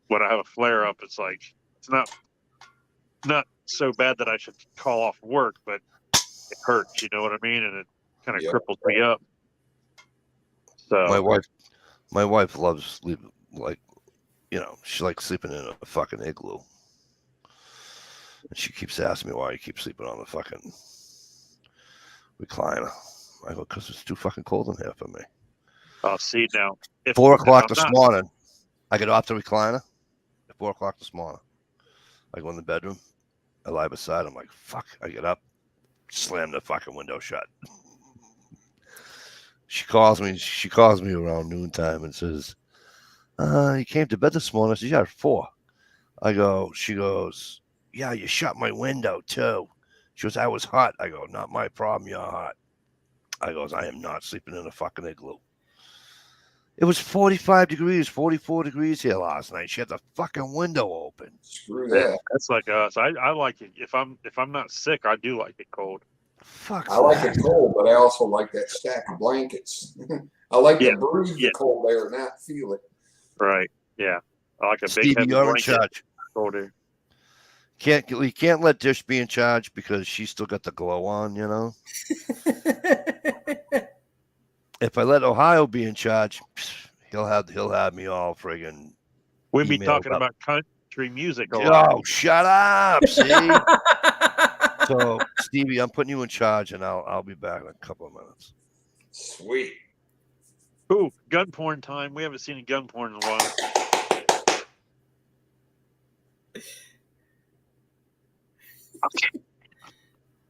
when I have a flare up, it's like it's not so bad that I should call off work, but it hurts. You know what I mean? And it kind of Yep. cripples me up. So My wife loves sleeping, like, she likes sleeping in a fucking igloo. And she keeps asking me why I keep sleeping on the fucking recliner. I go, because it's too fucking cold in here for me. I'll see now. 4 o'clock I'm this not- morning, I get off the recliner. At 4 o'clock this morning, I go in the bedroom. I lie beside. I'm like, fuck. I get up, slam the fucking window shut. She calls me around noontime and says, you came to bed this morning. I said, yeah, at 4. She goes, yeah, you shut my window too. She goes, I was hot. I go, not my problem. You're hot. I goes, I am not sleeping in a fucking igloo. It was 45 degrees, 44 degrees here last night. She had the fucking window open. Screw Yeah, that. that's like us. I like it. If I'm not sick, I do like it cold. Fuck. I like it cold, but I also like that stack of blankets. I like Yeah, to breathe yeah. the cold air, not feel it. Right. Yeah. I like a big Stevie, heavy you're in blanket. charge. Cold air. You can't let Dish be in charge because she's still got the glow on, If I let Ohio be in charge, He'll have me all friggin' We'd be emailed talking up. about country music a lot. Oh, shut up! See. So Stevie, I'm putting you in charge, and I'll be back in a couple of minutes. Sweet. Ooh, gun porn time. We haven't seen a gun porn in a while. Okay.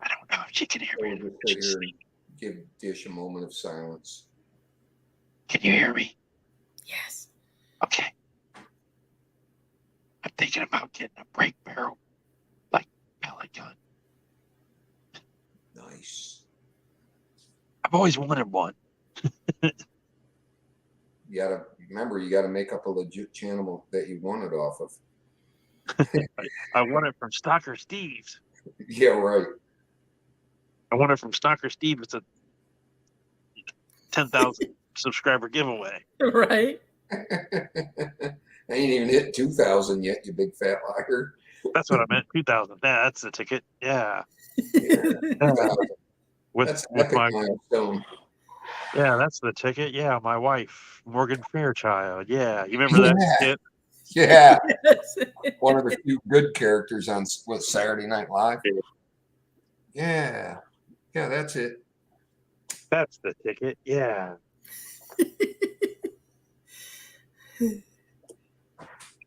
I don't know if she can hear me. We'll just sit here and give Dish a moment of silence. Can you hear me? Yes. Okay. I'm thinking about getting a break barrel, like pellet gun. Nice. I've always wanted one. You gotta remember, you gotta make up a legit channel that you want it off of. I want it from Stalker Steve's. Yeah, right. I want it from Stalker Steve. It's a 10,000 subscriber giveaway. Right. I ain't even hit 2,000 yet, you big fat liar. That's what I meant. 2,000. Yeah, that's the ticket. Yeah. With That's with epic my milestone. yeah, that's the ticket. Yeah, my wife, Morgan Fairchild. Yeah, you remember that skit? Yeah, one of the few good characters on Saturday Night Live. Yeah, that's it. That's the ticket. Yeah.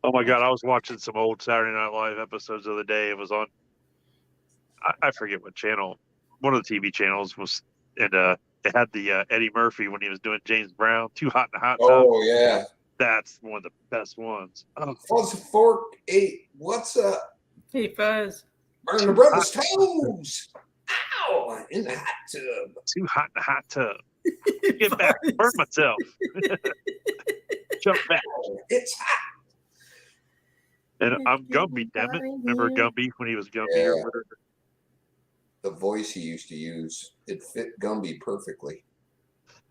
Oh my God, I was watching some old Saturday Night Live episodes the other day. It was on, I forget what channel, one of the TV channels was, and it had the Eddie Murphy when he was doing James Brown, Too Hot in the Hot Tub. Oh yeah. That's one of the best ones. Oh, Fuzz Fork 8. What's up? Hey, Fuzz. Burn the brother's toes. Ow! In the hot tub. Too Hot in the Hot Tub. Get back, burn myself. Jump back. It's hot. And I'm Gumby, damn it. Remember Gumby when he was Gumby? Yeah. Or whatever? The voice he used to use, it fit Gumby perfectly.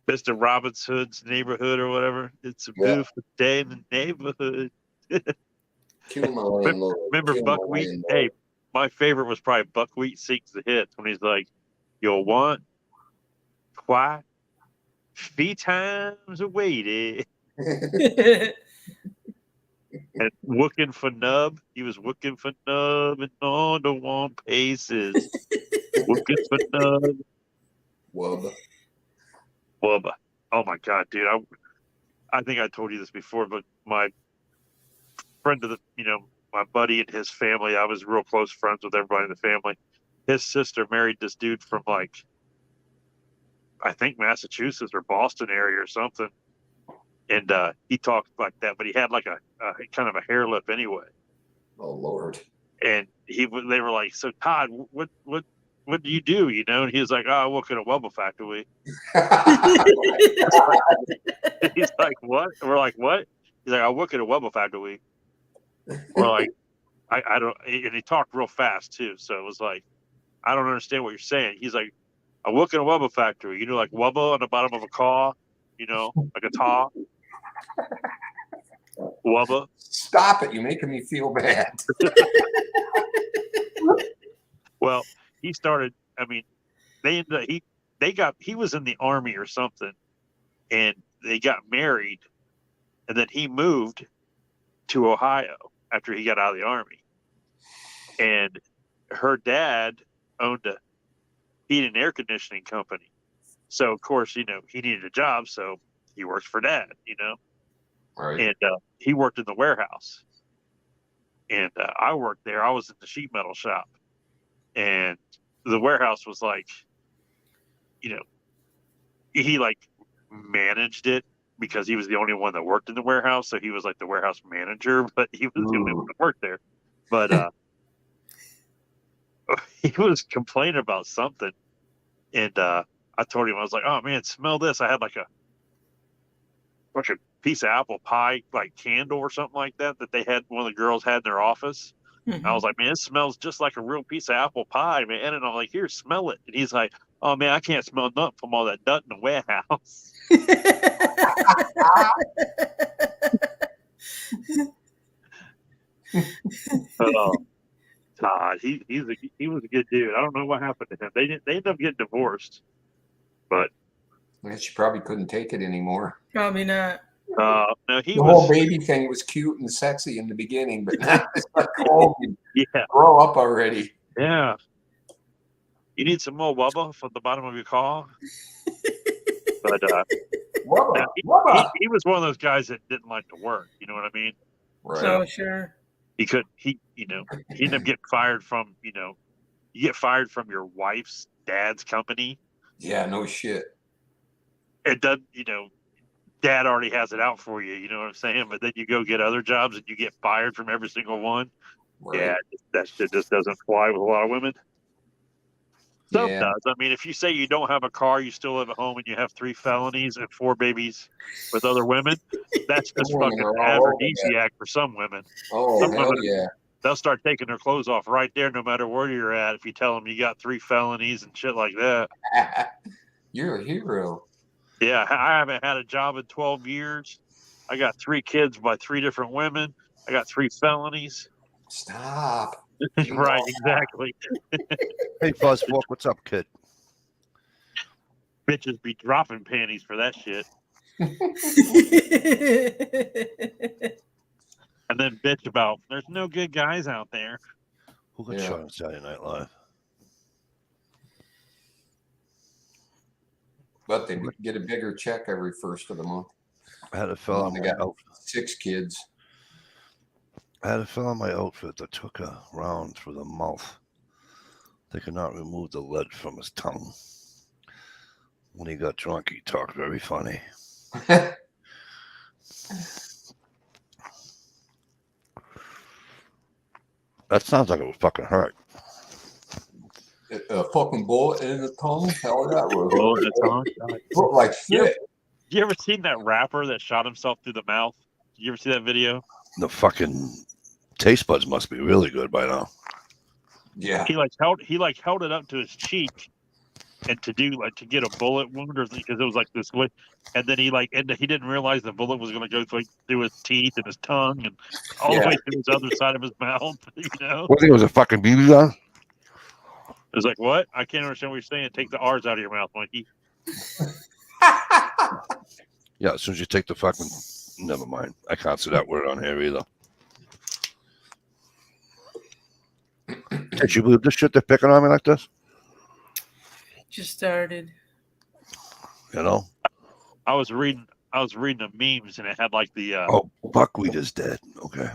Mr. Robin's Hood's neighborhood or whatever. It's a Yeah. beautiful day in the neighborhood. Kill my landlord. Remember Kill my Buckwheat? landlord. Hey, my favorite was probably Buckwheat Sings the Hits when he's like, you'll want quite three times awaited. And looking for Nub. He was looking for Nub and on the one paces. Looking for Nub. Wub. Bubba. Oh my God, dude. I think I told you this before, but my friend of my buddy and his family, I was real close friends with everybody in the family. His sister married this dude from I think Massachusetts or Boston area or something. And he talked like that, but he had like a kind of a hair lip anyway. Oh Lord. And they were like, so Todd, what do you do? And he was like, oh, I work in a Wubba factory. He's like, what? And we're like, what? He's like, I work at a Wubba factory. We're like, I don't, and he talked real fast too. So it was like, I don't understand what you're saying. He's like, I work in a Wubba factory. Like Wubba on the bottom of a car, like a tar. Wubba. Stop it. You're making me feel bad. Well, he started, they ended up, he was in the army or something, and they got married, and then he moved to Ohio after he got out of the army. And her dad owned a heating and air conditioning company. So, of course, he needed a job, so he works for Dad, Right. And he worked in the warehouse. And I worked there. I was in the sheet metal shop. And the warehouse was like, he managed it because he was the only one that worked in the warehouse. So he was like the warehouse manager, but he was the only one that worked there. But he was complaining about something. And I told him, I was like, oh man, smell this. I had like a piece of apple pie, like candle or something like that they had, one of the girls had in their office. Mhm. I was like, man, it smells just like a real piece of apple pie, man. And I'm like, here, smell it. And he's like, oh man, I can't smell nothing from all that nut in the warehouse. Todd, he was a good dude. I don't know what happened to him. They ended up getting divorced, but She probably couldn't take it anymore. Probably not. No, he The whole was. baby thing was cute and sexy in the beginning, but now it's like, oh, Yeah, grow up already. yeah. You need some more wubba from the bottom of your car. But Wubba, no, wubba. he was one of those guys that didn't like to work. You know what I mean? Right. Oh, sure. He could. He ended up getting fired from. You get fired from your wife's dad's company. Yeah, no shit. It doesn't. Dad already has it out for you. You know what I'm saying? But then you go get other jobs and you get fired from every single one. Right. Yeah, that shit just doesn't fly with a lot of women. Some Yeah. does. I mean, if you say you don't have a car, you still live at home, and you have 3 felonies and 4 babies with other women, that's just Some women fucking are all over aphrodisiac for some women. Oh, Some hell women, yeah. they'll start taking their clothes off right there, no matter where you're at. If you tell them you got 3 felonies and shit like that. You're a hero. Yeah, I haven't had a job in 12 years. I got 3 kids by 3 different women. I got 3 felonies. Stop. Right, exactly. Hey, Fuzzfork, what's up, kid? Bitches be dropping panties for that shit. And then bitch about there's no good guys out there. Who got Yeah. shot on Saturday Night Live? But they get a bigger check every first of the month. I had a fella on They my got outfit. 6 kids. I had a fella on my outfit that took a round through the mouth. They could not remove the lead from his tongue. When he got drunk, he talked very funny. That sounds like it would fucking hurt. A fucking bullet in the tongue? Hell that would Bullet in the tongue? look like Yeah. shit. You ever seen that rapper that shot himself through the mouth? You ever see that video? The fucking taste buds must be really good by now. Yeah. He held it up to his cheek, and to get a bullet wound, or because it was like this way, and then he didn't realize the bullet was going to go through his teeth and his tongue and all the way through his other side of his mouth. What, think it was a fucking BB gun? It was like, what? I can't understand what you're saying. Take the R's out of your mouth, Mikey. Yeah, as soon as you take the fucking... Never mind. I can't say that word on here either. Did you believe this shit they're picking on me like this? Just started. You know? I was reading the memes, and it had like the Oh, buckwheat is dead. Okay.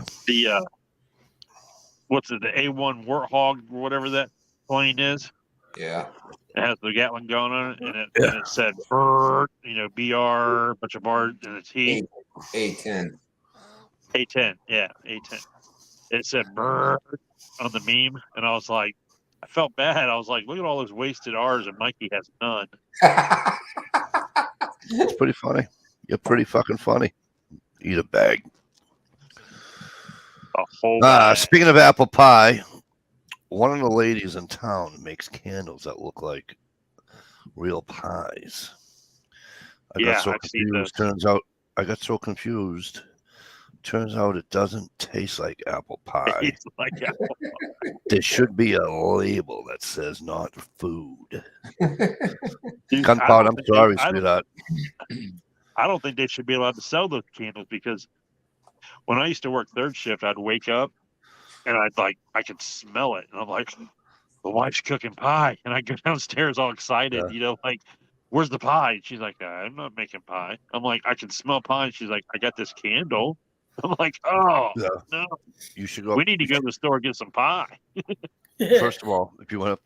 what's it, the A1 Warthog or whatever that plane is. Yeah. It has the Gatling gun on it, and it said BR, BR, bunch of bars, and it's heat. A10. A10, yeah, A10. It said BR on the meme, and I was like, I felt bad. I was like, look at all those wasted R's, and Mikey has none. It's pretty funny. You're pretty fucking funny. Eat a bag. A whole bag. Speaking of apple pie, one of the ladies in town makes candles that look like real pies. I Yeah, got so I've seen those. confused. Turns out I got so confused. Turns out it doesn't taste like apple pie. It's like apple pie. There should be a label that says not food. Dude, Gunpowder, I'm sorry, I sweetheart. don't think they should be allowed to sell those candles, because when I used to work third shift, I'd wake up and I could smell it, and I'm like, the wife's cooking pie, and I go downstairs all excited, where's the pie? And she's like, I'm not making pie. I'm like, I can smell pie. And she's like, I got this candle. I'm like, oh Yeah. no, You should go. we need to go to the store and get some pie. First of all, if you went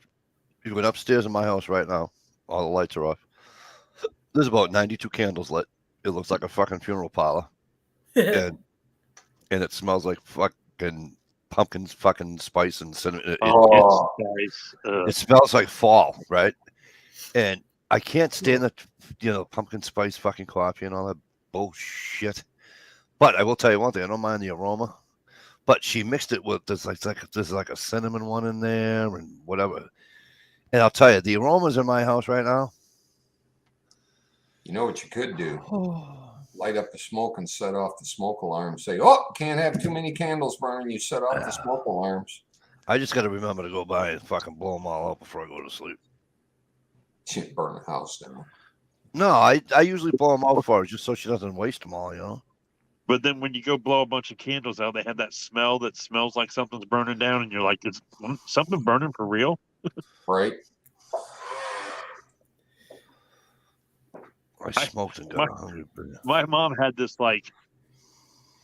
upstairs in my house right now, all the lights are off. There's about 92 candles lit. It looks like a fucking funeral parlor, and it smells like fucking pumpkins, fucking spice and cinnamon. Oh. It's nice. It smells like fall, right? And I can't stand the pumpkin spice fucking coffee and all that bullshit. But I will tell you one thing: I don't mind the aroma. But she mixed it with there's like a cinnamon one in there and whatever. And I'll tell you, the aromas in my house right now. You know what you could do? Light up the smoke and set off the smoke alarm. Say, oh, can't have too many candles burning. You set off the smoke alarms. I just got to remember to go by and fucking blow them all out before I go to sleep. Shit, burn the house down. No, I usually blow them out for her just so she doesn't waste them all, you know? But then when you go blow a bunch of candles out, they have that smell that smells like something's burning down, and you're like, "Is something burning for real?" Right? I smoked and got hungry. My mom had this like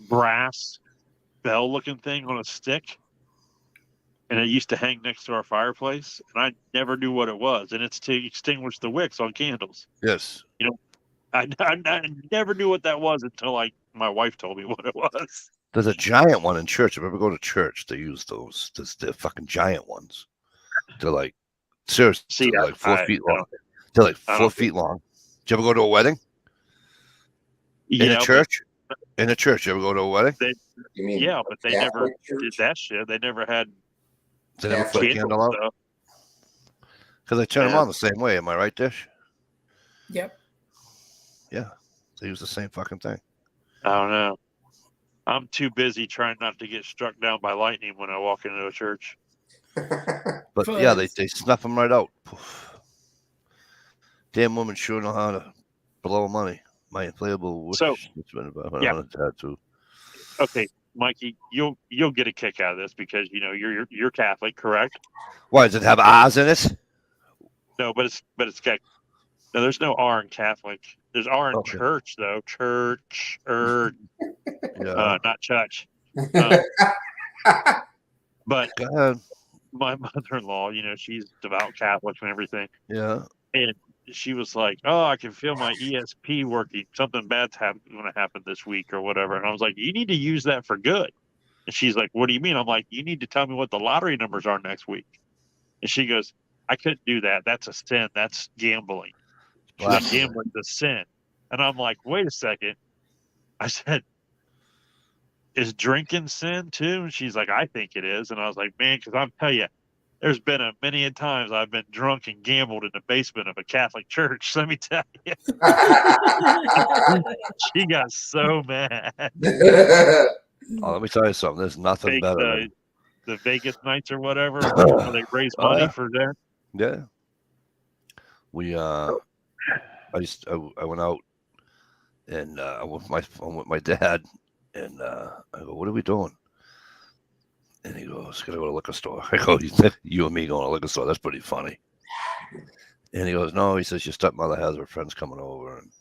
brass bell looking thing on a stick, and it used to hang next to our fireplace, and I never knew what it was, and it's to extinguish the wicks on candles. Yes. I never knew what that was until like my wife told me what it was. There's a giant one in church. If you ever go to church, they use those. They're fucking giant ones. They're like, seriously, See, they're like 4 I feet don't- long. They're like I 4 don't- feet long. Did you ever go to a wedding? In Yeah, a church? In a church. You ever go to a wedding? You mean Yeah, but they never Catholic church? did that shit. They never had They never put a candles candle out? stuff. Because they turn them Yeah. on the same way. Am I right, Dish? Yep. Yeah. They use the same fucking thing. I don't know. I'm too busy trying not to get struck down by lightning when I walk into a church. But yeah, Fuzz. they snuff them right out. Poof. Damn women sure know how to blow money. My inflatable wish. So, it's been about yeah. on a tattoo. Okay, Mikey, you'll get a kick out of this because you know you're Catholic, correct? Why does it have Oz in it? No, but it's got no. There's no R in Catholic. There's R in Okay. church though. Church, Yeah. not church. But Go ahead. my mother-in-law, you know, she's devout Catholic and everything, Yeah. and she was like, "Oh, I can feel my ESP working. Something bad's going to happen this week or whatever." And I was like, "You need to use that for good." And she's like, "What do you mean?" I'm like, "You need to tell me what the lottery numbers are next week." And she goes, "I couldn't do that. That's a sin. That's gambling. She's like, Blasphemy. gambling's a sin." And I'm like, "Wait a second." I said, "Is drinking sin too?" And she's like, "I think it is." And I was like, "Man, because I'll tell you, there's been many a times I've been drunk and gambled in the basement of a Catholic church. Let me tell you." She got so mad. Oh, let me tell you something. There's nothing Fake better than the Vegas nights or whatever, where they raise Oh, money yeah. for that. yeah. We I went out and I went with my dad and I go, "What are we doing?" And he goes, "Gonna go to the liquor store." I go, "You and me going to the liquor store? That's pretty funny." And he goes, "No," he says, "Your stepmother has her friends coming over and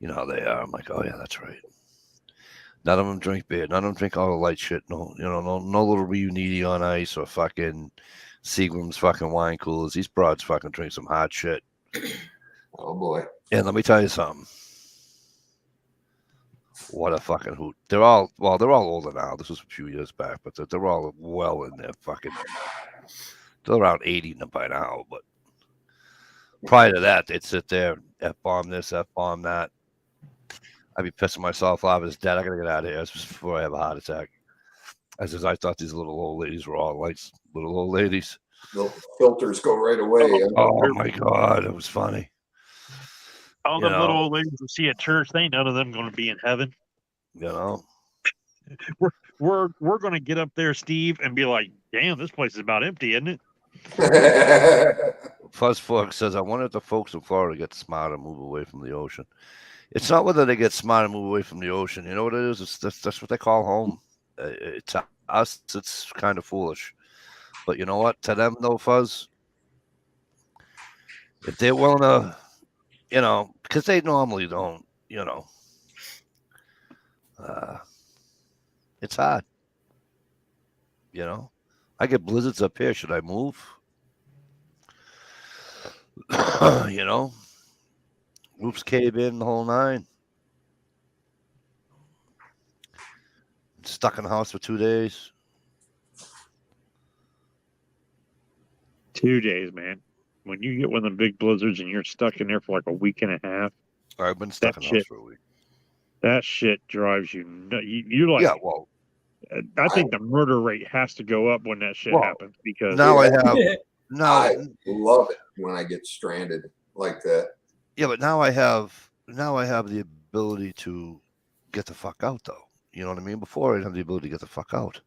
you know how they are." I'm like, "Oh yeah, that's right." None of them drink beer. None of them drink all the light shit. No, you know, no little Reuniti on ice or fucking Seagram's fucking wine coolers. These broads fucking drink some hot shit. Oh boy. And let me tell you something. What a fucking hoot. They're all older now. This was a few years back, but they're all well in their fucking, they're around 80 by now. But prior to that, they'd sit there, F-bomb this, F-bomb that. I'd be pissing myself off as dad. I gotta get out of here. This was before I have a heart attack. I thought these little old ladies were all like little old ladies. The filters go right away. Oh my God, it was funny. All You them little know. old ladies you see at church, they ain't none of them going to be in heaven. You know, We're going to get up there, Steve, and be like, "Damn, this place is about empty, isn't it?" Fuzz Fork says, "I wonder if the folks in Florida get smart and move away from the ocean." It's not whether they get smart and move away from the ocean. You know what it is? That's what they call home. To us, it's kind of foolish. But you know what? To them, though, Fuzz, if they're willing to, you know, because they normally don't, you know, it's hard. You know, I get blizzards up here. Should I move? You know, roofs cave in, the whole nine. Stuck in the house for 2 days. 2 days, man. When you get one of them big blizzards and you're stuck in there for like a week and a half, I've been stuck That in the house shit- for a week. that shit drives you nuts. You like, Yeah, well, I think the murder rate has to go up when that shit Well, happens because now I have I now. love it when I get stranded like that. Yeah, but now I have the ability to get the fuck out, though. You know what I mean? Before I didn't have the ability to get the fuck out.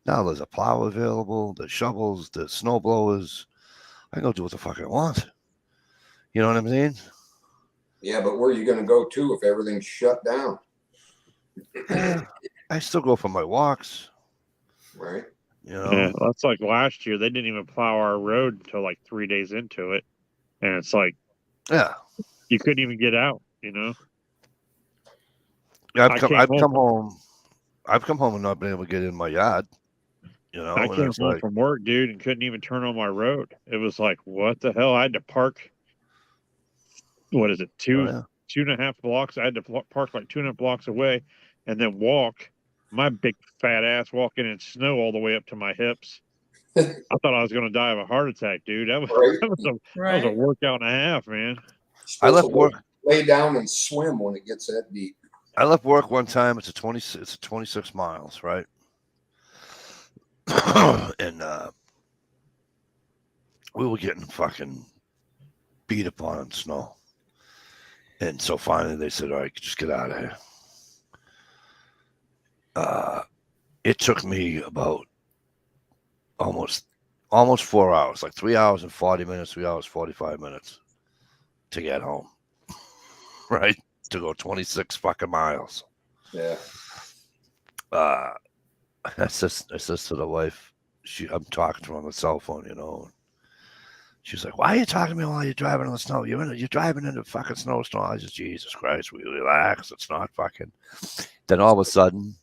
Now there's a plow available, there's shovels, there's snow blowers. I can go do what the fuck I want. You know what I'm saying? Yeah, but where are you going to go to if everything's shut down? I still go for my walks. Right. You know. Yeah, that's like last year. They didn't even plow our road until like 3 days into it, and it's like Yeah. you couldn't even get out. You know, Yeah, I I've come home. I've come home and not been able to get in my yard. You know, I and came it's home like, from work, dude, and couldn't even turn on my road. It was like, what the hell? I had to park. What is it? oh, yeah. 2.5 blocks. I had to park like 2.5 blocks away, and then walk. My big fat ass walking in snow all the way up to my hips. I thought I was going to die of a heart attack, dude. That was Right. that was a Right. workout and a half, man. I left Supposed to work. lay down and swim when it gets that deep. I left work one time. It's 26 miles, right? And we were getting fucking beat upon in snow. And so finally they said, all right, just get out of here. It took me about almost 4 hours, like 3 hours and 40 minutes, 3 hours, 45 minutes to get home. Right? To go 26 fucking miles. Yeah. I said to the wife, I'm talking to her on the cell phone, you know. She's like, "Why are you talking to me while you're driving in the snow? You're driving in the fucking snowstorm." I just, Jesus Christ, we relax. It's not fucking. Then all of a sudden,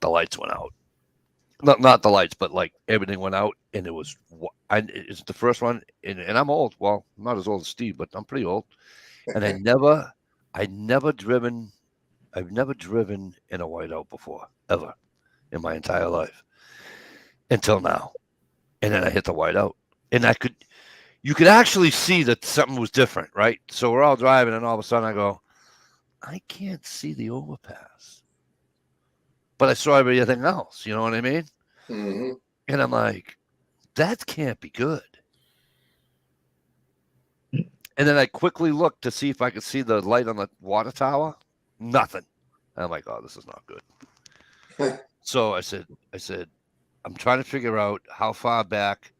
the lights went out. Not the lights, but like everything went out, and it was. It's the first one, and I'm old. Well, I'm not as old as Steve, but I'm pretty old. And I've never driven in a whiteout before, ever, in my entire life, until now. And then I hit the whiteout, and you could actually see that something was different, right? So we're all driving, and all of a sudden I go, I can't see the overpass, but I saw everything else. You know what I mean? Mm-hmm. And I'm like, that can't be good. And then I quickly looked to see if I could see the light on the water tower. Nothing. And I'm like, oh, this is not good. So I said, I'm trying to figure out how far back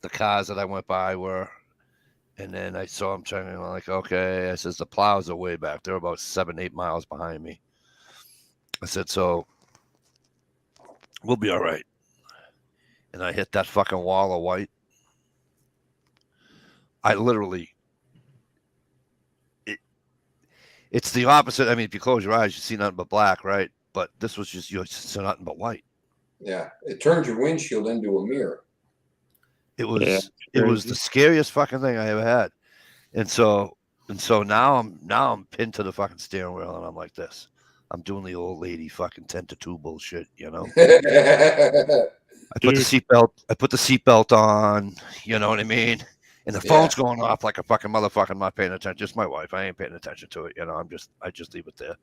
the cars that I went by were. And then I saw them turning, like, okay. I says, the plows are way back. They're about 7-8 miles behind me. I said, so we'll be all right. And I hit that fucking wall of white. I literally, it's the opposite. I mean, if you close your eyes, you see nothing but black, right? But this was just, you see nothing but white. Yeah. It turns your windshield into a mirror. It was, Yeah, it was crazy. the scariest fucking thing I ever had. And so now I'm pinned to the fucking steering wheel, and I'm like this. I'm doing the old lady fucking 10-2 bullshit, you know. I put the seatbelt on, you know what I mean? And the phone's going off like a fucking motherfucker. I'm not paying attention. Just my wife. I ain't paying attention to it. You know, I just leave it there.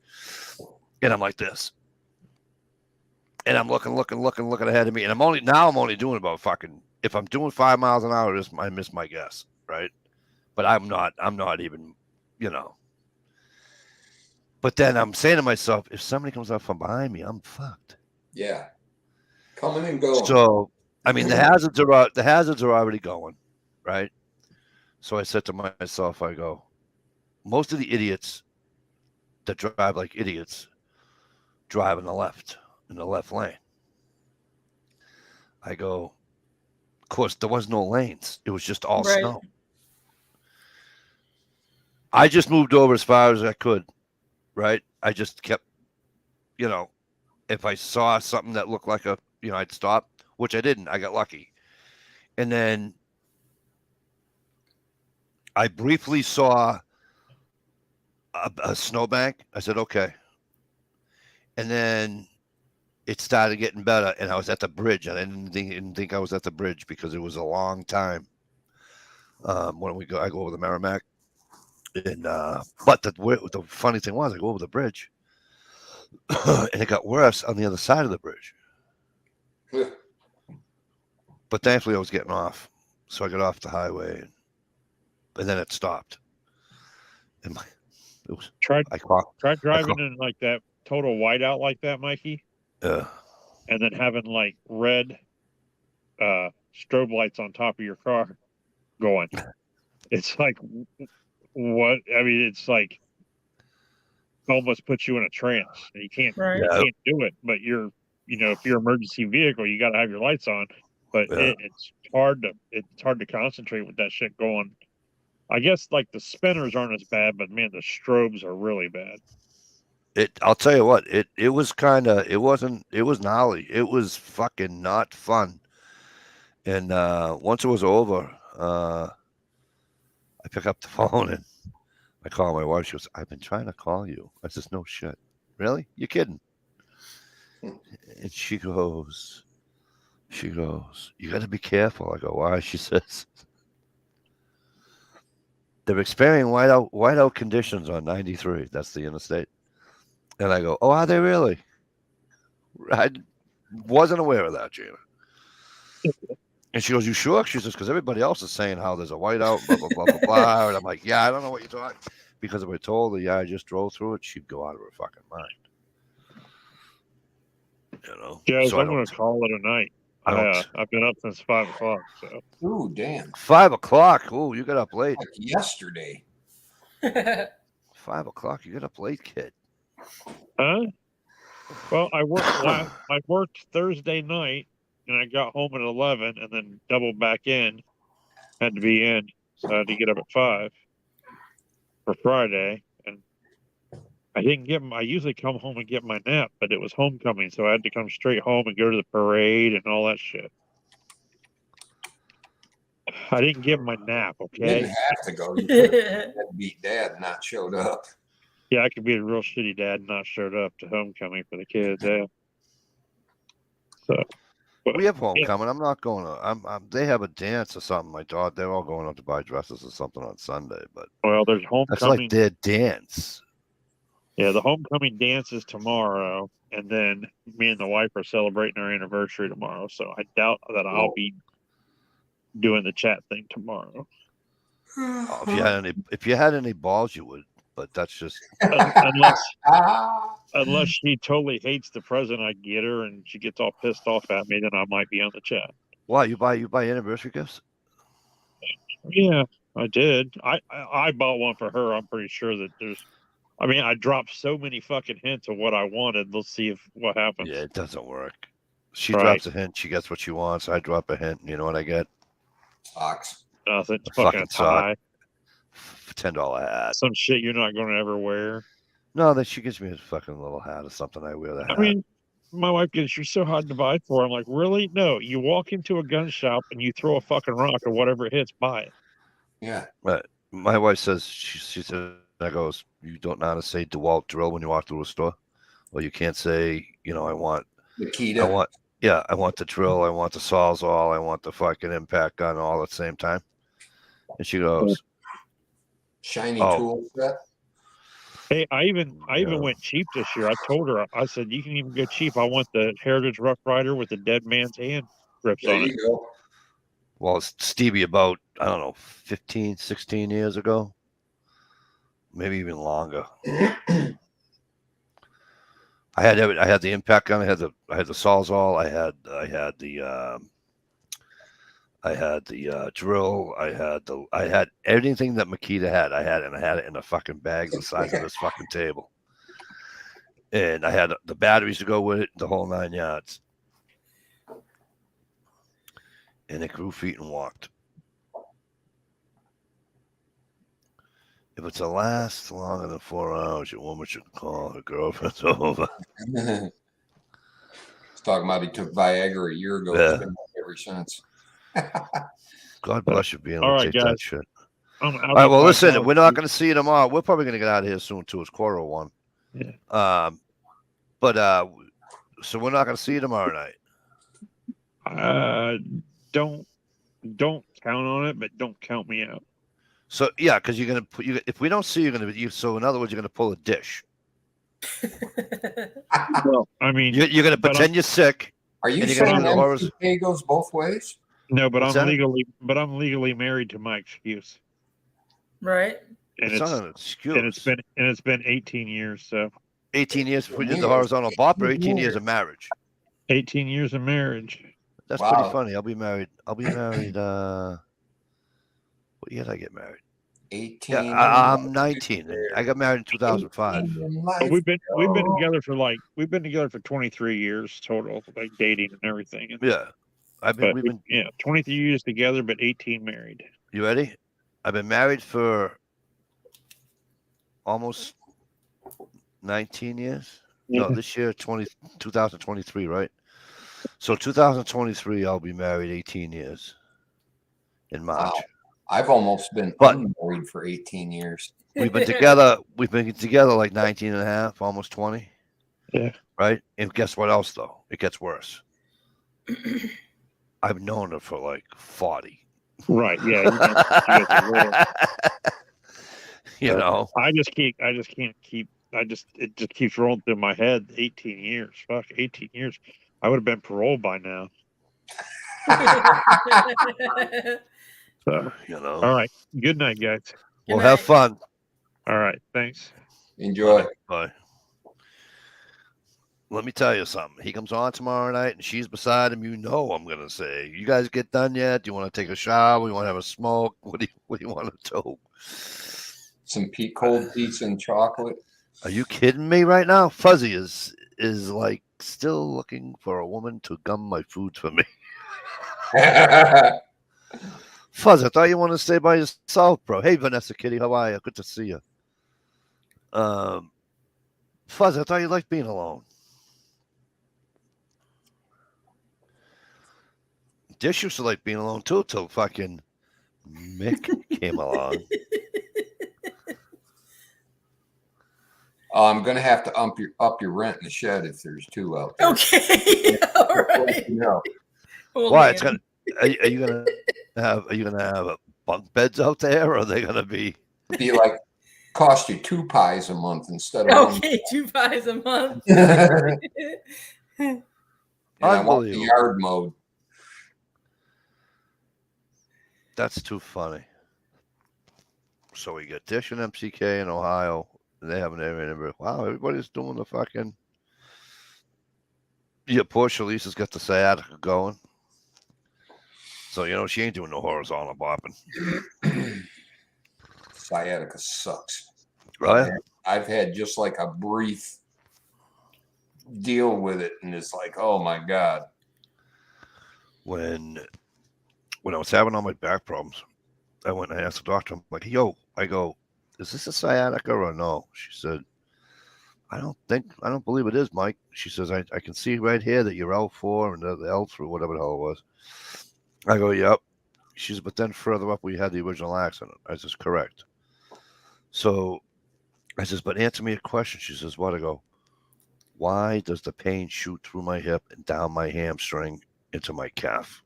And I'm like this. And I'm looking ahead of me. And I'm only doing about fucking, if I'm doing 5 miles an hour, I miss my guess, right? But I'm not even, you know. But then I'm saying to myself, if somebody comes up from behind me, I'm fucked. Yeah. Coming and going. So, I mean, the hazards are already going, right? So I said to myself, I go, most of the idiots that drive like idiots drive in the left lane. I go, of course, there was no lanes. It was just all Right. snow. I just moved over as far as I could, right? I just kept, you know, if I saw something that looked like I'd stop, which I didn't. I got lucky. And then I briefly saw a snowbank. I said, okay. And then it started getting better, and I was at the bridge, and I didn't think I was at the bridge because it was a long time. When I go over the Merrimack, and but the funny thing was, I go over the bridge, and it got worse on the other side of the bridge. But thankfully, I was getting off, so I got off the highway, and then it stopped. And it was Try I driving in like that total whiteout like that, Mikey, yeah. and then having like red strobe lights on top of your car going. it's like what I mean. It's like almost puts you in a trance. You can't Right. Yeah. you can't do it, but you're if you're an emergency vehicle, you got to have your lights on. But Yeah. it's hard to concentrate with that shit going. I guess like the spinners aren't as bad, but man, the strobes are really bad. I'll tell you what, it was kind of, it was gnarly. It was fucking not fun. And once it was over, I pick up the phone and I call my wife. She goes, "I've been trying to call you." I says, "No shit. Really? You're kidding?" And she goes, "You got to be careful." I go, "Why?" She says, "They're experiencing whiteout conditions on 93. That's the interstate." And I go, "Oh, are they really?" I wasn't aware of that, Gina. And she goes, "You sure?" She says, "Because everybody else is saying how there's a whiteout, blah, blah, blah, blah, blah." And I'm like, "Yeah, I don't know what you're talking." Because if I told her, "Yeah, I just drove through it," she'd go out of her fucking mind. Guys, So I'm going to call it a night. I've been up since 5 o'clock. So Ooh, damn. 5 o'clock. Ooh, you got up late. Like yesterday. 5 o'clock. You got up late, kid. Huh? Well, I worked Thursday night, and I got home at 11, and then doubled back in. Had to be in, so I had to get up at 5 for Friday. And I didn't get. I usually come home and get my nap, but it was homecoming, so I had to come straight home and go to the parade and all that shit. I didn't get my nap. You Okay. didn't have to go. You could have beat dad and not showed up. Yeah, I could be a real shitty dad and not showed up to homecoming for the kids. Yeah. So. We have homecoming. I'm not going to. They have a dance or something. My daughter, they're all going up to buy dresses or something on Sunday. But Well, there's homecoming. that's like their dance. Yeah, the homecoming dance is tomorrow, and then me and the wife are celebrating our anniversary tomorrow. So I doubt that I'll be doing the chat thing tomorrow. Oh, if you had any balls, you would. But that's just unless she totally hates the present I get her, and she gets all pissed off at me, then I might be on the chat. Why you buy anniversary gifts? Yeah, I did. I bought one for her. I'm pretty sure that there's. I mean, I dropped so many fucking hints of what I wanted. Let's see what happens. Yeah, it doesn't work. She Right. drops a hint, she gets what she wants. I drop a hint, and you know what I get? Socks. Nothing. A Fucking fucking sock. tie. $10 hat. Some shit you're not going to ever wear. No, then she gives me a fucking little hat or something. I wear the hat. I mean, my wife goes, "You're so hard to buy for." I'm like, really? No. You walk into a gun shop and you throw a fucking rock or whatever it hits, buy it. Yeah. But my wife says, she said, I goes, "You don't know how to say DeWalt drill when you walk through a store? Well, you can't say, I want Nikita. I want the drill, I want the Sawzall, I want the fucking impact gun all at the same time." And she goes, Shiny Oh. tool set. Hey, I even Yeah. went cheap this year. I told her, I said, "You can even go cheap. I want the Heritage Rough Rider with the dead man's hand grips There on it." you go. well, it's Stevie about, I don't know, 15, 16 years ago. Maybe even longer. I had the impact gun. I had the Sawzall. I had the drill. I had everything that Makita had. I had it in a fucking bag the size of this fucking table. And I had the batteries to go with it, the whole 9 yards. And it grew feet and walked. If it's a last longer than 4 hours, your woman should call her girlfriend over. He's talking about he took Viagra a year ago. Yeah. It's been like ever since. God bless you being able All to right, take that guys. shit. I'm out All right, of well, my listen, house. we're not going to see you tomorrow. We're probably going to get out of here soon, too. It's 1:15. Yeah. So we're not going to see you tomorrow night. Don't count on it, but don't count me out. So, yeah, because you're going to put, if we don't see you, you're going to, so in other words, you're going to pull a dish. Well, I mean, You're going to but pretend you're sick. Are you And you're gonna saying do the horrors? MCK goes both ways? no, but What's I'm that? legally married to my excuse, Right. and It's not an excuse. it's been 18 years. So 18 years if we did the Years. horizontal bopper, 18 years of marriage. 18 years of marriage. That's Wow. pretty funny. I'll be married. What What year did I get married? 18. Yeah, I'm 19. I got married in 2005. But we've been together for 23 years total, like dating and everything. And, Yeah, but we've been. 23 years together, but 18 married. You ready? I've been married for almost 19 years. No, this year 2023, right? So 2023, I'll be married 18 years in March. Wow. I've almost been But- unmarried for 18 years. We've been together. We've been together like 19 and a half, almost 20. Yeah. Right. And guess what else though? It gets worse. I've known her for like 40. Right. Yeah. You know. It just keeps rolling through my head. 18 years. Fuck, 18 years. I would have been paroled by now. So, You know. all right. Good night, guys. Well, have fun. All right. Thanks. Enjoy. Bye. Let me tell you something. He comes on tomorrow night and she's beside him. You know I'm gonna say, you guys get done yet? Do you want to take a shower? You want to have a smoke? What do you want to do? Some cold pizza and chocolate. Are you kidding me right now? Fuzzy is like still looking for a woman to gum my food for me. Fuzz, I thought you wanted to stay by yourself, bro. Hey, Vanessa Kitty, how are you? Good to see you. Fuzz, I thought you liked being alone. Dish used to like being alone too, till fucking Mick came along. I'm gonna have to up your rent in the shed if there's two out there. Okay. All right. No. Well, Why? man. It's gonna. Are you gonna have bunk beds out there, or are they gonna be? Be like cost you 2 pies a month instead of one. Okay, 2 pies a month. And I want the Unbelievable. yard mode. That's too funny. So we get Dish and MCK in Ohio. And they have an area. Wow, everybody's doing the fucking. Yeah, poor Shalisa's got the sciatica going. So, you know, she ain't doing no horizontal bopping. Sciatica sucks. Right? I've had just like a brief deal with it, and it's like, oh my God. When I was having all my back problems, I went and asked the doctor, I'm like, yo, I go, is this a sciatica or no? She said, I don't believe it is, Mike. She says, I can see right here that you're L4 and the L3, whatever the hell it was. I go, yep. She says, but then further up, we had the original accident. I says, correct. So I says, but answer me a question. She says, what? I go, why does the pain shoot through my hip and down my hamstring into my calf?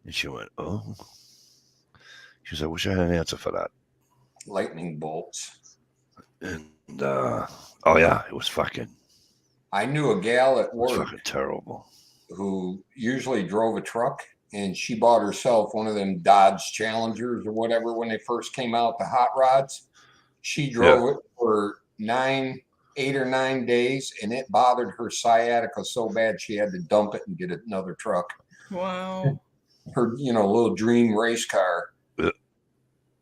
And she went, oh. She said, I wish I had an answer for that. Lightning bolts. And, oh, yeah, it was fucking. I knew a gal at It was work fucking terrible. who usually drove a truck, and she bought herself one of them Dodge Challengers or whatever when they first came out, the hot rods. She drove it for 8 or 9 days, and it bothered her sciatica so bad she had to dump it and get another truck. Wow. Her, little dream race car.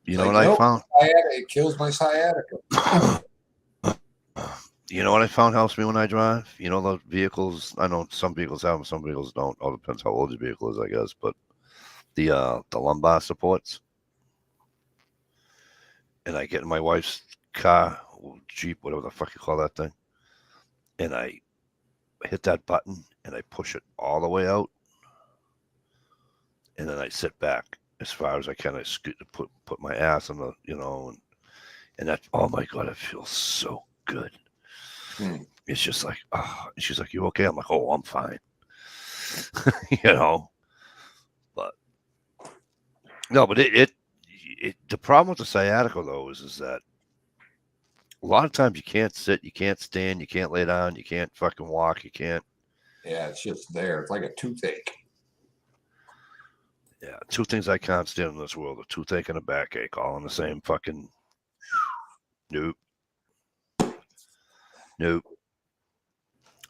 You know Like, what I nope. found? It kills my sciatica. You know what I found helps me when I drive? You know, those vehicles, I know some vehicles have them, some vehicles don't. All depends how old your vehicle is, I guess. But the lumbar supports. And I get in my wife's car, Jeep, whatever the fuck you call that thing. And I hit that button and I push it all the way out. And then I sit back as far as I can. I put my ass on the, and that, oh my God, it feels so good. It's just like, oh, and she's like, you okay? I'm like, oh, I'm fine. But no, but it the problem with the sciatica though is that a lot of times you can't sit, you can't stand, you can't lay down, you can't fucking walk, you can't. Yeah, it's just there. It's like a toothache. Yeah, 2 things I can't stand in this world: a toothache and a backache, all in the same fucking. Nope.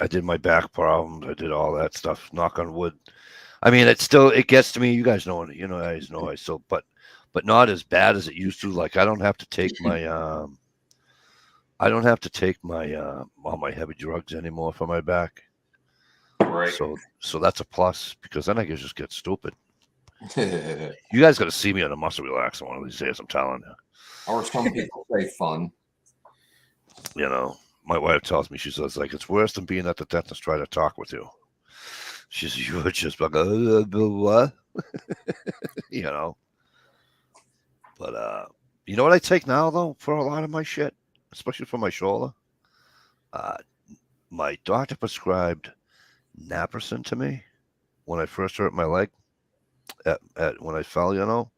I did my back problems. I did all that stuff. Knock on wood. I mean, it gets to me. You guys know it. You know, I know I still, but not as bad as it used to. Like I don't have to take my I don't have to take my all my heavy drugs anymore for my back. Right. So that's a plus because then I can just get stupid. You guys got to see me on a muscle relaxer one of these days. I'm telling you. Or some people say fun. You know, my wife tells me, she says, like, it's worse than being at the dentist trying to talk with you. She says, you're just like, what? You know. But you know what I take now though for a lot of my shit, especially for my shoulder. My doctor prescribed Naproxen to me when I first hurt my leg at when I fell, you know.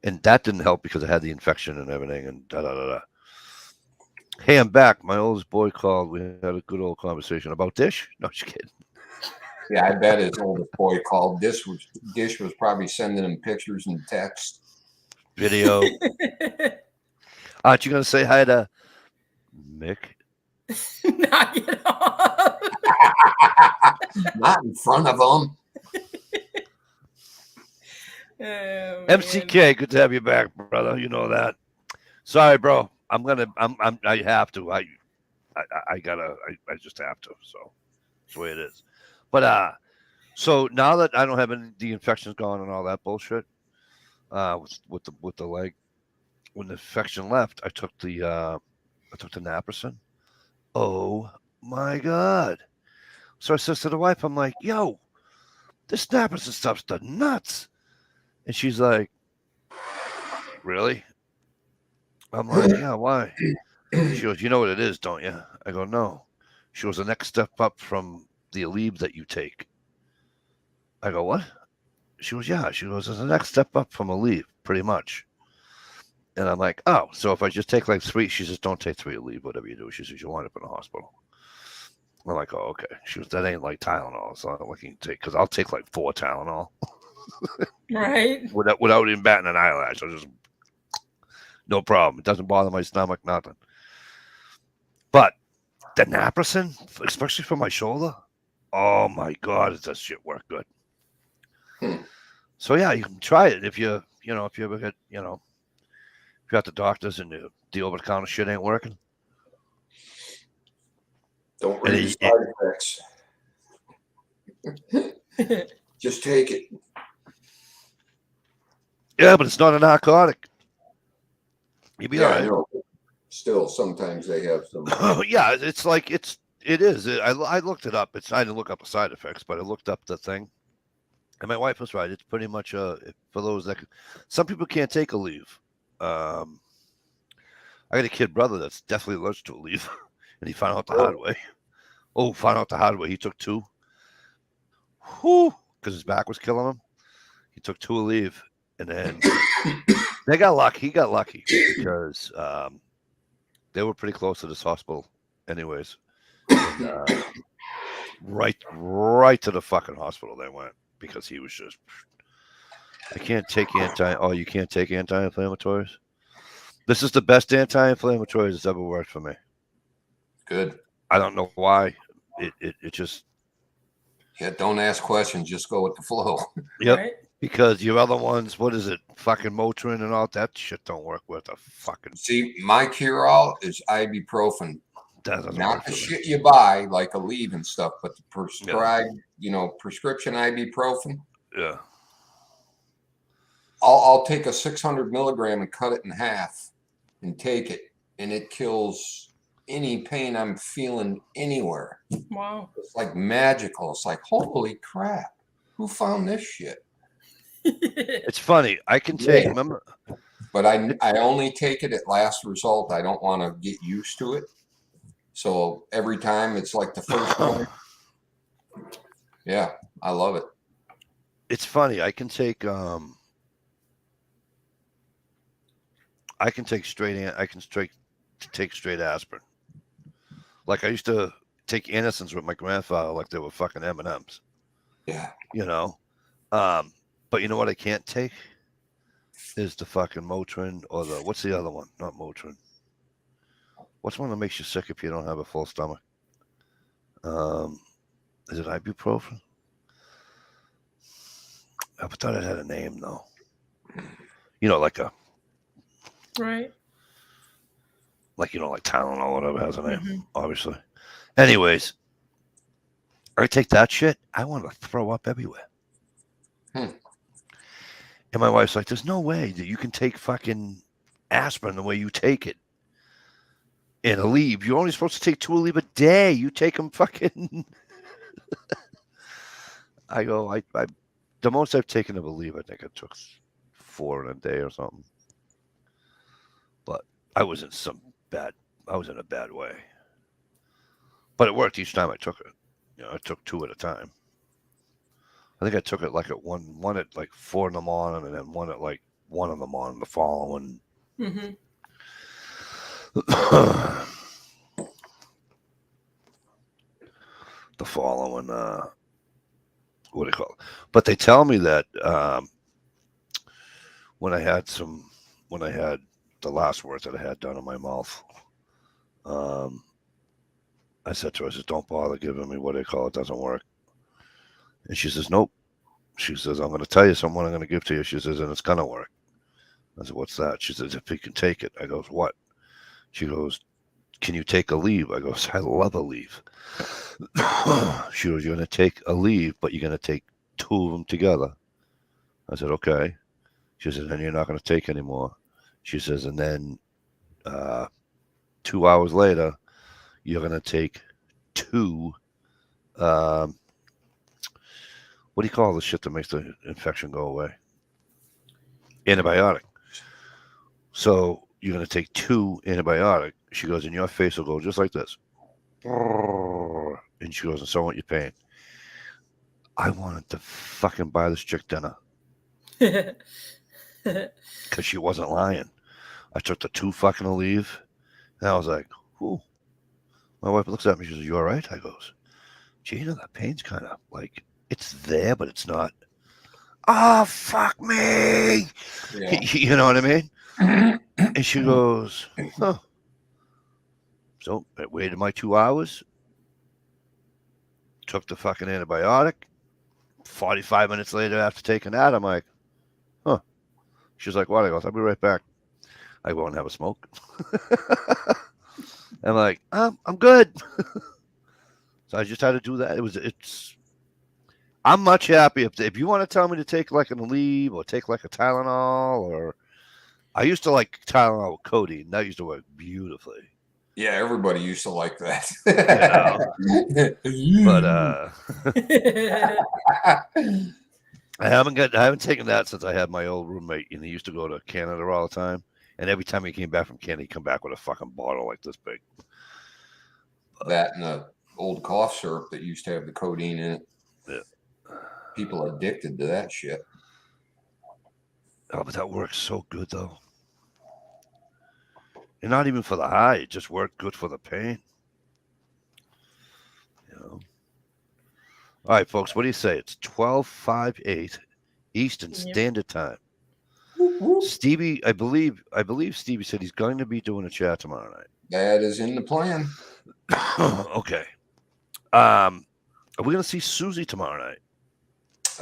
And that didn't help because I had the infection and everything and da da da da. Hey, I'm back. My oldest boy called. We had a good old conversation about Dish. No, just kidding. Yeah, I bet his oldest boy called. Dish was probably sending him pictures and texts. Video. Aren't you gonna say hi to Mick? Knock it off. Not in front of him. Oh, man. MCK, good to have you back, brother. You know that. Sorry, bro. I have to. I just have to. So that's the way it is. But so now that I don't have the infections gone and all that bullshit, with the leg, when the infection left, I took the Naproxen. Oh my god! So I says to the wife, I'm like, yo, this Naproxen stuff's the nuts. And she's like, really? I'm like, yeah, why? She goes, you know what it is, don't you? I go, no. She goes, the next step up from the Aleve that you take. I go, what? She goes, yeah. She goes, it's the next step up from Aleve, pretty much. And I'm like, oh, so if I just take like 3, she says, don't take 3 Aleve, whatever you do. She says, you'll wind up in the hospital. I'm like, oh, okay. She goes, that ain't like Tylenol. So I'm looking to take, because I'll take like 4 Tylenol. Right. Without even batting an eyelash. I just, no problem. It doesn't bother my stomach, nothing. But the Naproxen, especially for my shoulder, oh my god, does that shit work good? So yeah, you can try it if you ever get, if you're at the doctors and the over the counter shit ain't working. Don't read the side effects. Just take it. Yeah, but it's not a narcotic. You'd be Yeah, all I right. know. Still, sometimes they have some. Yeah, it's like it is. I looked it up. I didn't look up the side effects, but I looked up the thing. And my wife was right. It's pretty much for those that some people can't take Aleve. I got a kid brother that's definitely allergic to Aleve, and he found out the hard way. Oh, found out the hard way. He took 2. Whoo, because his back was killing him. He took 2 Aleve, and then they got lucky. He got lucky because they were pretty close to this hospital, anyways. And, right to the fucking hospital they went because he was just. I can't take you can't take anti-inflammatories. This is the best anti-inflammatory that's ever worked for me. Good. I don't know why. It just. Yeah, don't ask questions. Just go with the flow. Yep. Right. Because your other ones, what is it? Fucking Motrin and all that shit don't work with a fucking. See, my cure-all is ibuprofen. That doesn't Not work the for me. shit you buy like Aleve and stuff, but the prescribed, prescription ibuprofen. Yeah. I'll take a 600 milligram and cut it in half and take it, and it kills any pain I'm feeling anywhere. Wow. It's like magical. It's like, holy crap, who found this shit? It's funny. I can take. Yeah. Remember. But I only take it at last result. I don't want to get used to it. So every time it's like the first one. Yeah, I love it. It's funny. I can take. I can take take straight aspirin. Like I used to take Andersons with my grandfather, like they were fucking M&Ms. Yeah. But you know what I can't take is the fucking Motrin or what's the other one? Not Motrin. What's one that makes you sick if you don't have a full stomach? Is it ibuprofen? I thought it had a name though. You know, like Right. like Tylenol or whatever has a name, Mhm. obviously. Anyways, I take that shit. I want to throw up everywhere. Hmm. And my wife's like, "There's no way that you can take fucking aspirin the way you take it in a leave. You're only supposed to take 2 a leave a day. You take them fucking." I go, I the most I've taken of a leave, I think I took 4 in a day or something. But I was in a bad way. But it worked each time I took it. You know, I took 2 at a time. I think I took it like at one at like 4 in the morning, and then one at like 1 in the morning the following. Mhm. The following, what do you call it? But they tell me that when I had the last words that I had done in my mouth, I said to her, I said, "Don't bother giving me what they call it. Doesn't work." And she says, "Nope." She says, "I'm going to tell you something I'm going to give to you." She says, "And it's going to work." I said, "What's that?" She says, "If you can take it." I goes, "What?" She goes, "Can you take a leave?" I goes, "I love a leave." She goes, "You're going to take a leave, but you're going to take 2 of them together." I said, "Okay." She says, "And you're not going to take any more." She says, "And then 2 hours later, you're going to take 2, what do you call the shit that makes the infection go away? Antibiotic. So you're going to take 2 antibiotic." She goes, "And your face will go just like this." And she goes, "And so won't your pain." I wanted to fucking buy this chick dinner because she wasn't lying. I took the 2 fucking to leave, and I was like, "Ooh." My wife looks at me. She says, "You all right?" I goes, "Gina, that pain's kind of like it's there, but it's not." Oh, fuck me. Yeah. You know what I mean? And she goes, "Huh." So I waited my 2 hours, took the fucking antibiotic. 45 minutes later, after taking that, I'm like, "Huh." She's like, "What?" I goes, "I'll be right back." I go and have a smoke. I'm like, I'm good. So I just had to do that. I'm much happier if you want to tell me to take like an Aleve or take like a Tylenol, or I used to like Tylenol with codeine. That used to work beautifully. Yeah, everybody used to like that. But I haven't taken that since I had my old roommate, and he used to go to Canada all the time. And every time he came back from Canada, he'd come back with a fucking bottle like this big. That and the old cough syrup that used to have the codeine in it. Yeah. People are addicted to that shit. Oh, but that works so good though. And not even for the high, it just worked good for the pain. You know. All right, folks, what do you say? It's 12:58 Eastern Yep. Standard Time. Stevie, I believe Stevie said he's going to be doing a chat tomorrow night. That is in the plan. Okay. Are we gonna see Susie tomorrow night?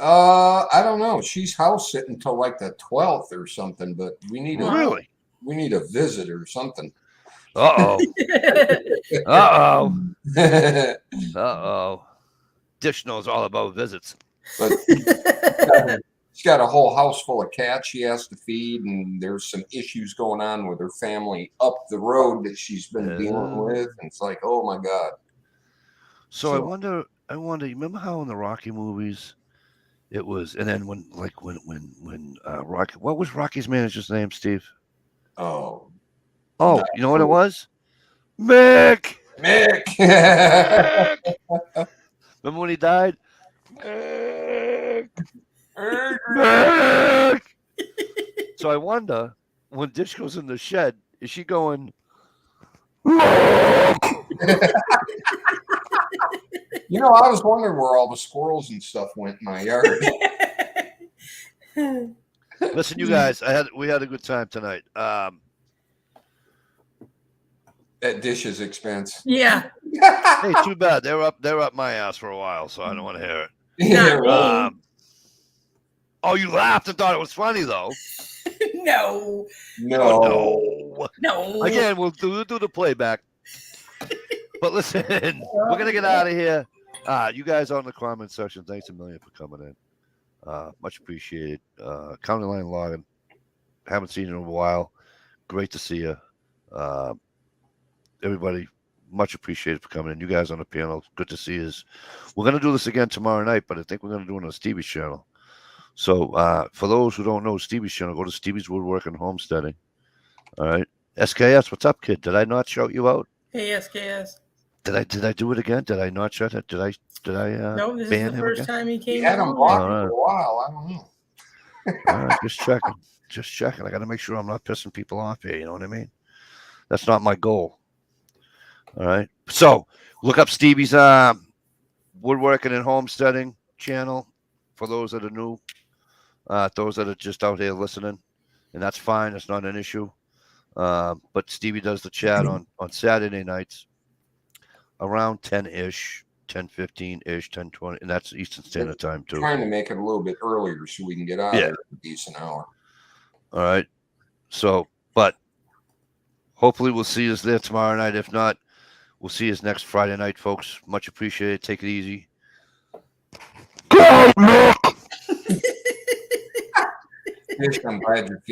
I don't know. She's house sitting until like the 12th or something, but we need Really? a visit or something. Uh-oh. Uh-oh. Uh-oh. Dish knows all about visits. But she's got a whole house full of cats she has to feed, and there's some issues going on with her family up the road that she's been dealing with. And it's like, oh my God. So I wonder, you remember how in the Rocky movies it was, and then when Rocky, what was Rocky's manager's name, Steve? Oh, you know what it was? Mick! Mick! Remember when he died? Mick! So I wonder, when Dish goes in the shed, is she going, You know, I was wondering where all the squirrels and stuff went in my yard. Listen, you guys, we had a good time tonight. At Dish's expense. Yeah. Hey, too bad. They're up my ass for a while, so I don't want to hear it. Yeah, right. Oh, you laughed and thought it was funny though. No, No. Oh, no. no. Again, we'll do the playback. But listen, we're gonna get out of here. You guys on the comment section, thanks a million for coming in. Much appreciated. County Line Logging, haven't seen you in a while. Great to see you. Everybody, much appreciated for coming in. You guys on the panel, good to see you. We're gonna do this again tomorrow night, but I think we're gonna do it on Stevie's channel. So for those who don't know Stevie's channel, go to Stevie's Woodworking Homesteading. All right. SKS, what's up, kid? Did I not shout you out? Hey, SKS. Did I do it again? Did I not shut it? Did I No, this is ban the him first again? time he We came. had him on. blocked All right. for a while. I don't know. All right, just checking. Just checking. I got to make sure I'm not pissing people off here. You know what I mean? That's not my goal. All right. So look up Stevie's Woodworking and Homesteading channel for those that are new, those that are just out here listening, and that's fine. It's not an issue. But Stevie does the chat on Saturday nights around 10-ish, 10:15-ish, 10:20, and that's Eastern Standard Time too. Trying to make it a little bit earlier so we can get out Yeah. of there at a decent hour. All right. So, but hopefully we'll see us there tomorrow night. If not, we'll see us next Friday night, folks. Much appreciated. Take it easy. Go, Nick! Fish, I'm glad you're